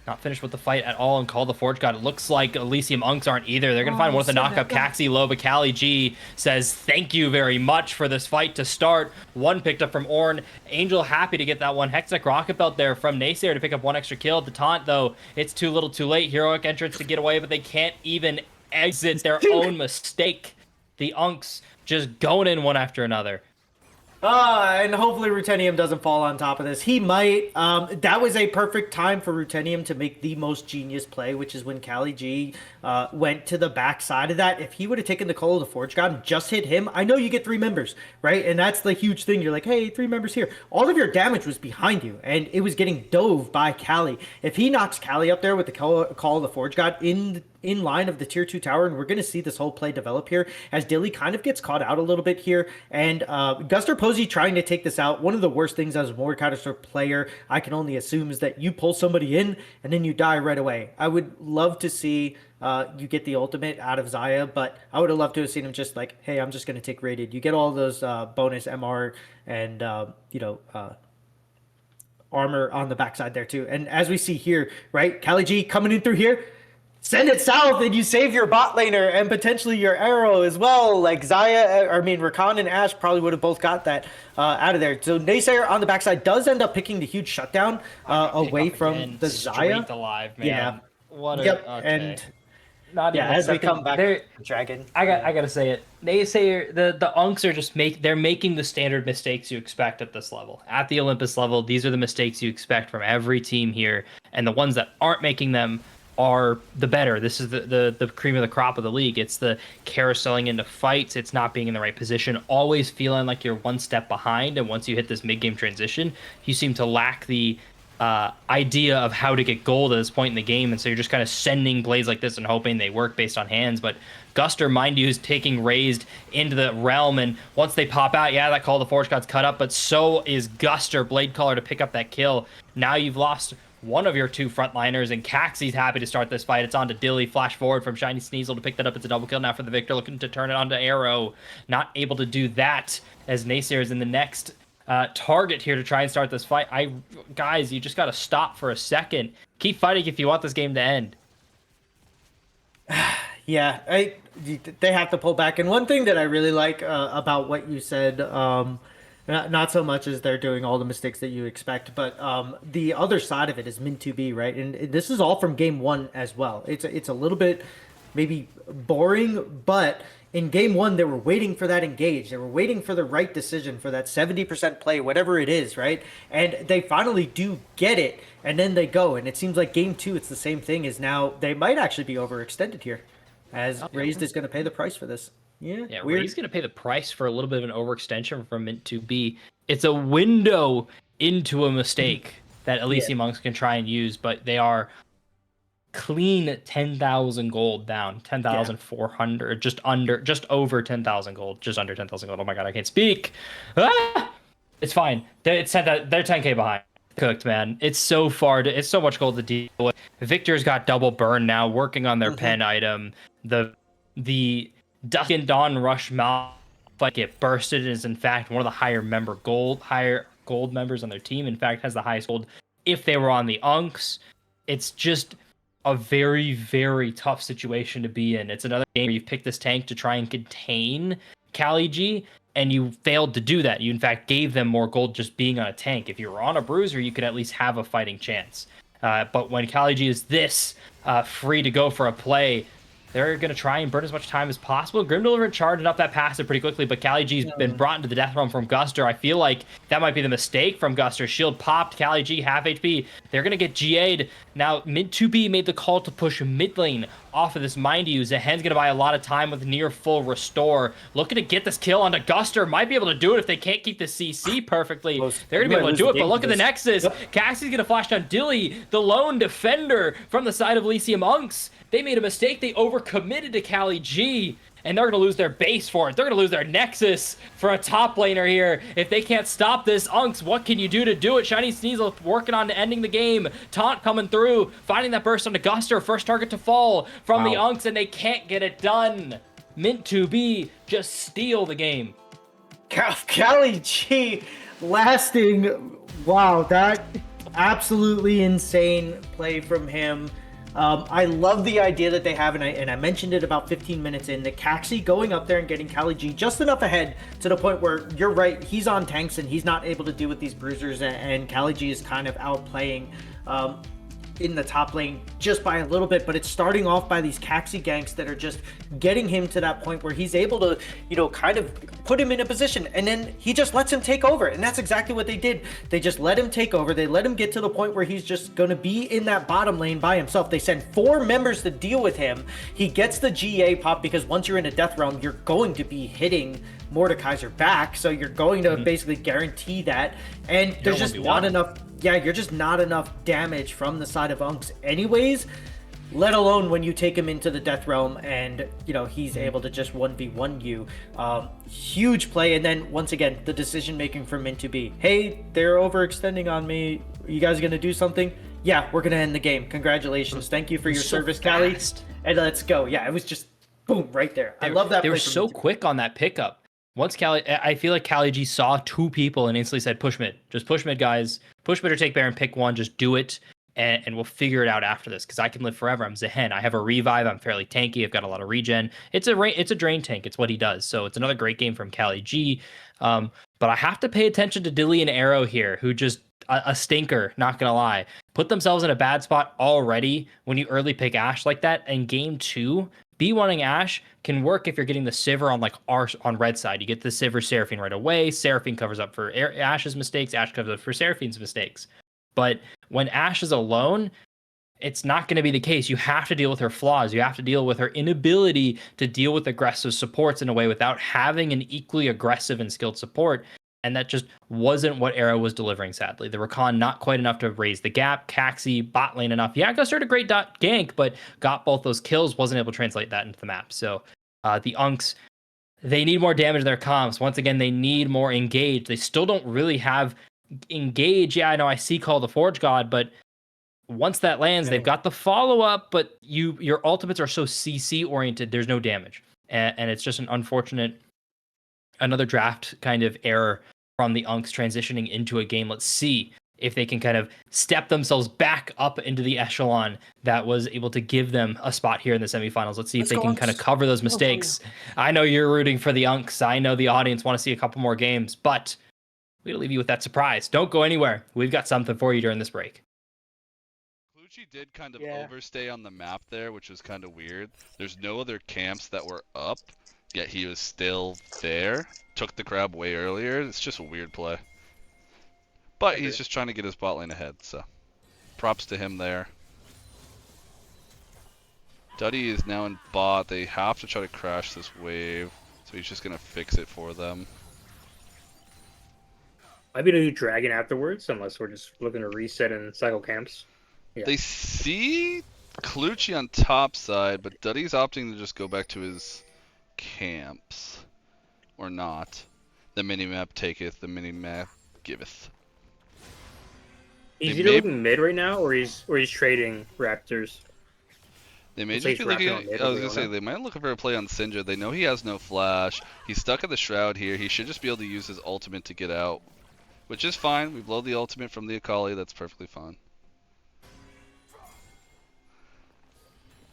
Not finished with the fight at all and call the Forge God. It looks like Elysium Unks aren't either. They're going to find one with a knockup. Caxi low, but Kali G says, thank you very much for this fight to start. One picked up from Ornn. Angel happy to get that one. Hextech Rocket Belt there from Naysayer to pick up one extra kill. The taunt, though, it's too little too late. Heroic entrance to get away, but they can't even exit their own mistake. The Unks just going in one after another. And hopefully Rutenium doesn't fall on top of this. He might. That was a perfect time for Rutenium to make the most genius play, which is when Kali G went to the back side of that. If he would have taken the Call of the Forge God and just hit him, I know you get 3 members, right? And that's the huge thing. You're like, hey, 3 members here. All of your damage was behind you, and it was getting dove by Kali. If he knocks Kali up there with the Call of the Forge God in line of the tier 2 tower, and we're going to see this whole play develop here as Dilly kind of gets caught out a little bit here, and Guster Posey trying to take this out. One of the worst things as a Mordekaiser sort of player, I can only assume, is that you pull somebody in and then you die right away. I would love to see you get the ultimate out of Xayah, but I would have loved to have seen him just like, hey, I'm just going to take rated. You get all those bonus MR and armor on the backside there too. And as we see here, right, Kali G coming in through here, send it south and you save your bot laner and potentially your arrow as well. Like Rakan and Ashe probably would have both got that out of there. So Naysayer on the backside does end up picking the huge shutdown away from the Xayah. Straight alive, man. Yeah. What a, yep. Okay. And not yeah, as we come back, Dragon. I gotta say it. Naysayer, the Unks are just they're making the standard mistakes you expect at this level. At the Olympus level, these are the mistakes you expect from every team here, and the ones that aren't making them are the better. This is the cream of the crop of the league. It's the carouseling into fights. It's not being in the right position, always feeling like you're one step behind. And once you hit this mid-game transition, you seem to lack the idea of how to get gold at this point in the game. And so you're just kind of sending plays like this and hoping they work based on hands. But Guster, mind you, is taking raised into the realm. And once they pop out, yeah, that Call of the Forge God's cut up. But so is Guster, Blade Caller, to pick up that kill. Now you've lost one of your two frontliners, and Caxie's happy to start this fight. It's on to Dilly. Flash forward from Shiny Sneasel to pick that up. It's a double kill now for the Victor, looking to turn it onto Arrow. Not able to do that, as Naysayer is in the next target here to try and start this fight. Guys, you just got to stop for a second. Keep fighting if you want this game to end. Yeah, they have to pull back. And one thing that I really like about what you said, not so much as they're doing all the mistakes that you expect, but the other side of it is Min2B, right? And this is all from game one as well. It's a little bit maybe boring, but in game one, they were waiting for that engage. They were waiting for the right decision, for that 70% play, whatever it is, right? And they finally do get it, and then they go. And it seems like game two, it's the same thing, is now they might actually be overextended here, as Raised is going to pay the price for this. Yeah, Raised going to pay the price for a little bit of an overextension from Min2B. It's a window into a mistake that Elysium Monks can try and use, but they are clean 10,000 gold down, 10,400, just over 10,000 gold, just under 10,000 gold. Oh my god, I can't speak. It's fine. They're 10k behind. Cooked, man. It's so much gold to deal with. Victor's got double burn now, working on their pen item. The Duck and Dawn Rush Mal fight get bursted, is in fact one of the higher gold members on their team. In fact, has the highest gold if they were on the Unks. It's just a very, very tough situation to be in. It's another game where you've picked this tank to try and contain Cali G, and you failed to do that. You, in fact, gave them more gold just being on a tank. If you were on a bruiser, you could at least have a fighting chance. But when Cali G is this free to go for a play, they're going to try and burn as much time as possible. Grim Deliverant charging up that passive pretty quickly, but Cali G's been brought into the death realm from Guster. I feel like that might be the mistake from Guster. Shield popped, Cali G half HP. They're going to get GA'd. Now, Min2B made the call to push mid lane off of this Mind Use. Zehen's going to buy a lot of time with near full restore. Looking to get this kill onto Guster. Might be able to do it if they can't keep the CC perfectly. They're going to be able to do it, but look at the Nexus. Cassie's going to flash down Dilly, the lone defender from the side of Elysium Monks. They made a mistake. They overcommitted to Cali G, and they're going to lose their base for it. They're going to lose their Nexus for a top laner here. If they can't stop this, Unks, what can you do to do it? Shiny Sneasel working on ending the game. Taunt coming through, finding that burst onto Guster. First target to fall from the Unks, and they can't get it done. Min2B just steal the game. Cali G lasting. Wow, that absolutely insane play from him. I love the idea that they have, and I mentioned it about 15 minutes in, that Caxi going up there and getting Cali G just enough ahead to the point where, you're right, he's on tanks and he's not able to deal with these bruisers, and Cali G is kind of outplaying in the top lane just by a little bit, but it's starting off by these Caxi ganks that are just getting him to that point where he's able to, kind of put him in a position, and then he just lets him take over, and that's exactly what they did. They just let him take over. They let him get to the point where he's just going to be in that bottom lane by himself. They send 4 members to deal with him. He gets the GA pop, because once you're in a death realm, you're going to be hitting Mordekaiser back, so you're going to basically guarantee that, and there's just not enough. Yeah, you're just not enough damage from the side of Unks anyways, let alone when you take him into the death realm and, he's able to just 1v1 you. Huge play, and then once again, the decision making from Min2B. Hey, they're overextending on me. You guys gonna do something? Yeah, we're gonna end the game. Congratulations. Thank you for your service, Cali. And let's go. Yeah, it was just boom right there. I love that. They were so quick on that pickup. Once I feel like Cali G saw 2 people and instantly said, push mid. Just push mid, guys. Push mid or take Baron, pick one. Just do it, and we'll figure it out after this, because I can live forever. I'm Zehen. I have a revive. I'm fairly tanky. I've got a lot of regen. It's a drain tank. It's what he does. So it's another great game from Cali G. But I have to pay attention to Dilly and Arrow here, who just, a stinker, not going to lie. Put themselves in a bad spot already when you early pick Ashe like that. In game 2, B1ing Ashe can work if you're getting the Sivir on red side. You get the Sivir Seraphine right away. Seraphine covers up for Ashe's mistakes. Ashe covers up for Seraphine's mistakes. But when Ashe is alone, it's not going to be the case. You have to deal with her flaws. You have to deal with her inability to deal with aggressive supports in a way without having an equally aggressive and skilled support. And that just wasn't what Arrow was delivering, sadly. The Rakan not quite enough to raise the gap. Caxi, bot lane enough. Yeah, Guster had a great gank, but got both those kills, wasn't able to translate that into the map. So the Unks, they need more damage in their comps. Once again, they need more engage. They still don't really have engage. Yeah, I know I see Call the Forge God, but once that lands, they've got the follow up, but your ultimates are so CC oriented. There's no damage, and it's just an unfortunate another draft kind of error from the Unks transitioning into a game. Let's see if they can kind of step themselves back up into the echelon that was able to give them a spot here in the semifinals. Let's see if they can kind of cover those mistakes. I know you're rooting for the Unks. I know the audience want to see a couple more games, but we'll leave you with that surprise. Don't go anywhere. We've got something for you during this break. Clutchy did kind of overstay on the map there, which was kind of weird. There's no other camps that were up, yet he was still there. Took the grab way earlier. It's just a weird play. But he's just trying to get his bot lane ahead, so props to him there. Duddy is now in bot. They have to try to crash this wave, so he's just going to fix it for them. Might be to do Dragon afterwards, unless we're just looking to reset and cycle camps. Yeah. They see Clutchy on top side, but Duddy's opting to just go back to his camps. Or not. The minimap taketh, the minimap giveth. He's either looking mid right now, or he's trading Raptors. They may just be looking at, I was gonna say, they might look for a play on Syndra. They know he has no flash. He's stuck at the Shroud here. He should just be able to use his ultimate to get out. Which is fine. We blow the ultimate from the Akali. That's perfectly fine.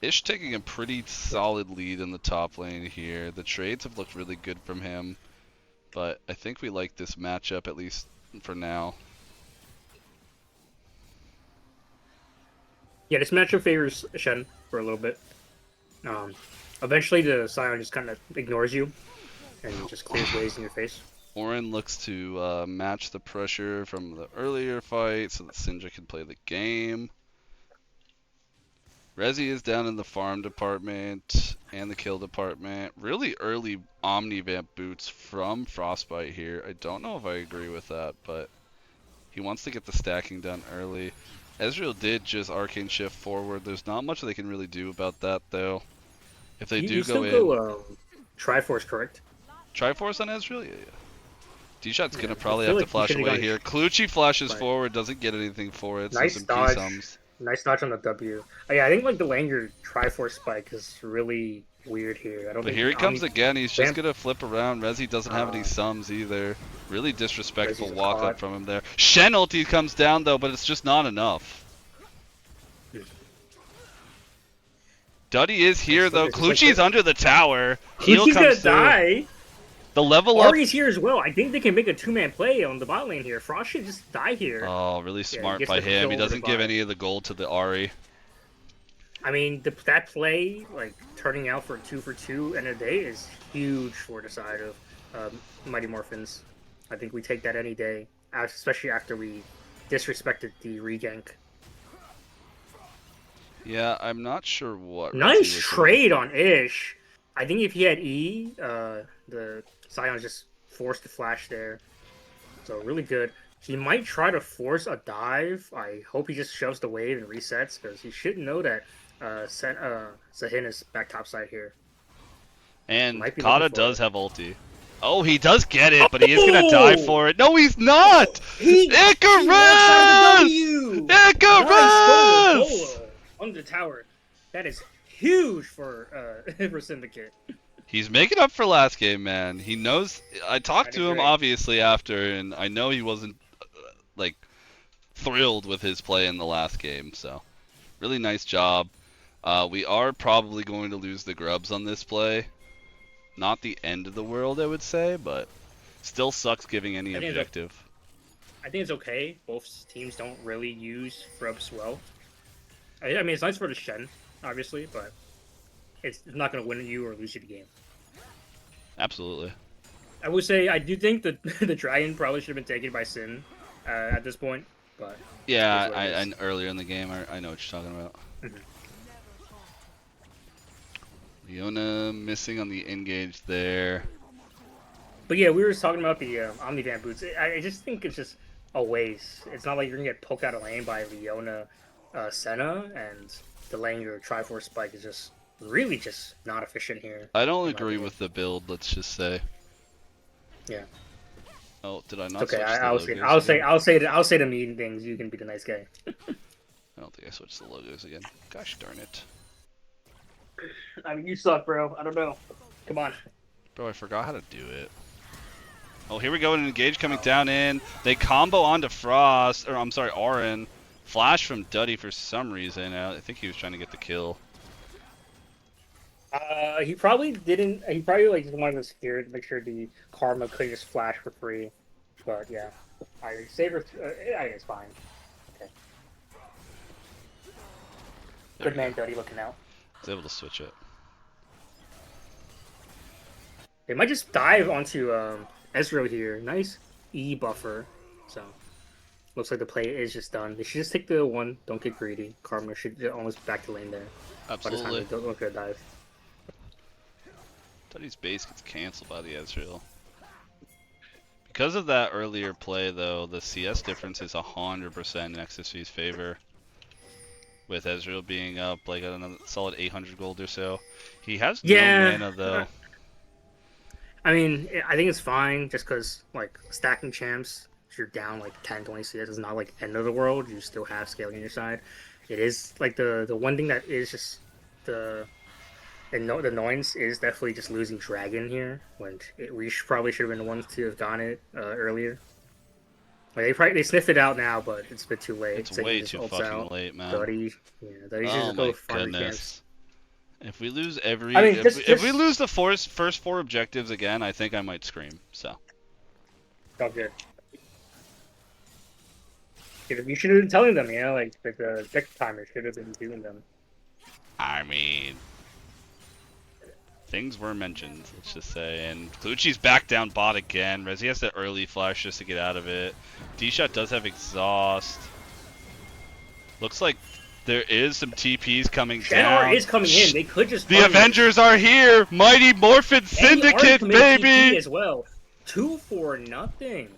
Ish taking a pretty solid lead in the top lane here. The trades have looked really good from him. But I think we like this matchup, at least for now. Yeah, this matchup favors Shen for a little bit. Eventually the Sion just kind of ignores you and just clears waves in your face. Orin looks to match the pressure from the earlier fight so that Syndra can play the game. Rezi is down in the farm department and the kill department. Really early Omnivamp boots from Frostbite here. I don't know if I agree with that, but he wants to get the stacking done early. Ezreal did just Arcane Shift forward. There's not much they can really do about that, though. If they do go in... Triforce, correct? Triforce on Ezreal? Yeah. D-Shot's going to probably have to flash away here. Clutchy flashes forward, doesn't get anything for it. Nice so some dodge. P-sums. Nice dodge on the W. Oh, yeah, I think like the Langer Triforce spike is really weird here. But here he comes again. He's just going to flip around. Rezi doesn't have any sums either. Really disrespectful walk up from him there. Shen ulti comes down though, but it's just not enough. Duddy is here though. Clutchy's under the tower. He's gonna die. The level up. Ari's here as well. I think they can make a two-man play on the bot lane here. Frost should just die here. Oh, really smart by him. He doesn't give any of the gold to the Ari. I mean, that play, like turning out for 2 for 2 in a day, is huge for the side of Mighty Morphins. I think we take that any day, especially after we disrespected the regank. Yeah, I'm not sure what. Nice trade on Ish. I think if he had E, the Sion just forced the flash there. So really good. He might try to force a dive. I hope he just shoves the wave and resets, because he should know that Zahin is back top side here. And Kata does have ulti. Oh, he does get it, but he is going to die for it. No, he's not! Icarus! Icarus! On the tower. That is huge for Syndicate. He's making up for last game, man. He knows. I talked to him obviously after, and I know he wasn't like thrilled with his play in the last game. So, really nice job. We are probably going to lose the grubs on this play. Not the end of the world, I would say, but still sucks giving any objective. I think it's okay. Both teams don't really use grubs well. I mean, it's nice for the Shen, obviously, but it's not going to win you or lose you the game. Absolutely. I would say I do think that the Dragon probably should have been taken by Sin at this point, but yeah, I earlier in the game, I know what you're talking about. Leona missing on the engage there. But yeah, we were just talking about the Omnivamp boots. I just think it's just a waste. It's not like you're going to get poked out of lane by Leona Senna, and the Langer Triforce spike is just really just not efficient here. I don't agree with the build, let's just say. Yeah. Oh, did I not? Okay, I'll say the mean things. You can be the nice guy. I don't think I switched the logos again. Gosh darn it. I mean, you suck, bro. I don't know. Come on. Bro, I forgot how to do it. Oh, here we go. An engage coming down in. They combo onto Frost, or I'm sorry, Auron. Flash from Duddy for some reason. I think he was trying to get the kill. He probably didn't. He probably like just wanted to secure it to make sure the Karma could just flash for free. But yeah, I Saber. I guess fine. Okay. Good man, Duddy, looking out. I was able to switch it. They might just dive onto Ezreal here. Nice E buffer. So looks like the play is just done. They should just take the one. Don't get greedy. Karma should almost back to lane there. Absolutely. By the time they don't look at a dive. Duddy's base gets canceled by the Ezreal. Because of that earlier play, though, the CS difference is 100% in XSV's favor. With Ezreal being up like another solid 800 gold or so. He has no mana, though. I mean, I think it's fine just because, like, stacking champs, if you're down like 10, 20 CS, is not like end of the world. You still have scaling on your side. It is like the one thing that is just the annoyance is definitely just losing Dragon here. When we probably should have been the ones to have gotten it earlier. Like they sniffed it out now, but it's a bit too late. It's way too fucking late, man. Duddy should just go farm champs. If we lose if we lose the first 4 objectives again, I think I might scream. So. Oh, good. You should have been telling them, you know, like the objective timer should have been doing them. I mean, things were mentioned, let's just say. And Clutchy's back down bot again. Rezi has the early flash just to get out of it. D-Shot does have exhaust. Looks like there is some TPs coming down. Shannar is coming in. They could just. The Avengers are here. Mighty Morphin Syndicate, baby. As well. 2-for-0.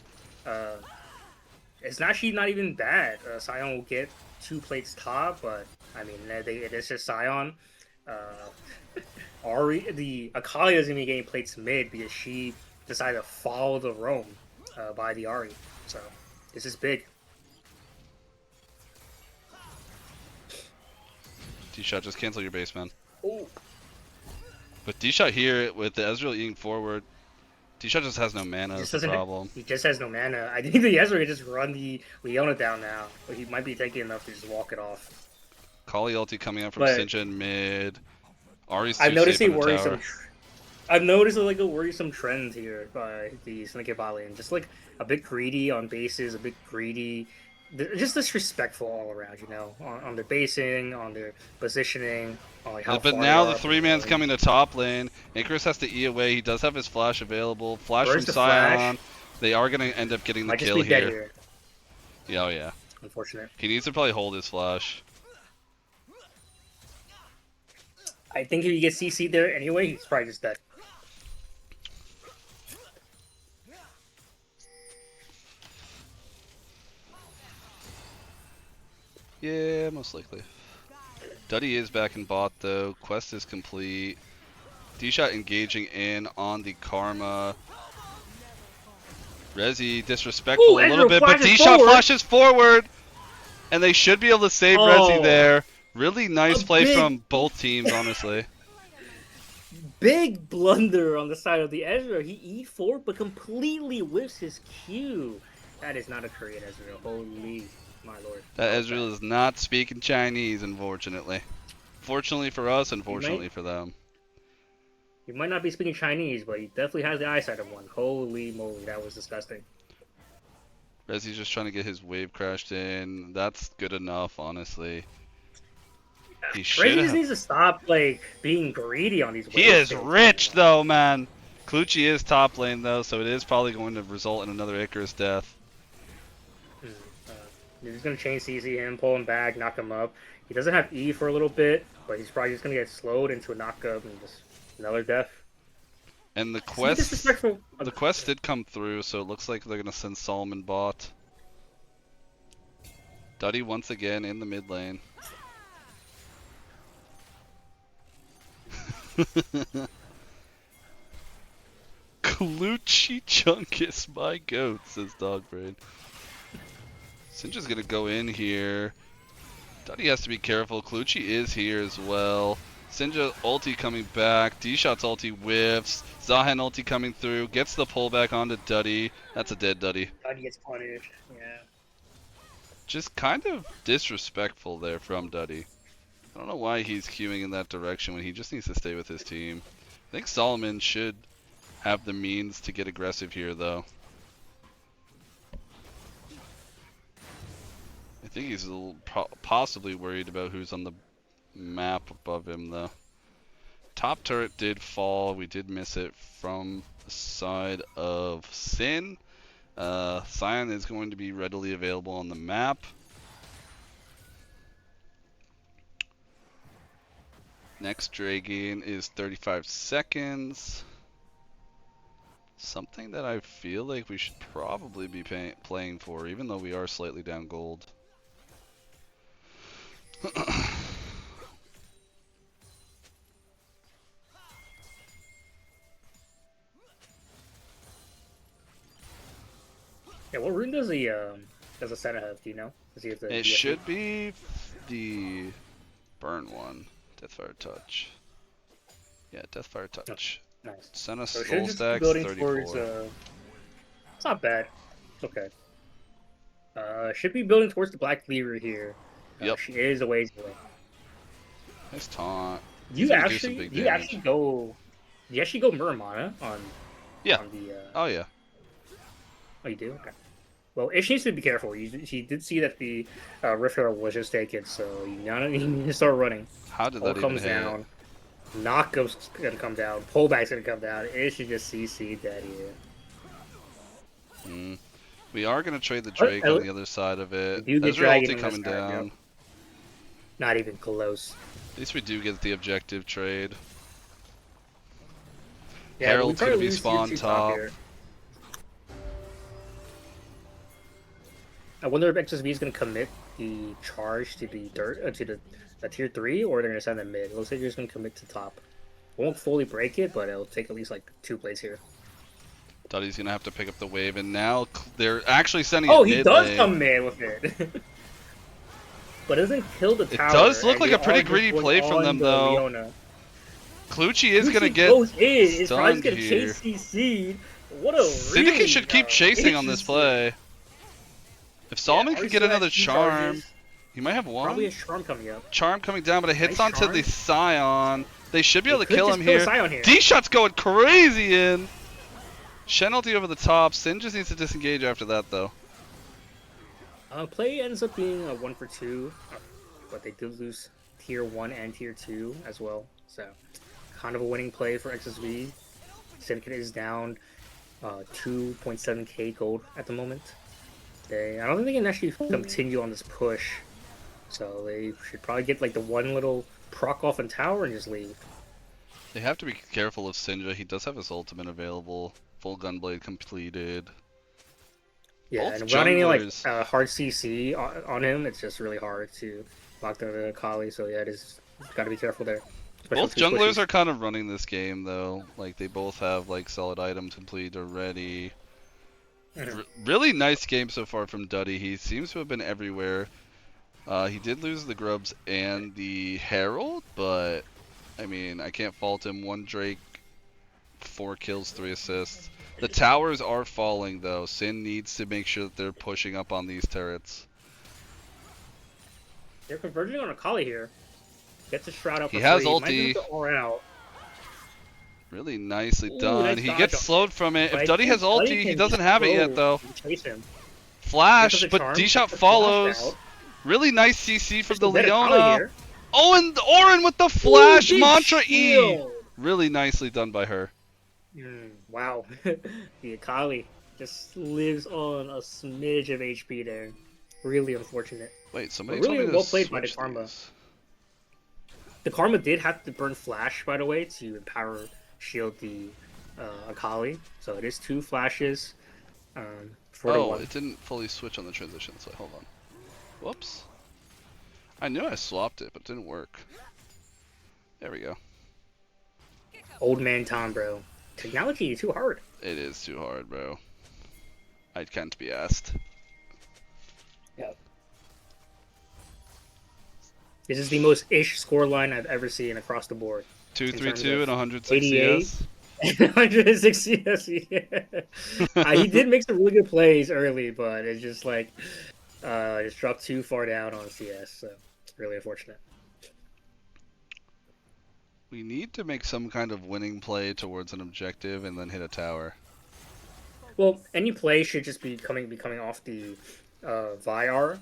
It's actually not even bad. Sion will get 2 plates top, but I mean, it is just Sion. The Akali doesn't even getting plates mid because she decided to follow the roam by the Ahri. So this is big. D-Shot, just cancel your base, man. Ooh. With D-Shot here, with the Ezreal eating forward, D-Shot just has no mana, that's the problem. He just has no mana. I think the Ezreal can just run the Leona down now, but he might be taking enough to just walk it off. Kali ulti coming out from Sinja in mid. Ahri's too I've noticed safe on the tower. I've noticed like a worrisome trend here by the Syndicate bot lane. Just like a bit greedy on bases, a bit greedy. Just disrespectful all around, you know, on their basing, on their positioning, on like how but far now the 3-man's coming to top lane. Icarus has to E away. He does have his flash available. Flash from Sion. They are going to end up getting the kill here. Yeah, oh yeah. Unfortunate. He needs to probably hold his flash. I think if he gets CC'd there anyway, he's probably just dead. Yeah, most likely. Duddy is back in bot though. Quest is complete. D-Shot engaging in on the Karma. Rezi disrespectful a little bit, but D-Shot flashes forward! And they should be able to save Rezi there. Really nice play from both teams, honestly. Big blunder on the side of the Ezreal. He E4, but completely whiffs his Q. That is not a Korean Ezreal. Holy my lord. That Ezreal is not speaking Chinese, unfortunately. Fortunately for us, unfortunately for them. He might not be speaking Chinese, but he definitely has the eyesight of one. Holy moly, that was disgusting. Rezi's just trying to get his wave crashed in. That's good enough, honestly. Rezi just needs to stop, like, being greedy on these waves. He is rich, though, man. Clutchy is top lane, though, so it is probably going to result in another Icarus death. He's going to chain CC him, pull him back, knock him up. He doesn't have E for a little bit, but he's probably just going to get slowed into a knockup and just another death. And the quest did come through, so it looks like they're going to send Solomon bot. Duddy once again in the mid lane. Clutchy Chunkus, my goat, says Dogbrain. Sinja's gonna go in here. Duddy has to be careful. Clutchy is here as well. Sinja ulti coming back. D-Shot's ulti whiffs. Zahan ulti coming through. Gets the pullback onto Duddy. That's a dead Duddy. Duddy gets punished. Yeah. Just kind of disrespectful there from Duddy. I don't know why he's queuing in that direction when he just needs to stay with his team. I think Solomon should have the means to get aggressive here, though. I think he's a little possibly worried about who's on the map above him, though. Top turret did fall. We did miss it from the side of Sin. Sion is going to be readily available on the map. Next Dragon is 35 seconds. Something that I feel like we should probably be playing for, even though we are slightly down gold. Yeah, what rune does the Senna have? Do you know? Does he have the It DFE? should be the burn one. Deathfire Touch. Yeah, Deathfire Touch. Nice. Senna So soul just be stacks building 34. towards. It's not bad. It's okay. Should be building towards the Black Cleaver here. Yep. She is a ways away. Nice taunt. You He's gonna do some actually, big you damage. actually go. You actually go Muramana on. Yeah. On the. Oh yeah. Oh, you do? Okay. Well, Ish needs to be careful. He did see that the Rift Herald was just taken, so you need to start running. How did All that even comes hit? down. Knockups gonna come down. Pullback's gonna come down. Ish should just CC that here. We are gonna trade the Drake on the other side of it. do get Ezreal Dragon ulti on coming this card, down. yep. Not even close. At least we do get the objective trade. Yeah, Herald's we gonna probably be lose spawn tier 2 top. here. I wonder if XSV is going to commit the charge to the tier 3, or they're going to send them mid. It looks like they're just going to commit to top. Won't fully break it, but it'll take at least like 2 plays here. Duddy's gonna have to pick up the wave, and now they're actually sending Oh, it he mid does lane. come mid with it. But it doesn't kill the It tower. does look and like they a pretty are just greedy going play from on them, the though. Leona. Clutchy is gonna Gucci get goes in. It's probably stunned going to here. chase CC. What a Syndicate really, should keep chasing on this interesting- play. If Solomon could get RCI another two charm, charges, he might have one. Probably a charm coming up. Charm coming down, but it hits Nice onto the Scion. They should be able to Could kill just him kill here. Scion here. D-Shot's going crazy in. Shen ulti over the top. Sin just needs to disengage after that, though. Play ends up being a 1 for 2, but they did lose tier 1 and tier 2 as well. So, kind of a winning play for XSV. Syndicate is down 2.7k gold at the moment. I don't think they can actually continue on this push. So they should probably get like the one little proc off in tower and just leave. They have to be careful of Sinja. He does have his ultimate available. Full Gunblade completed. Yeah, Both and without any like junglers- hard CC on him, it's just really hard to lock down the Akali. So yeah, got to be careful there. Especially Both with two junglers squishies. are kind of running this game, though. Like, they both have, like, solid items completed already. Mhm. Really nice game so far from Duddy. He seems to have been everywhere. He did lose the Grubs and the Herald, but, I mean, I can't fault him. 1 Drake, 4 kills, 3 assists. The towers are falling, though. Sin needs to make sure that they're pushing up on these turrets. They're converging on Akali here. Gets a shroud up. He for has free. Might ulti. move the aura out. Really nicely Ooh, done. nice He dodge gets on- slowed from it. But I If Duddy think has Duddy ulti, he can doesn't just have it yet, go though. and chase him. Flash, Because of the but charm, D-Shot gets the flash follows. out. Really nice CC from the There's a Akali Leona. here. Oh, and Orin with the flash Ooh, big mantra E. shield. Really nicely done by her. Wow. The Akali just lives on a smidge of HP there. Really unfortunate. Wait, somebody Really told me well to played by the switch Karma. these. The Karma did have to burn Flash, by the way, to empower shield the Akali. So it is 2 flashes. 4 to Oh, 1. it didn't fully switch on the transition, so hold on. Whoops. I knew I swapped it, but it didn't work. There we go. Old man Tom, bro. Technology too hard. It is too hard, bro. I can't be asked. Yeah. This is the most ish score line I've ever seen across the board. 232 and 160 88. CS. 160 yes, yeah. He did make some really good plays early, but it's just like just dropped too far down on CS, so it's really unfortunate. We need to make some kind of winning play towards an objective and then hit a tower. Well, any play should just be coming off the VIR,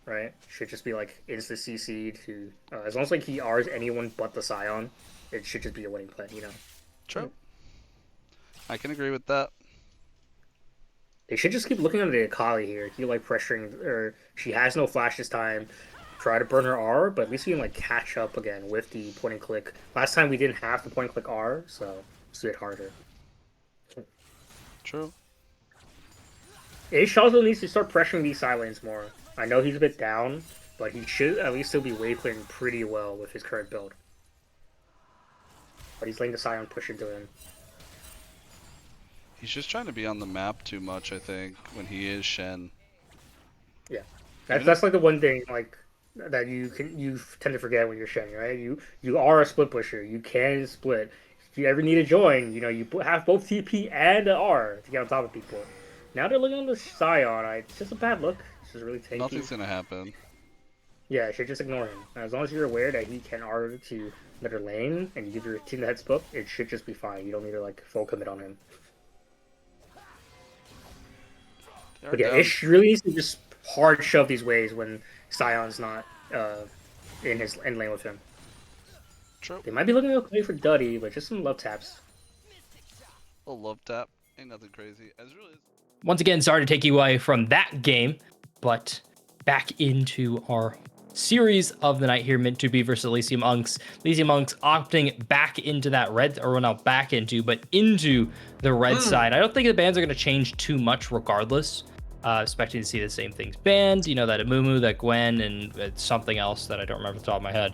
right? Should just be like insta CC to as long as like he R's anyone but the Scion, it should just be a winning play, you know. True. I can agree with that. They should just keep looking at the Akali here. Keep like pressuring, or she has no flash this time. Try to burn her R, but at least we can like catch up again with the point and click. Last time we didn't have the point and click R, so it's a bit harder. True. Ish also needs to start pressuring these side lanes more. I know he's a bit down, but he should at least still be wave clearing pretty well with his current build. But he's letting the Scion push into him. He's just trying to be on the map too much, I think, when he is Shen. Yeah, that's like the one thing like that you tend to forget when you're Shen, right? You are a split pusher. You can split. If you ever need to join, you know you have both TP and an R to get on top of people. Now they're looking on the Scion. It's just a bad look. It's just really tanky. Nothing's gonna happen. Yeah, you should just ignore him. As long as you're aware that he can R to another lane and you give your team the heads up, it should just be fine. You don't need to like full commit on him. They're But yeah, down. Ish really needs to just hard shove these waves when Scion's not in his end lane with him. True. They might be looking okay for Duddy, but just some love taps. A love tap. Ain't nothing crazy. Ezreal is. Once again, sorry to take you away from that game, but back into our series of the night here, Mint 2B versus Elysium Unks. Elysium Unks opting back into that red, or not back into, but into the red side. I don't think the bans are going to change too much regardless. Expecting to see the same things banned, you know, that Amumu, that Gwen, and something else that I don't remember off the top of my head,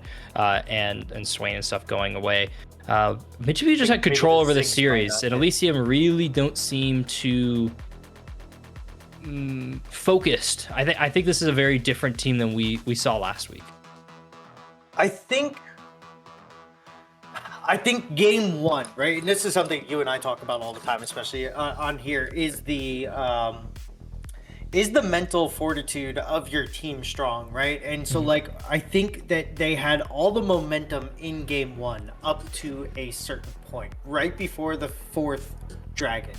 and Swain and stuff going away. Mint 2B just had control over the series, and Elysium really don't seem to focused. I think this is a very different team than we saw last week. I think game one, right? And this is something you and I talk about all the time, especially on here, is the mental fortitude of your team strong, right? And so like I think that they had all the momentum in game one up to a certain point, right before the fourth dragon.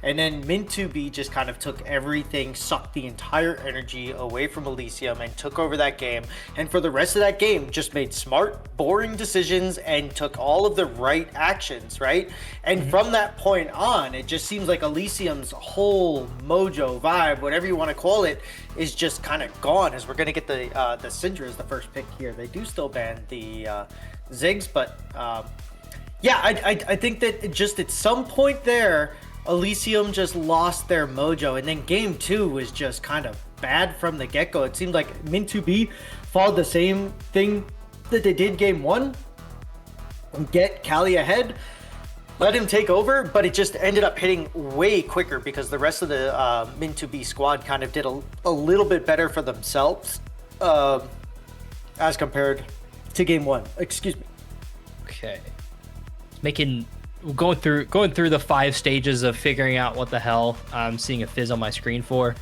And then Mint 2B just kind of took everything, sucked the entire energy away from Elysium and took over that game. And for the rest of that game, just made smart, boring decisions and took all of the right actions, right? And from that point on, it just seems like Elysium's whole mojo, vibe, whatever you want to call it, is just kind of gone, as we're going to get the Syndra as the first pick here. They do still ban the Ziggs, but yeah, I think that just at some point there, Elysium just lost their mojo, and then game two was just kind of bad from the get-go. It seemed like Mint 2B followed the same thing that they did game one, and get Kali ahead, let him take over, but it just ended up hitting way quicker because the rest of the Mint 2B squad kind of did a little bit better for themselves as compared to game one. Excuse me. Okay. Going through the 5 stages of figuring out what the hell I'm seeing a fizz on my screen for.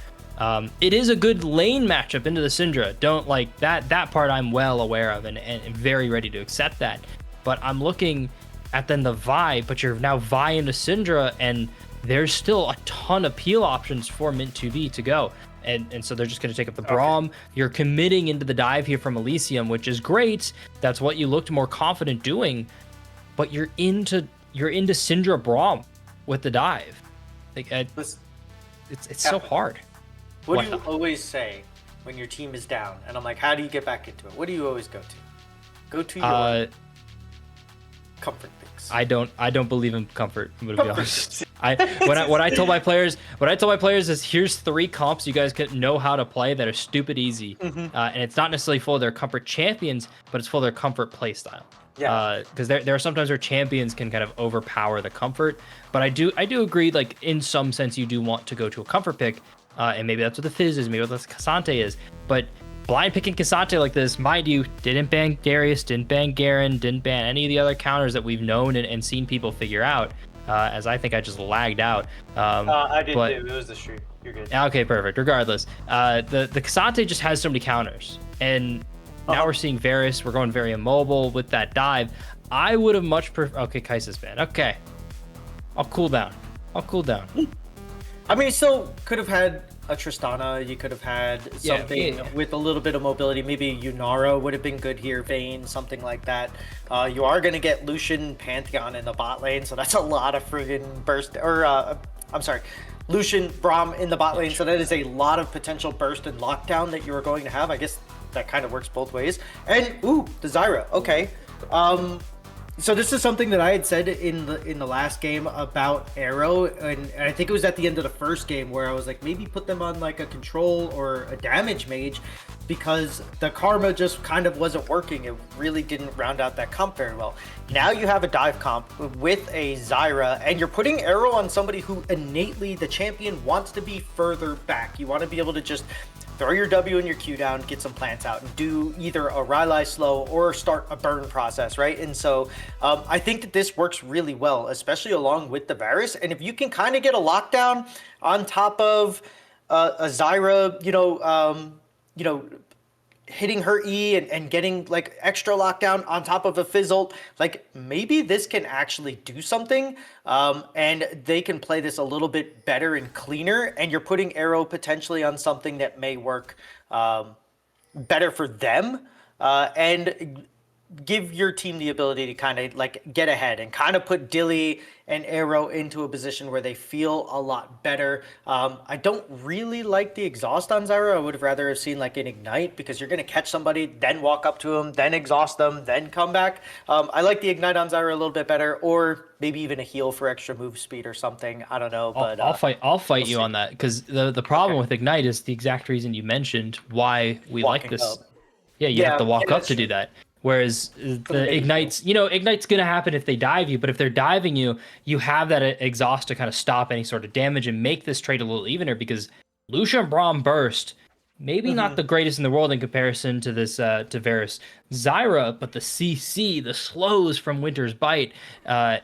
It is a good lane matchup into the Syndra. Don't like that part I'm well aware of and very ready to accept that. But I'm looking at then the Vi, but you're now Vi into Syndra, and there's still a ton of peel options for Mint 2B to go. And so they're just going to take up the Braum. You're committing into the dive here from Elysium, which is great. That's what you looked more confident doing. But you're into Syndra Braum with the dive. Like Listen, it's so hard. What do you always say when your team is down? And I'm like, how do you get back into it? What do you always go to? Go to your comfort picks. I don't believe in comfort. I'm gonna be honest. What I told my players is here's 3 comps you guys can know how to play that are stupid easy, and it's not necessarily for their comfort champions, but it's for their comfort play style. Yeah. Because there are sometimes where champions can kind of overpower the comfort, but I do agree, like in some sense you do want to go to a comfort pick, and maybe that's what the Fizz is, maybe that's what the Cassante is, but blind picking Cassante like this, mind you, didn't ban Darius, didn't ban Garen, didn't ban any of the other counters that we've known and seen people figure out. As I think I just lagged out. I did but, too. It was the stream. You're good. Okay, perfect. Regardless, the Cassante just has so many counters, and now we're seeing Varus. We're going very immobile with that dive. I would have much preferred. Okay, Kai'Sa's ban. Okay, I'll cool down. I mean, you still could have had a Tristana. You could have had something with a little bit of mobility. Maybe Yunara would have been good here. Vayne, something like that. You are going to get Lucian Pantheon in the bot lane, so that's a lot of friggin' burst. Or, I'm sorry, Lucian Braum in the bot lane, so that is a lot of potential burst and lockdown that you are going to have. I guess that kind of works both ways. And, ooh, the Zyra. Okay. So this is something that I had said in the last game about Arrow, and I think it was at the end of the first game where I was like, maybe put them on like a control or a damage mage, because the Karma just kind of wasn't working. It really didn't round out that comp very well. Now you have a dive comp with a Zyra, and you're putting Arrow on somebody who innately, the champion, wants to be further back. You want to be able to just throw your W and your Q down, get some plants out, and do either a Rylai slow or start a burn process, right? And so I think that this works really well, especially along with the Varus. And if you can kind of get a lockdown on top of a Zyra, hitting her E and getting like extra lockdown on top of a Fizzle, like maybe this can actually do something, and they can play this a little bit better and cleaner, and you're putting Arrow potentially on something that may work better for them, and give your team the ability to kind of like get ahead and kind of put Dilly and Arrow into a position where they feel a lot better. I don't really like the exhaust on Zyra. I would have rather have seen like an ignite, because you're going to catch somebody, then walk up to them, then exhaust them, then come back. I like the ignite on Zyra a little bit better, or maybe even a heal for extra move speed or something. I don't know, but I'll fight you on that, because the problem with ignite is the exact reason you mentioned why we like this. Up. Yeah, you have to walk up to do that. Whereas the Ignite's going to happen if they dive you, but if they're diving you, you have that exhaust to kind of stop any sort of damage and make this trade a little evener, because Lucian Braum burst, maybe not the greatest in the world in comparison to this to Varus. Zyra, but the CC, the slows from Winter's Bite,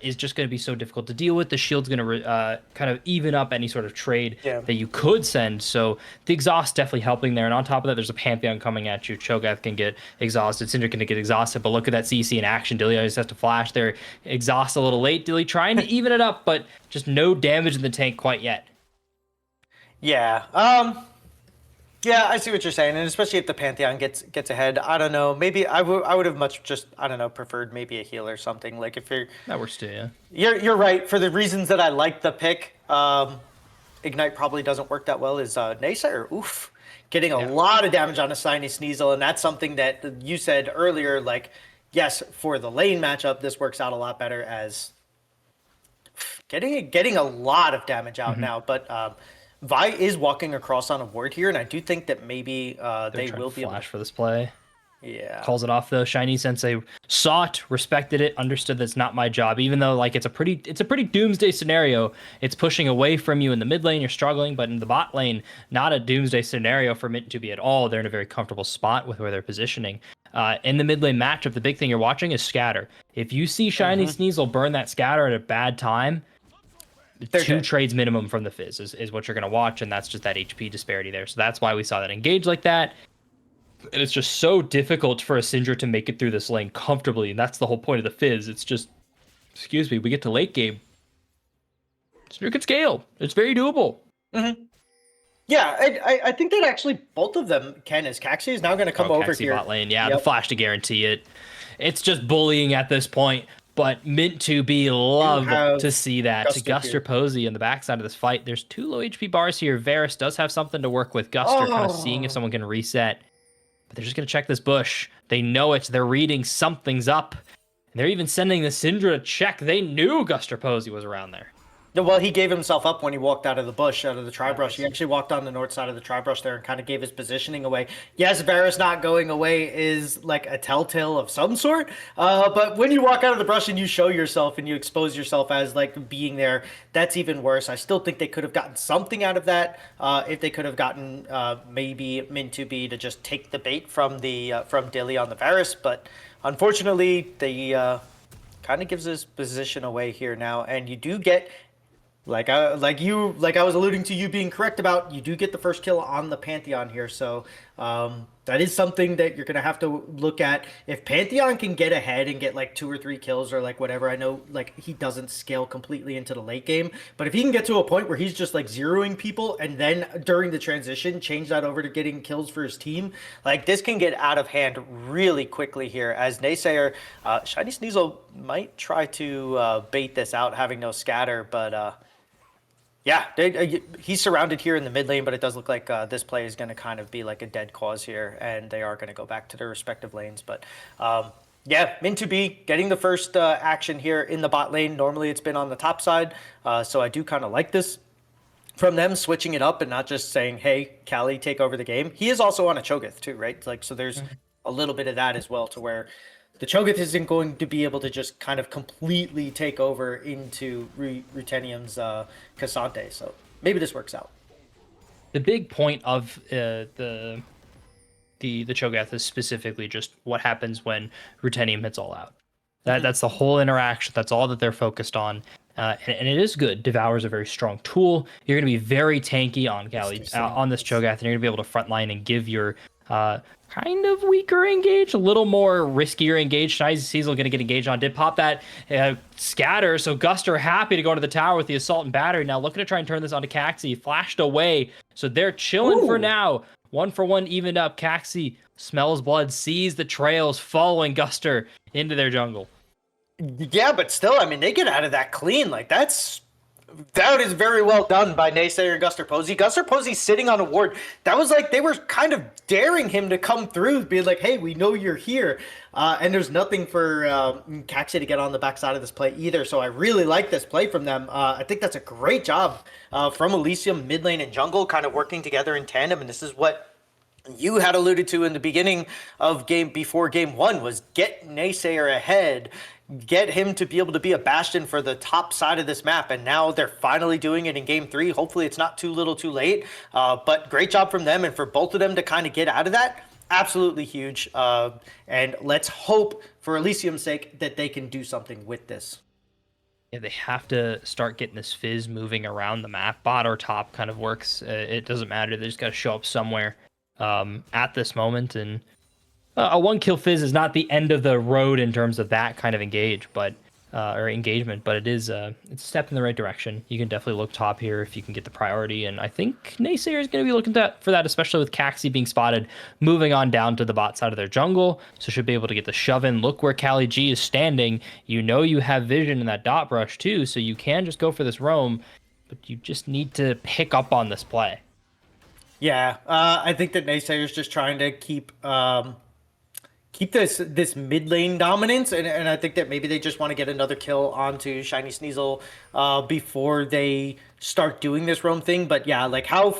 is just going to be so difficult to deal with. The shield's going to kind of even up any sort of trade that you could send. So the exhaust definitely helping there. And on top of that, there's a Pantheon coming at you. Cho'Gath can get exhausted. Syndra can get exhausted. But look at that CC in action. Dilly always has to flash there. Exhaust a little late. Dilly trying to even it up, but just no damage in the tank quite yet. Yeah. Yeah, I see what you're saying, and especially if the Pantheon gets ahead. I don't know. Maybe I would have much just, I don't know, preferred maybe a heal or something. Like if you're that works too, yeah. You're right. For the reasons that I like the pick, Ignite probably doesn't work that well. Is Naysayer, oof, getting a lot of damage on a Shiny Sneasel, and that's something that you said earlier. Like, yes, for the lane matchup, this works out a lot better as getting a lot of damage out now, but. Vi is walking across on a ward here, and I do think that maybe they will be flash for this play. Yeah. Calls it off though. Shiny Sensei saw it, respected it, understood that's not my job. Even though like it's a pretty doomsday scenario. It's pushing away from you in the mid lane, you're struggling, but in the bot lane, not a doomsday scenario for Mint to be at all. They're in a very comfortable spot with where they're positioning. In the mid lane matchup, the big thing you're watching is scatter. If you see Shiny Sneasel burn that scatter at a bad time, two trades minimum from the Fizz is what you're going to watch, and that's just that HP disparity there. So that's why we saw that engage like that. And it's just so difficult for a Syndra to make it through this lane comfortably, and that's the whole point of the Fizz. It's just, we get to late game. Syndra can scale. It's very doable. Yeah, I think that actually both of them can, as Caxi is now going to come over here. Bot lane, the flash to guarantee it. It's just bullying at this point. But Mint to be love to see that. To Guster Posey in the backside of this fight. There's 2 low HP bars here. Varus does have something to work with. Guster kind of seeing if someone can reset. But they're just going to check this bush. They know it. They're reading something's up. And they're even sending the Syndra to check. They knew Guster Posey was around there. No, well, he gave himself up when he walked out of the bush, out of the tri-brush. He actually walked on the north side of the tri-brush there and kind of gave his positioning away. Yes, Varus not going away is like a telltale of some sort. But when you walk out of the brush and you show yourself and you expose yourself as like being there, that's even worse. I still think they could have gotten something out of that. If they could have gotten maybe Min2B to just take the bait from Dilly on the Varus, but unfortunately, they kind of gives his position away here now, and you do get. Like I was alluding to you being correct about, you do get the first kill on the Pantheon here, so that is something that you're gonna have to look at. If Pantheon can get ahead and get like 2 or 3 kills or like whatever, I know like he doesn't scale completely into the late game, but if he can get to a point where he's just like zeroing people and then during the transition change that over to getting kills for his team, like this can get out of hand really quickly here. As Naysayer, Shiny Sneasel might try to bait this out, having no scatter, but. Yeah, he's surrounded here in the mid lane, but it does look like this play is going to kind of be like a dead cause here, and they are going to go back to their respective lanes. But yeah, Min2B getting the first action here in the bot lane. Normally it's been on the top side, so I do kind of like this from them, switching it up and not just saying, hey, Cali, take over the game. He is also on a Cho'Gath too, right? Like, so there's a little bit of that as well, to where the Cho'Gath isn't going to be able to just kind of completely take over into Ruthenium's Cassante. So maybe this works out. The big point of the Cho'Gath is specifically just what happens when Ruthenium hits all out. That's the whole interaction. That's all that they're focused on. And it is good. Devour is a very strong tool. You're going to be very tanky on on this Cho'Gath, and you're going to be able to frontline and give your kind of weaker engage, a little more riskier engage. Shiny Sneasel going to get engaged on. Did pop that scatter, so Guster happy to go to the tower with the assault and battery. Now looking to try and turn this onto Caxi. Flashed away, so they're chilling for now. 1-for-1 evened up. Caxi smells blood, sees the trails, following Guster into their jungle. Yeah, but still, I mean, they get out of that clean. Like, that is very well done by Naysayer and Guster Posey. Guster Posey sitting on a ward. That was like, they were kind of daring him to come through, being like, hey, we know you're here. And there's nothing for Caxi to get on the backside of this play either. So I really like this play from them. I think that's a great job from Elysium, mid lane and jungle, kind of working together in tandem. And this is what you had alluded to in the beginning of before game 1, was get Naysayer ahead, get him to be able to be a bastion for the top side of this map, and now they're finally doing it in game 3. Hopefully it's not too little too late, but great job from them, and for both of them to kind of get out of that, absolutely huge. And let's hope for Elysium's sake that they can do something with this. Yeah, they have to start getting this Fizz moving around the map. Bot or top kind of works. It doesn't matter. They just got to show up somewhere at this moment, and a 1-kill Fizz is not the end of the road in terms of that kind of engagement, but it is it's a step in the right direction. You can definitely look top here if you can get the priority, and I think Naysayer is going to be looking for that, especially with Caxi being spotted, moving on down to the bot side of their jungle, so should be able to get the shove in. Look where Cali G is standing. You know you have vision in that dot brush too, so you can just go for this roam, but you just need to pick up on this play. Yeah, I think that Naysayer's just trying to keep this mid lane dominance, and I think that maybe they just want to get another kill onto Shiny Sneasel before they start doing this roam thing. But yeah, like how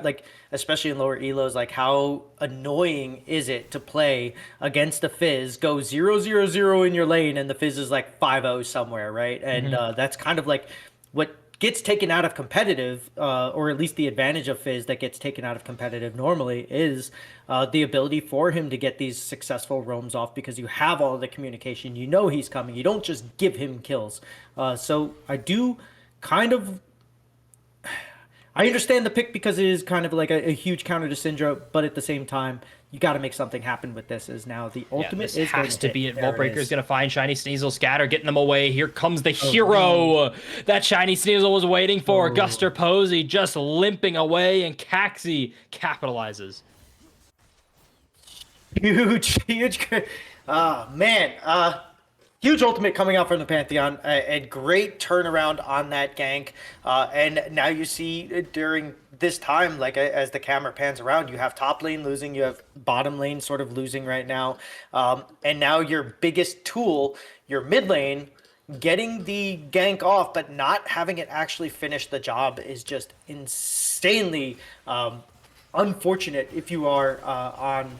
like especially in lower elos, like how annoying is it to play against a Fizz, go 0-0-0 in your lane, and the Fizz is like 5-0 somewhere, right? And that's kind of like what gets taken out of competitive, or at least the advantage of Fizz that gets taken out of competitive normally is the ability for him to get these successful roams off, because you have all the communication. You know he's coming. You don't just give him kills. So I do kind of... I understand the pick because it is kind of like a huge counter to Syndra, but at the same time, you got to make something happen with this. Is now the ultimate this is has to be it. There Voltbreaker it is going to find Shiny Sneasel, scatter, getting them away. Here comes the hero that Shiny Sneasel was waiting for. Guster Posey just limping away, and Caxi capitalizes. Huge. Man. Huge ultimate coming out from the Pantheon. A great turnaround on that gank. And now you see during this time, like as the camera pans around, you have top lane losing, you have bottom lane sort of losing right now. And now your biggest tool, your mid lane, getting the gank off, but not having it actually finish the job is just insanely unfortunate if you are on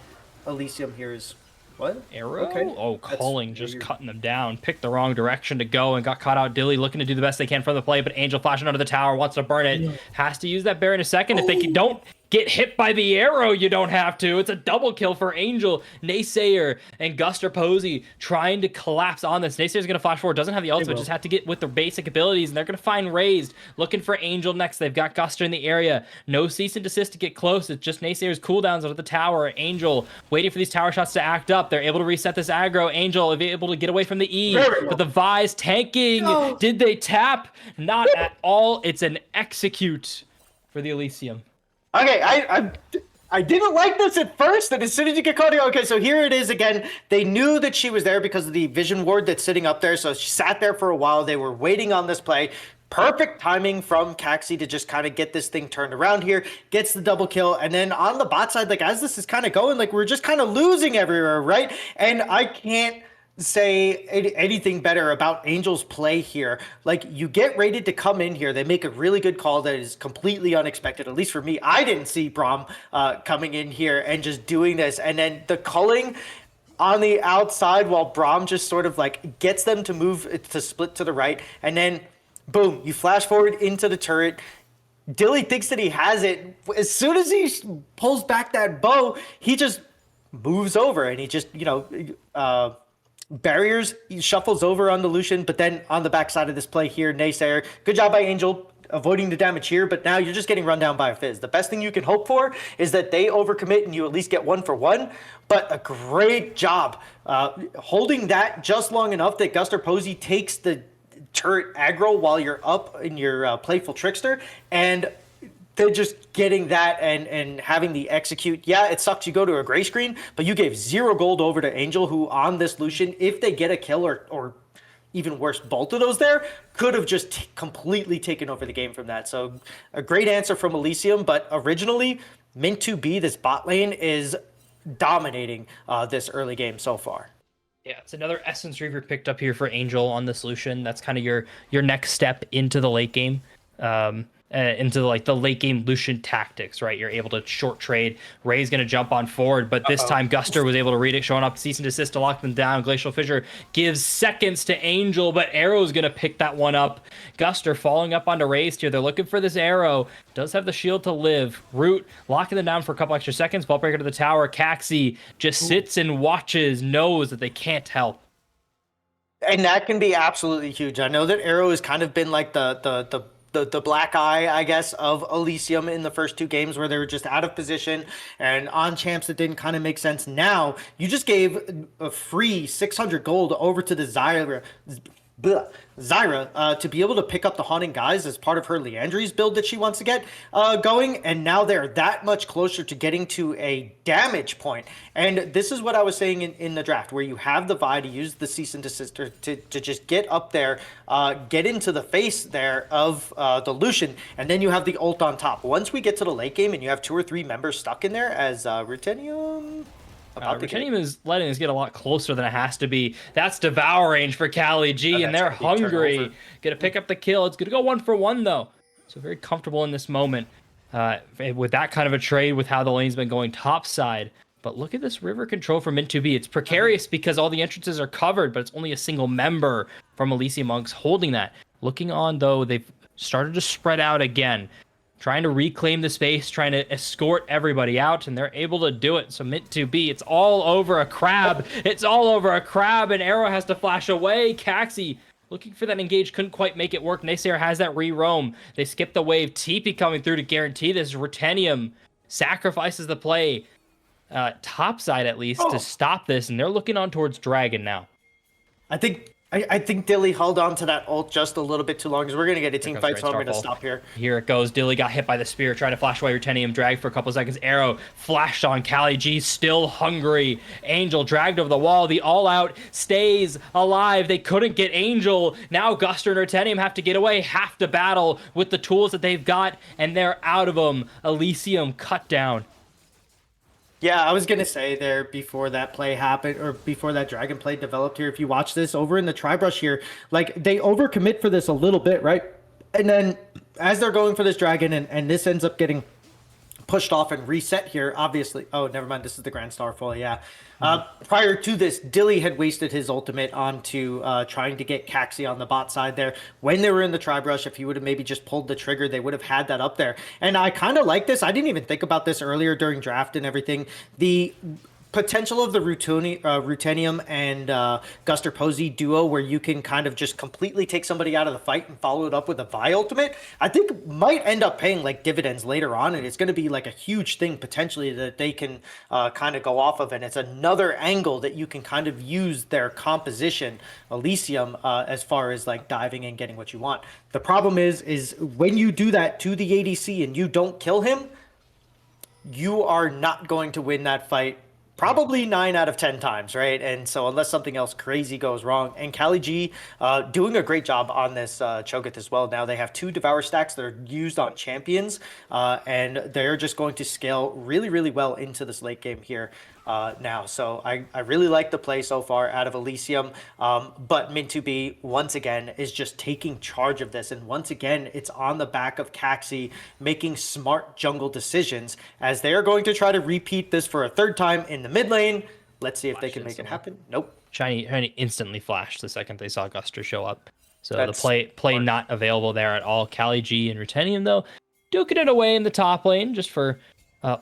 Elysium here. Is what? Arrow? Okay. Oh, That's Culling just weird. cutting them down. Picked the wrong direction to go and got caught out. Dilly looking to do the best they can from the play, but Angel flashing under the tower, wants to burn it. Has to use that bear in a second. If they don't get hit by the arrow, you don't have to. It's a double kill for Angel. Naysayer and Guster Posey trying to collapse on this. Naysayer's going to flash forward. Doesn't have the ultimate, just have to get with their basic abilities, and they're going to find Raised. Looking for Angel next. They've got Guster in the area. No cease and desist to get close. It's just Naysayer's cooldowns out of the tower. Angel waiting for these tower shots to act up. They're able to reset this aggro. Angel able to get away from the E, but the Vi's tanking. No. Did they tap? Not at all. It's an execute for the Elysium. Okay, I didn't like this at first, and as soon as you get caught, okay, so here it is again. They knew that she was there because of the vision ward that's sitting up there, so she sat there for a while. They were waiting on this play. Perfect timing from Caxi to just kind of get this thing turned around here, gets the double kill, and then on the bot side, like as this is kind of going, like we're just kind of losing everywhere, right? And I can't say anything better about Angel's play here. Like, you get rated to come in here, they make a really good call that is completely unexpected, at least for me. I didn't see Braum coming in here and just doing this, and then the culling on the outside while Braum just sort of like gets them to move to split to the right, and then boom, you flash forward into the turret. Dilly thinks that he has it. As soon as he pulls back that bow, he just moves over and he just, barriers, he shuffles over on the Lucian, but then on the backside of this play here, Naysayer, good job by Angel avoiding the damage here, but now you're just getting run down by a Fizz. The best thing you can hope for is that they overcommit and you at least get 1 for 1, but a great job holding that just long enough that Guster Posey takes the turret aggro while you're up in your Playful Trickster, and they're just getting that and having the execute. Yeah, it sucks you go to a gray screen, but you gave 0 gold over to Angel, who on this Lucian, if they get a kill or even worse, both of those there, could have just completely taken over the game from that. So a great answer from Elysium, but originally, Mint 2B, this bot lane, is dominating this early game so far. Yeah, it's another Essence Reaver picked up here for Angel on the solution. That's kind of your next step into the late game. Into like the late game Lucian tactics, right? You're able to short trade. Ray's going to jump on forward, but this time Guster was able to read it, showing up cease and desist to lock them down. Glacial Fissure gives seconds to Angel, but Arrow's going to pick that one up. Guster falling up onto Raised here. They're looking for this Arrow. Does have the shield to live. Root locking them down for a couple extra seconds. Ball breaker to the tower. Caxi just sits and watches, knows that they can't help. And that can be absolutely huge. I know that Arrow has kind of been like the black eye, I guess, of Elysium in the first 2 games where they were just out of position and on champs that didn't kind of make sense. Now, you just gave a free 600 gold over to the Zyra to be able to pick up the Haunting Guys as part of her Leandry's build that she wants to get going, and now they're that much closer to getting to a damage point. And this is what I was saying in the draft, where you have the Vi to use the cease and desist to just get up there, get into the face there of the Lucian, and then you have the ult on top. Once we get to the late game and you have 2 or 3 members stuck in there as Rutenium... Rutenium is letting us get a lot closer than it has to be. That's Devour range for Cali G, and they're hungry. Gonna pick up the kill. It's gonna go 1 for 1 though. So very comfortable in this moment with that kind of a trade, with how the lane's been going top side. But look at this river control from Mint 2B. It's precarious because all the entrances are covered, but it's only a single member from Elysium Monks holding that. Looking on though, they've started to spread out again, trying to reclaim the space, trying to escort everybody out, and they're able to do it. So Mint 2B, it's all over a crab. It's all over a crab, and Arrow has to flash away. Caxi looking for that engage, couldn't quite make it work. Naysayer has that re-roam. They skip the wave. TP coming through to guarantee this. Rutenium sacrifices the play, top side at least, to stop this, and they're looking on towards Dragon now. I think Dilly held on to that ult just a little bit too long, because we're going to get a team fight, so I'm going to stop here. Here it goes. Dilly got hit by the spear, trying to flash away. Rutenium dragged for a couple seconds. Arrow flashed on. Cali G still hungry. Angel dragged over the wall. The all-out stays alive. They couldn't get Angel. Now Guster and Rutenium have to get away, have to battle with the tools that they've got, and they're out of them. Elysium cut down. Yeah, I was gonna say there before that play happened or before that dragon play developed here. If you watch this over in the tri brush here, like they overcommit for this a little bit, right? And then as they're going for this dragon and this ends up getting pushed off and reset here, obviously. Oh, never mind. This is the Grand Starfall. Yeah. Prior to this, Dilly had wasted his ultimate onto trying to get Caxi on the bot side there. When they were in the tri brush, if he would have maybe just pulled the trigger, they would have had that up there. And I kind of like this. I didn't even think about this earlier during draft and everything. The potential of the Rutenium and Guster Posey duo, where you can kind of just completely take somebody out of the fight and follow it up with a Vi ultimate, I think might end up paying like dividends later on, and it's going to be like a huge thing potentially that they can kind of go off of, and it's another angle that you can kind of use their composition, Elysium, as far as like diving and getting what you want. The problem is when you do that to the ADC and you don't kill him, you are not going to win that fight probably 9 out of 10 times, right? And so unless something else crazy goes wrong, and Kali G doing a great job on this Cho'Gath as well. Now they have 2 Devour stacks that are used on champions, and they're just going to scale really, really well into this late game here now. So I really like the play so far out of Elysium, but Min2B, once again, is just taking charge of this. And once again, it's on the back of Caxi making smart jungle decisions as they are going to try to repeat this for a 3rd time in the mid lane. Let's see if they can make it happen. Nope. Shiny instantly flashed the second they saw Guster show up. So That's the play not available there at all. Kali G and Rutenium, though, duking it away in the top lane just for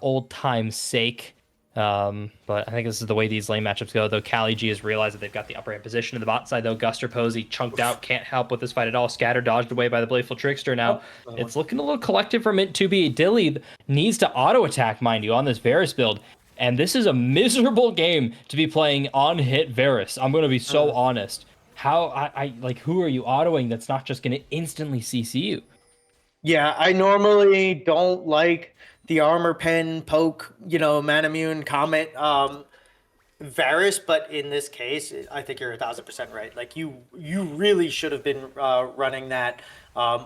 old time's sake. But I think this is the way these lane matchups go, though. Kali G has realized that they've got the upper hand position in the bot side, though. Guster Posey chunked out, can't help with this fight at all. Scatter dodged away by the Bladeful Trickster. Now, it's looking a little collective for Mint2B. Dilly needs to auto-attack, mind you, on this Varus build. And this is a miserable game to be playing on hit Varus. I'm going to be so honest. How, I like, who are you autoing that's not just going to instantly CC you? Yeah, I normally don't like the armor pen poke, Manamune Comet Varus, but in this case, I think you're 1,000% right. Like you really should have been running that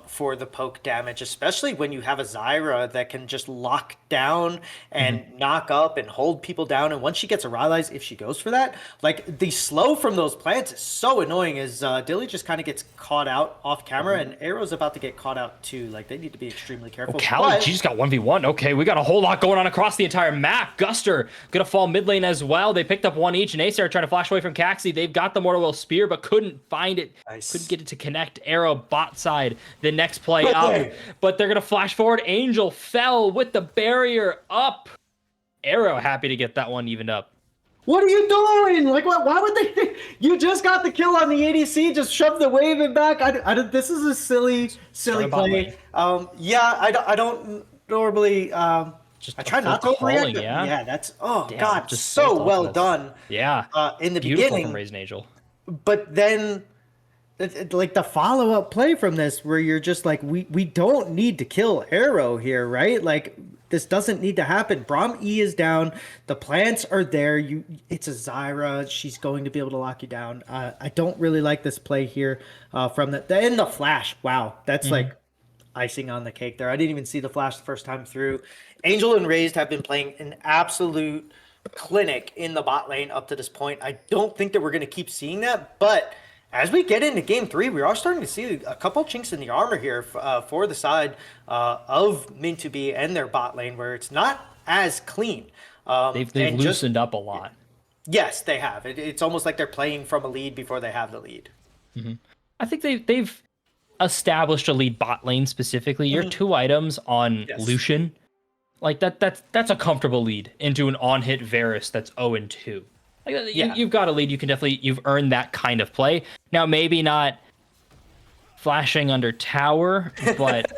for the poke damage, especially when you have a Zyra that can just lock down and knock up and hold people down. And once she gets a Rylai's, if she goes for that, like the slow from those plants is so annoying as Dilly just kind of gets caught out off camera and Arrow's about to get caught out too. Like they need to be extremely careful. Kali G just got 1v1. Okay, we got a whole lot going on across the entire map. Guster gonna fall mid lane as well. They picked up one each, and Acer trying to flash away from Caxi. They've got the Mortal Will Spear, but couldn't find it. Nice. Couldn't get it to connect. Arrow bot side. The next play up, but they're gonna flash forward. Angel fell with the barrier up. Arrow happy to get that one evened up. What are you doing? Like, what? Why would they? You just got the kill on the ADC. Just shove the wave it back. This is a silly play. Yeah, I don't normally. I try not to overreact. Yeah, that's God, just so well done. Yeah, in the beautiful beginning from Raising Angel. But then, like the follow-up play from this, where you're just like, we don't need to kill Arrow here, right? Like this doesn't need to happen. Braum E is down. The plants are there. It's a Zyra. She's going to be able to lock you down. I don't really like this play here from the flash. Wow, that's like icing on the cake there. I didn't even see the flash the first time through. Angel and Raised have been playing an absolute clinic in the bot lane up to this point. I don't think that we're going to keep seeing that, but as we get into game 3, we are starting to see a couple chinks in the armor here for the side of Min2B and their bot lane, where it's not as clean. They've loosened up a lot. Yes, they have. It's almost like they're playing from a lead before they have the lead. I think they've established a lead bot lane specifically. Your 2 items on Lucian, like that's a comfortable lead into an on-hit Varus that's 0-2. Like, you've got a lead. You've earned that kind of play. Now, maybe not flashing under tower, but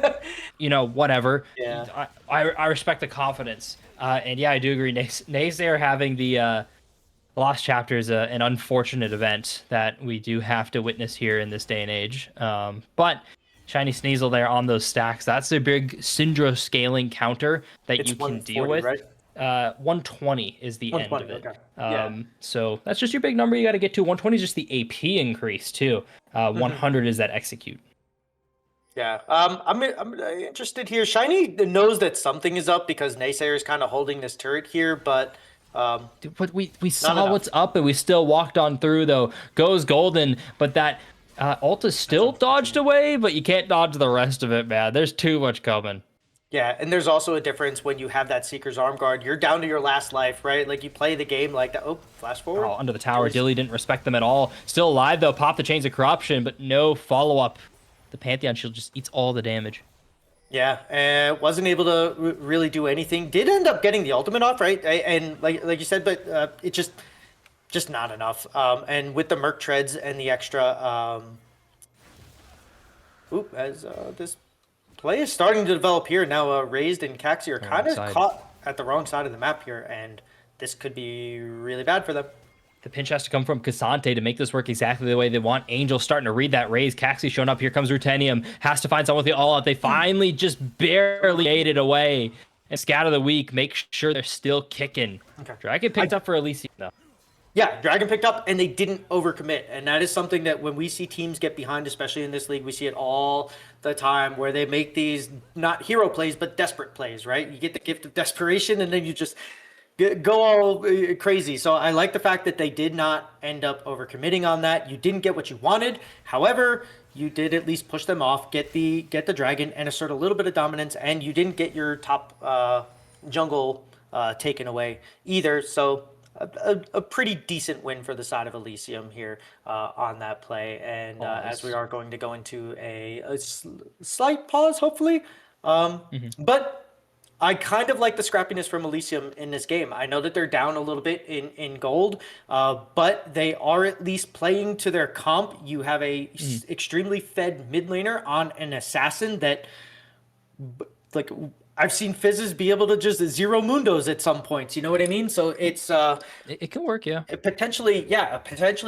whatever. Yeah. I respect the confidence. And yeah, I do agree. Naysayer having the Lost Chapter is an unfortunate event that we do have to witness here in this day and age. But Shiny Sneasel there on those stacks. That's a big Syndra scaling counter that you can deal with. Right? 120 is the end of it. Okay. So that's just your big number you got to get to. 120 is just the AP increase too. 100 is that execute. Yeah. I'm interested here. Shiny knows that something is up because Naysayer is kind of holding this turret here, but Dude, but we not saw enough. what's up and we still walked on through though. Goes golden, but that ult is still dodged away, but you can't dodge the rest of it, man. There's too much coming. Yeah, and there's also a difference when you have that Seeker's Arm Guard. You're down to your last life, right? Like you play the game like that. Oh, flash forward. Oh, under the tower. Just- Dilly didn't respect them at all. Still alive though. Pop the Chains of Corruption, but no follow up. The Pantheon Shield just eats all the damage. Yeah, and wasn't able to really do anything. Did end up getting the ultimate off, right? And like you said, but it just not enough. And with the Merc Treads and the extra, as this play is starting to develop here now, Raised and Caxi are kind of side. caught at the wrong side of the map here, and this could be really bad for them. The pinch has to come from Cassante to make this work exactly the way they want. Angel starting to read that raise. Caxi showing up. Here comes Rutenium. Has to find someone with the all out. They finally just barely ate it away. And Scat of the Week, make sure they're still kicking. Okay. Dragon picked up for Elysium, though. Yeah, Dragon picked up and they didn't overcommit. And that is something that when we see teams get behind, especially in this league, we see it all the time where they make these not hero plays, but desperate plays, right? You get the gift of desperation and then you just go all crazy. So I like the fact that they did not end up overcommitting on that. You didn't get what you wanted. However, you did at least push them off, get the dragon, and assert a little bit of dominance. And you didn't get your top jungle taken away either. So a pretty decent win for the side of Elysium here on that play. And as we are going to go into a slight pause, hopefully. But I kind of like the scrappiness from Elysium in this game. I know that they're down a little bit in gold, but they are at least playing to their comp. You have a extremely fed mid laner on an assassin that, like, I've seen Fizzes be able to just zero mundos at some points. You know what I mean? So it's It can work, yeah. potentially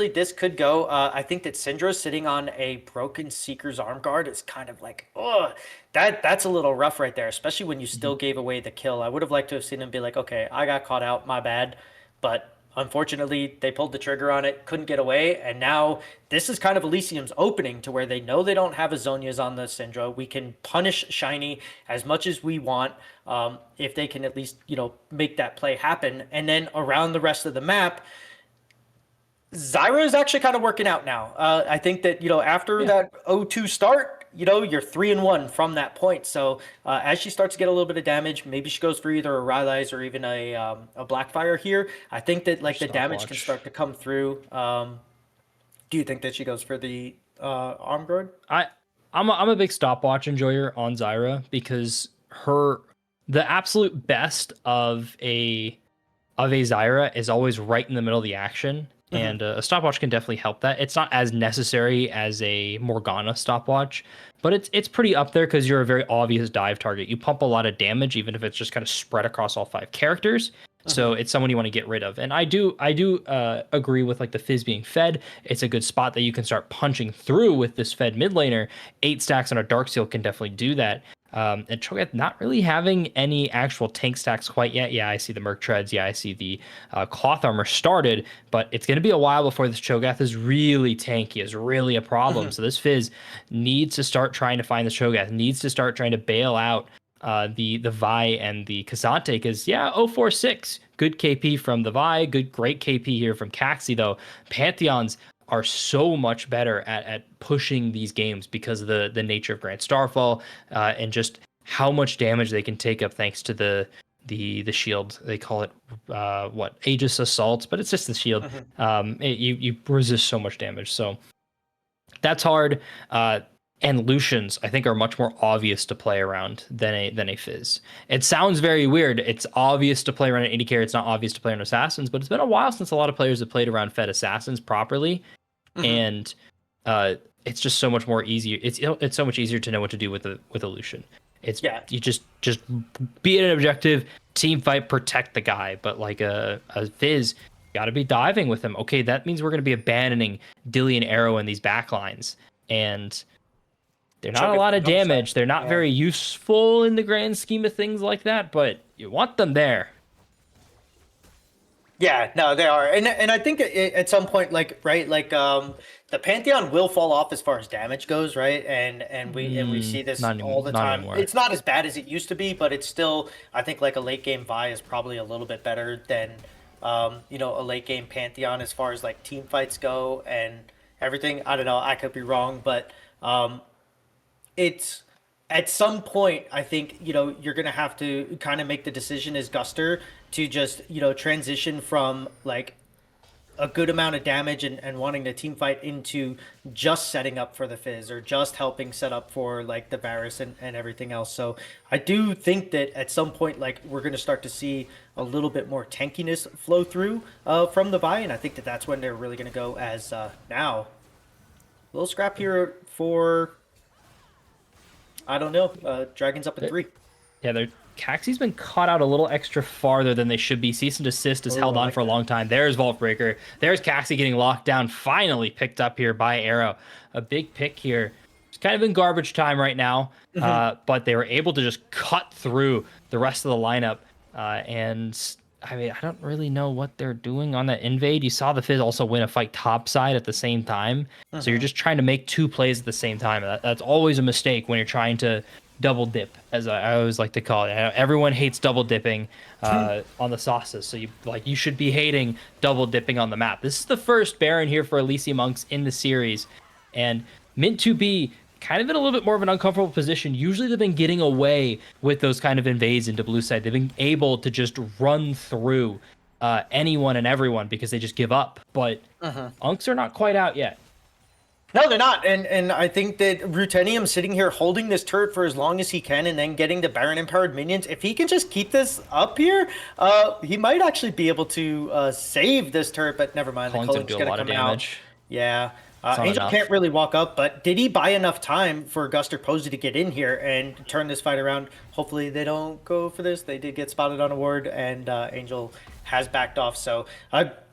this could go. I think that Syndra sitting on a broken Seeker's Arm Guard is kind of like, oh, that's a little rough right there, especially when you still gave away the kill. I would have liked to have seen him be like, okay, I got caught out, my bad, but unfortunately they pulled the trigger on it, couldn't get away, and now this is kind of Elysium's opening to where they know they don't have a Zonia's on the Syndra. We can punish Shiny as much as we want if they can at least make that play happen, and then around the rest of the map. Zyra is actually kind of working out now. I think that after that 0-2 start, you're 3-1 from that point. So as she starts to get a little bit of damage, maybe she goes for either a Rylai's or even a Blackfire here. I think that the damage can start to come through. Do you think that she goes for the Arm Guard? I'm a big stopwatch enjoyer on Zyra because the absolute best of a Zyra is always right in the middle of the action. And a stopwatch can definitely help that. It's not as necessary as a Morgana stopwatch, but it's pretty up there because you're a very obvious dive target. You pump a lot of damage, even if it's just kind of spread across all 5 characters. So it's someone you want to get rid of. And I do agree with the Fizz being fed. It's a good spot that you can start punching through with this fed mid laner. 8 stacks on a Darksteel can definitely do that. And Cho'Gath not really having any actual tank stacks quite yet. Yeah, I see the Merc Treads. Yeah, I see the Cloth Armor started, but it's going to be a while before this Cho'Gath is really tanky, is really a problem. So this Fizz needs to start trying to find the Cho'Gath, needs to start trying to bail out the Vi and the Cassante, because 046, good KP from the Vi, great KP here from Caxi, though. Pantheons are so much better at pushing these games because of the nature of Grand Starfall and just how much damage they can take up thanks to the shield. They call it Aegis Assault, but it's just the shield. You resist so much damage, so that's hard. And Lucians, I think, are much more obvious to play around than a Fizz. It sounds very weird. It's obvious to play around an AD carry. It's not obvious to play around Assassins, but it's been a while since a lot of players have played around fed Assassins properly. And it's just so much more easier. It's so much easier to know what to do with a Lucian. You just be an objective, team fight, protect the guy. But like a Fizz, got to be diving with him. Okay, that means we're going to be abandoning Dilly and Arrow in these backlines, and they're not a lot of damage. They're not very useful in the grand scheme of things like that, but you want them there. Yeah, no, they are, and I think at some point, like right, like the Pantheon will fall off as far as damage goes, right? And we see this all the Not time. anymore. It's not as bad as it used to be, but it's still, I think, like a late game Vi is probably a little bit better than a late game Pantheon as far as like team fights go and everything. I don't know, I could be wrong, but it's at some point I think you're gonna have to kind of make the decision as Guster to just transition from like a good amount of damage and wanting to team fight into just setting up for the Fizz or just helping set up for like the Varus and everything else. So I do think that at some point like we're going to start to see a little bit more tankiness flow through from the Vi, and I think that that's when they're really going to go as now. A little scrap here for, I don't know, Dragons up in 3. Yeah, Caxie's been caught out a little extra farther than they should be. Cease and desist is held on for a long time. There's Vault Breaker. There's Caxie getting locked down. Finally picked up here by Arrow. A big pick here. It's kind of in garbage time right now, but they were able to just cut through the rest of the lineup. And I mean, I don't really know what they're doing on that invade. You saw the Fizz also win a fight topside at the same time. So you're just trying to make 2 plays at the same time. That's always a mistake when you're trying to double dip, as I always like to call it. Everyone hates double dipping on the sauces, so you should be hating double dipping on the map. This is the first Baron here for Elysium Monks in the series, and Mint2B kind of in a little bit more of an uncomfortable position. Usually they've been getting away with those kind of invades into blue side. They've been able to just run through anyone and everyone because they just give up, but Unks are not quite out yet. No, they're not, and I think that Ruthenium sitting here holding this turret for as long as he can, and then getting the Baron Empowered minions. If he can just keep this up here, he might actually be able to save this turret. But never mind, the Culling's do a gonna lot of come damage. out. Yeah, Not Angel enough. can't really walk up, but did he buy enough time for Guster Posey to get in here and turn this fight around? Hopefully they don't go for this. They did get spotted on a ward, and Angel has backed off. So.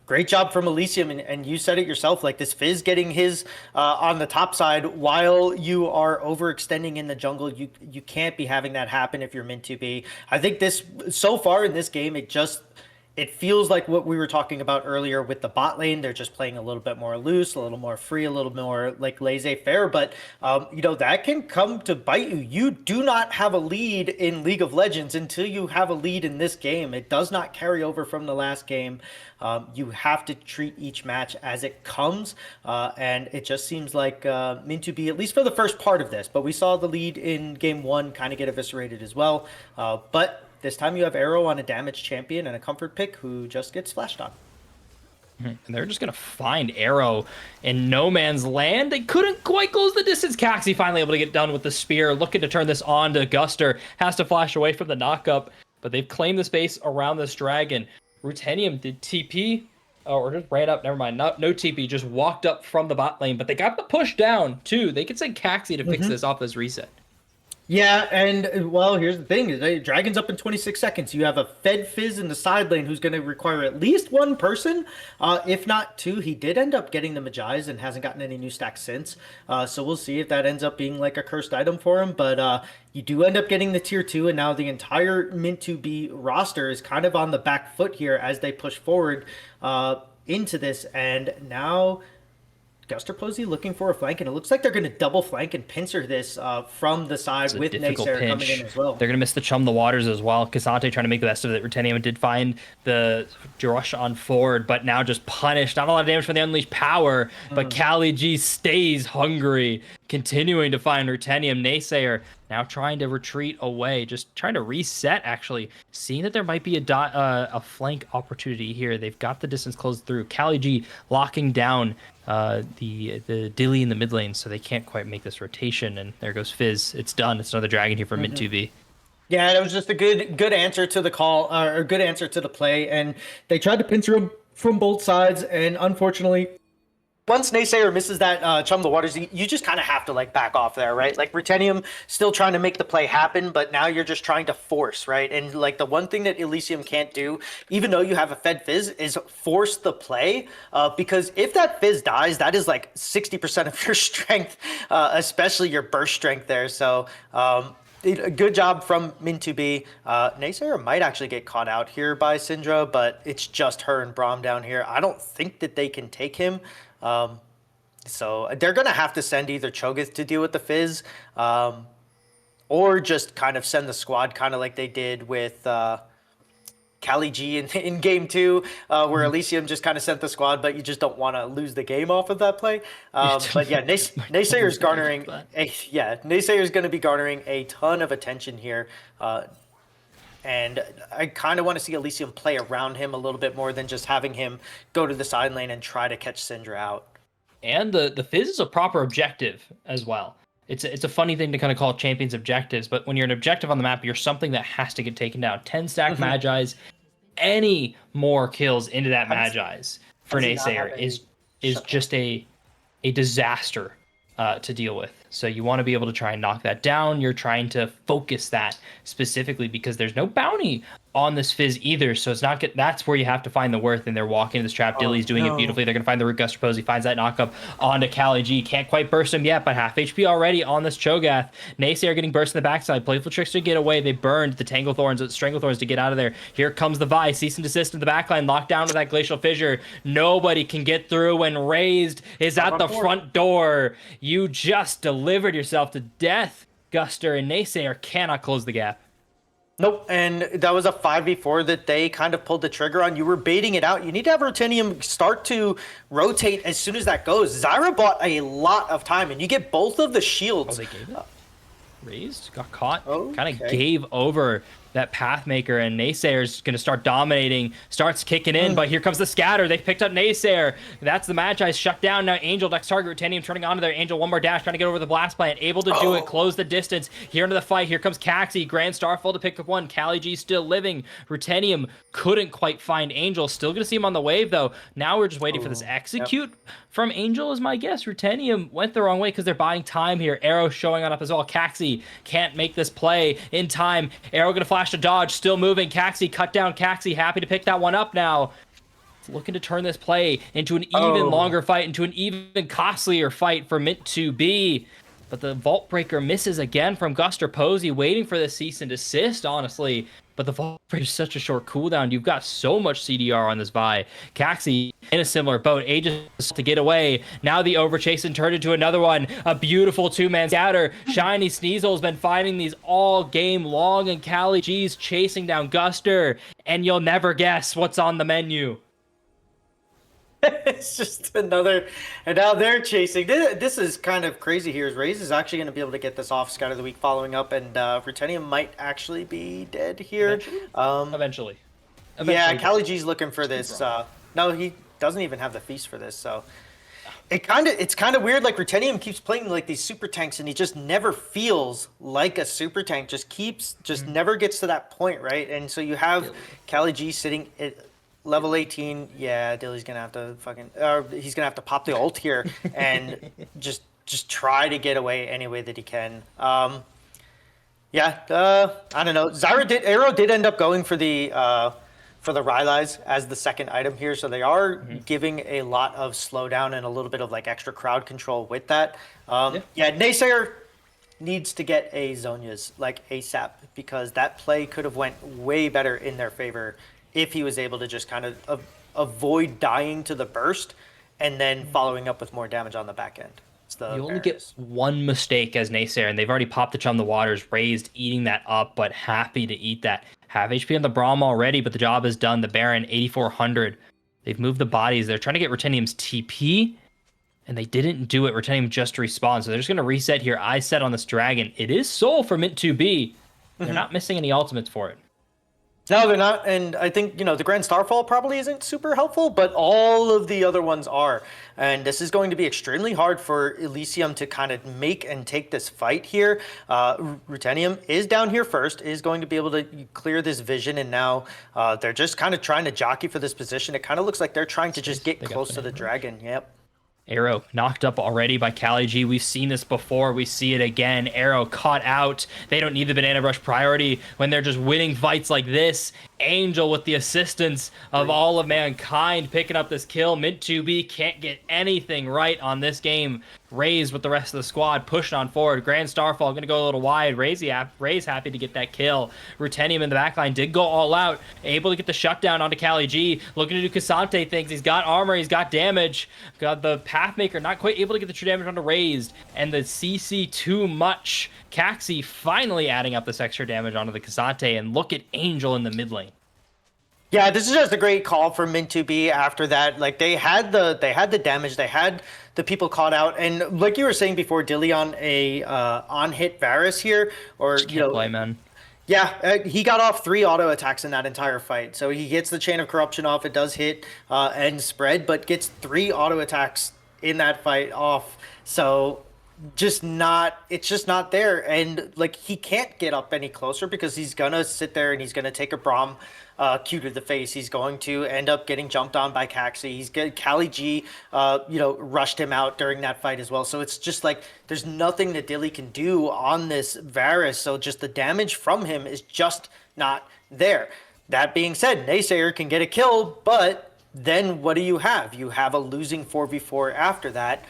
Great job from Elysium, and you said it yourself, like this Fizz getting his on the top side while you are overextending in the jungle. You can't be having that happen if you're Mint2B. I think this, so far in this game, it feels like what we were talking about earlier with the bot lane. They're just playing a little bit more loose, a little more free, a little more like laissez-faire. But, that can come to bite you. You do not have a lead in League of Legends until you have a lead in this game. It does not carry over from the last game. You have to treat each match as it comes. And it just seems like Mint2B, at least for the first part of this. But we saw the lead in game 1 kind of get eviscerated as well. But this time you have Arrow on a damaged champion and a comfort pick who just gets flashed on. And they're just going to find Arrow in no man's land. They couldn't quite close the distance. Caxie finally able to get done with the spear, looking to turn this on to Guster. Has to flash away from the knockup, but they've claimed the space around this dragon. Ruthenium did TP, or just ran up, never mind, no TP, just walked up from the bot lane, but they got the push down, too. They could send Caxie to fix this off this reset. Yeah, and well, here's the thing. Dragon's up in 26 seconds. You have a Fed Fizz in the side lane who's going to require at least 1 person, if not 2. He did end up getting the Magi's and hasn't gotten any new stacks since. So we'll see if that ends up being like a cursed item for him. But you do end up getting the tier 2, and now the entire Mint2B roster is kind of on the back foot here as they push forward into this. And now Guster Posey looking for a flank, and it looks like they're going to double flank and pincer this from the side with Naysayer coming in as well. They're going to miss the Chum the Waters as well. Cassante trying to make the best of it. Ruthenium did find the rush on forward, but now just punished. Not a lot of damage from the Unleashed Power, but Cali G stays hungry, continuing to find Ruthenium. Naysayer now trying to retreat away, just trying to reset, actually. Seeing that there might be a flank opportunity here. They've got the distance closed through. Cali G locking down the Dilly in the mid lane, so they can't quite make this rotation. And there goes Fizz. It's done. It's another dragon here for Mint2B. Yeah, that was just a good answer to the call, or good answer to the play. And they tried to pincer him from both sides, and unfortunately, once Naysayer misses that Chum the Waters, you just kind of have to like back off there, right? Like Ruthenium still trying to make the play happen, but now you're just trying to force, right? And like the one thing that Elysium can't do, even though you have a Fed Fizz, is force the play, because if that Fizz dies, that is like 60% of your strength, especially your burst strength there. So A good job from Min2B. Naysayer might actually get caught out here by Syndra, but it's just her and Braum down here. I don't think that they can take him. So they're going to have to send either Cho'Gath to deal with the Fizz, or just kind of send the squad kind of like they did with Kali G in game 2, where Elysium just kind of sent the squad, but you just don't want to lose the game off of that play. But yeah, Naysayer's garnering Naysayer's going to be garnering a ton of attention here. And I kind of want to see Elysium play around him a little bit more than just having him go to the side lane and try to catch Syndra out. And the Fizz is a proper objective as well. It's a funny thing to kind of call champions objectives, but when you're an objective on the map, you're something that has to get taken down. 10 stack Magi's, any more kills into that Magi's for Naysayer is just a disaster to deal with. So you want to be able to try and knock that down. You're trying to focus that specifically because there's no bounty on this Fizz either. So it's not that's where you have to find the worth, and they're walking into this trap. Dilly's doing it beautifully. They're going to find the root. Guster Posey finds that knockup onto Kali G. Can't quite burst him yet, but half HP already on this Cho'Gath. Naysayer getting burst in the backside. Playful Tricks to get away. They burned the Stranglethorns to get out of there. Here comes the Vi. Cease and desist in the backline. Locked down to that Glacial Fissure. Nobody can get through, and Raised is at the front door. You just delivered yourself to death, Guster, and Naysayer cannot close the gap. Nope, and that was a 5v4 that they kind of pulled the trigger on. You were baiting it out. You need to have Rotinium start to rotate as soon as that goes. Zyra bought a lot of time, and you get both of the shields. Oh, they gave it? Raised, got caught, kind of gave over that Pathmaker, and Naysayer's going to start dominating, starts kicking in, but here comes the scatter. They picked up Naysayer. That's the Magi shut down. Now Angel, next target, Rutenium turning onto their Angel. One more dash, trying to get over the blast plant. Able to do it, close the distance. Here into the fight, here comes Caxi. Grand Starfall to pick up one. Kali G still living. Rutenium couldn't quite find Angel. Still going to see him on the wave, though. Now we're just waiting for this execute from Angel, is my guess. Rutenium went the wrong way because they're buying time here. Arrow showing on up as well. Caxi can't make this play in time. Arrow going to flash to dodge, still moving. Caxi cut down. Caxi happy to pick that one up now. Looking to turn this play into an even longer fight, into an even costlier fight for Mint2B. But the Vault Breaker misses again from Guster Posey, waiting for the cease and desist, honestly. But the Vault Breaker is such a short cooldown. You've got so much CDR on this Vi. Caxi in a similar boat, ages to get away. Now the overchase and turned into another one. A beautiful two-man scatter. Shiny Sneasel's been fighting these all game long, and Kali G's chasing down Guster. And you'll never guess what's on the menu. It's just another, and now they're chasing. This is kind of crazy here. Raze is actually going to be able to get this off. Scatter the Week following up, and Rutenium might actually be dead here. Eventually. Yeah, Kali G's looking for this. No, he doesn't even have the feast for this. So it's kind of weird. Like Rutenium keeps playing like these super tanks, and he just never feels like a super tank. Just never gets to that point, right? And so you have Kali G sitting at level 18, yeah, Dilly's gonna have to he's gonna have to pop the ult here and just try to get away any way that he can. I don't know. Arrow did end up going for the Rylai's as the second item here, so they are giving a lot of slowdown and a little bit of like extra crowd control with that. Naysayer needs to get a Zhonya's like ASAP, because that play could have went way better in their favor if he was able to just kind of avoid dying to the burst and then following up with more damage on the back end. You only get one mistake as Naysayer, and they've already popped the Chum the Waters, Raised eating that up, but happy to eat that. Have HP on the Braum already, but the job is done. The Baron, 8,400. They've moved the bodies. They're trying to get Rutenium's TP, and they didn't do it. Rutenium just respawned, so they're just going to reset here. I set on this Dragon. It is Soul for Mint2B. They're not missing any ultimates for it. No, they're not, and I think, the Grand Starfall probably isn't super helpful, but all of the other ones are. And this is going to be extremely hard for Elysium to kind of make and take this fight here. Rutenium is down here first, is going to be able to clear this vision, and now they're just kind of trying to jockey for this position. It kind of looks like they're trying to just get close to the Dragon. Yep. Arrow knocked up already by Cali G. We've seen this before. We see it again. Arrow caught out. They don't need the banana brush priority when they're just winning fights like this. Angel with the assistance of all of mankind picking up this kill. Mint2B can't get anything right on this game. Raze with the rest of the squad pushing on forward. Grand Starfall going to go a little wide. Raze happy to get that kill. Rutenium in the backline did go all out. Able to get the shutdown onto Cali G. Looking to do Cassante things. He's got armor. He's got damage. Got the Pathmaker not quite able to get the true damage onto Raze. And the CC too much. Caxi finally adding up this extra damage onto the Cassante. And look at Angel in the mid lane. Yeah, this is just a great call from Mint2B after that. Like they had the damage, they had the people caught out, and like you were saying before, Dilly on a on hit Varus here, or you know, Play, man. Yeah, he got off 3 auto attacks in that entire fight. So he gets the Chain of Corruption off. It does hit and spread, but gets 3 auto attacks in that fight off. So it's just not there. And like he can't get up any closer because he's gonna sit there and he's gonna take a Braum Q to the face. He's going to end up getting jumped on by Caxi. He's good. Cali G, rushed him out during that fight as well. So it's just like there's nothing that Dilly can do on this Varus. So just the damage from him is just not there. That being said, Naysayer can get a kill, but then what do you have? You have a losing 4v4 after that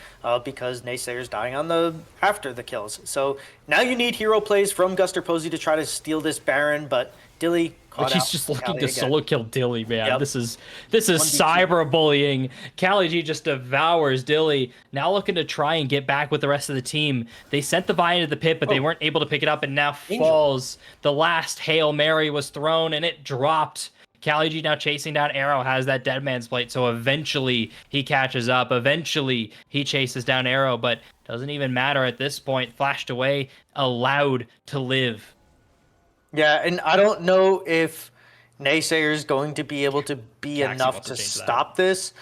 because Naysayer's dying on after the kills. So now you need hero plays from Guster Posey to try to steal this Baron, but Dilly caught He's out just looking Cali to again. solo kill Dilly, man. Yep. This is 1v2. cyberbullying. Cali G just devours Dilly. Now looking to try and get back with the rest of the team. They sent the buy into the pit, but they weren't able to pick it up, and now Angel. falls. The last Hail Mary was thrown, and it dropped. Cali G now chasing down Arrow, has that dead man's plate, so eventually he catches up. Eventually he chases down Arrow, but doesn't even matter at this point. Flashed away, allowed to live. Yeah, and I don't know if Naysayer is going to be able to be Caxi enough wants to to change that. stop this.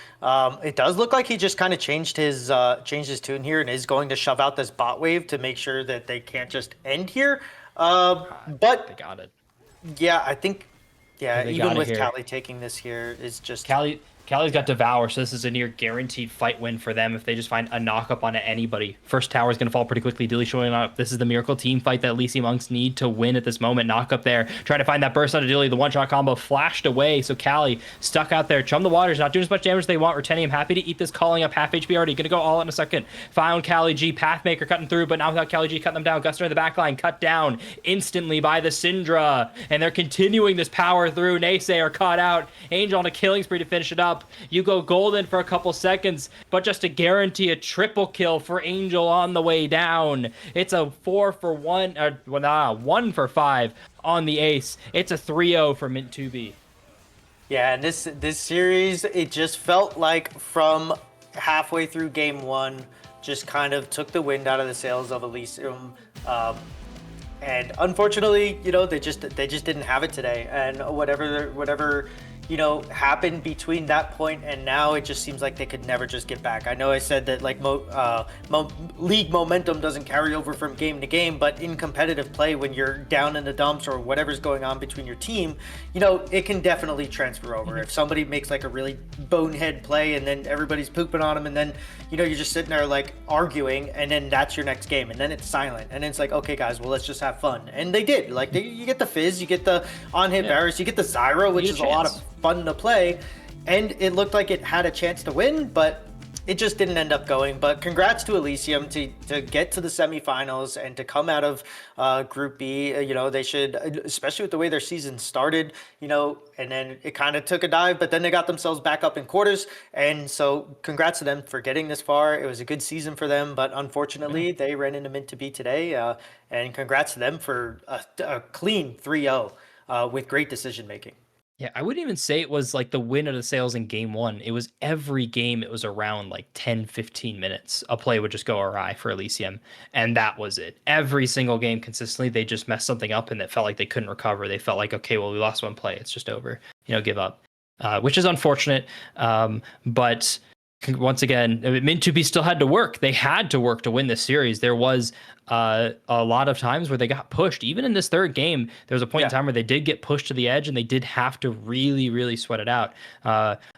It does look like he just kind of changed his tune here and is going to shove out this bot wave to make sure that they can't just end here. But They got it. yeah, I think They even got it with here. Cali taking this here is just Cali's got Devour, so this is a near guaranteed fight win for them if they just find a knock-up on anybody. First tower is going to fall pretty quickly. Dilly showing up. This is the miracle team fight that Elysium Monks need to win at this moment. Knock-up there. Trying to find that burst onto Dilly. The one-shot combo flashed away, so Cali stuck out there. Chum the Waters, not doing as much damage as they want. Rutenium happy to eat this, calling up half HP already. Going to go all in a second. Found Cali G. Pathmaker cutting through, but not without Cali G cutting them down. Guster in the backline, cut down instantly by the Syndra. And they're continuing this power through. Naysayer caught out. Angel on a killing spree to finish it up. You go golden for a couple seconds, but just to guarantee a triple kill for Angel on the way down. It's a 1 for 5 on the ace. It's a 3-0 for Mint2B. Yeah, and this series, it just felt like from halfway through game 1, just kind of took the wind out of the sails of Elysium. And unfortunately, they just didn't have it today. And whatever happened between that point and now, it just seems like they could never just get back. I know I said that like league momentum doesn't carry over from game to game, but in competitive play, when you're down in the dumps or whatever's going on between your team, it can definitely transfer over. If somebody makes like a really bonehead play and then everybody's pooping on them, and then you're just sitting there like arguing, and then that's your next game, and then it's silent, and then it's like, okay guys, well let's just have fun. And they did. Like you get the Fizz, you get the on-hit Varus, you get the Zyra, which is a lot of fun to play, and it looked like it had a chance to win, but it just didn't end up going. But congrats to Elysium to get to the semifinals and to come out of Group B. They should, especially with the way their season started, and then it kind of took a dive, but then they got themselves back up in quarters. And so congrats to them for getting this far. It was a good season for them, but unfortunately they ran into Mint2B today. And congrats to them for a clean 3-0 with great decision making. Yeah, I wouldn't even say it was like the win of the sales in game 1. It was every game, it was around like 10, 15 minutes. A play would just go awry for Elysium, and that was it. Every single game consistently, they just messed something up and it felt like they couldn't recover. They felt like, okay, well, we lost one play. It's just over. Give up, which is unfortunate. But once again, Mint2B still had to work. They had to work to win this series. There was a lot of times where they got pushed. Even in this third game, there was a point in time where they did get pushed to the edge, and they did have to really, really sweat it out.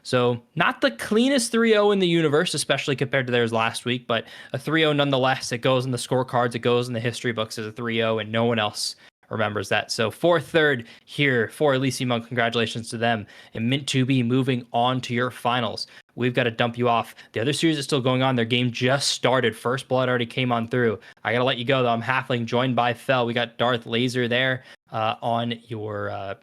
So not the cleanest 3-0 in the universe, especially compared to theirs last week, but a 3-0 nonetheless. It goes in the scorecards. It goes in the history books as a 3-0, and no one else remembers that. So 4-3 here for Elysium. Congratulations to them. And Mint2B moving on to your finals. We've got to dump you off. The other series is still going on. Their game just started. First blood already came on through. I got to let you go, though. I'm Halfling, joined by Fel. We got Darth Laser there on your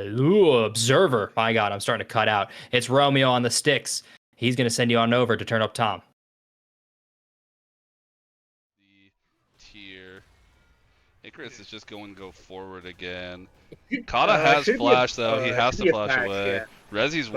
observer. My God, I'm starting to cut out. It's Romeo on the sticks. He's going to send you on over to turn up Tom. Tier. Icarus is just going to go forward again. Kata has flash, though. He has to flash away. Yeah. Rezi's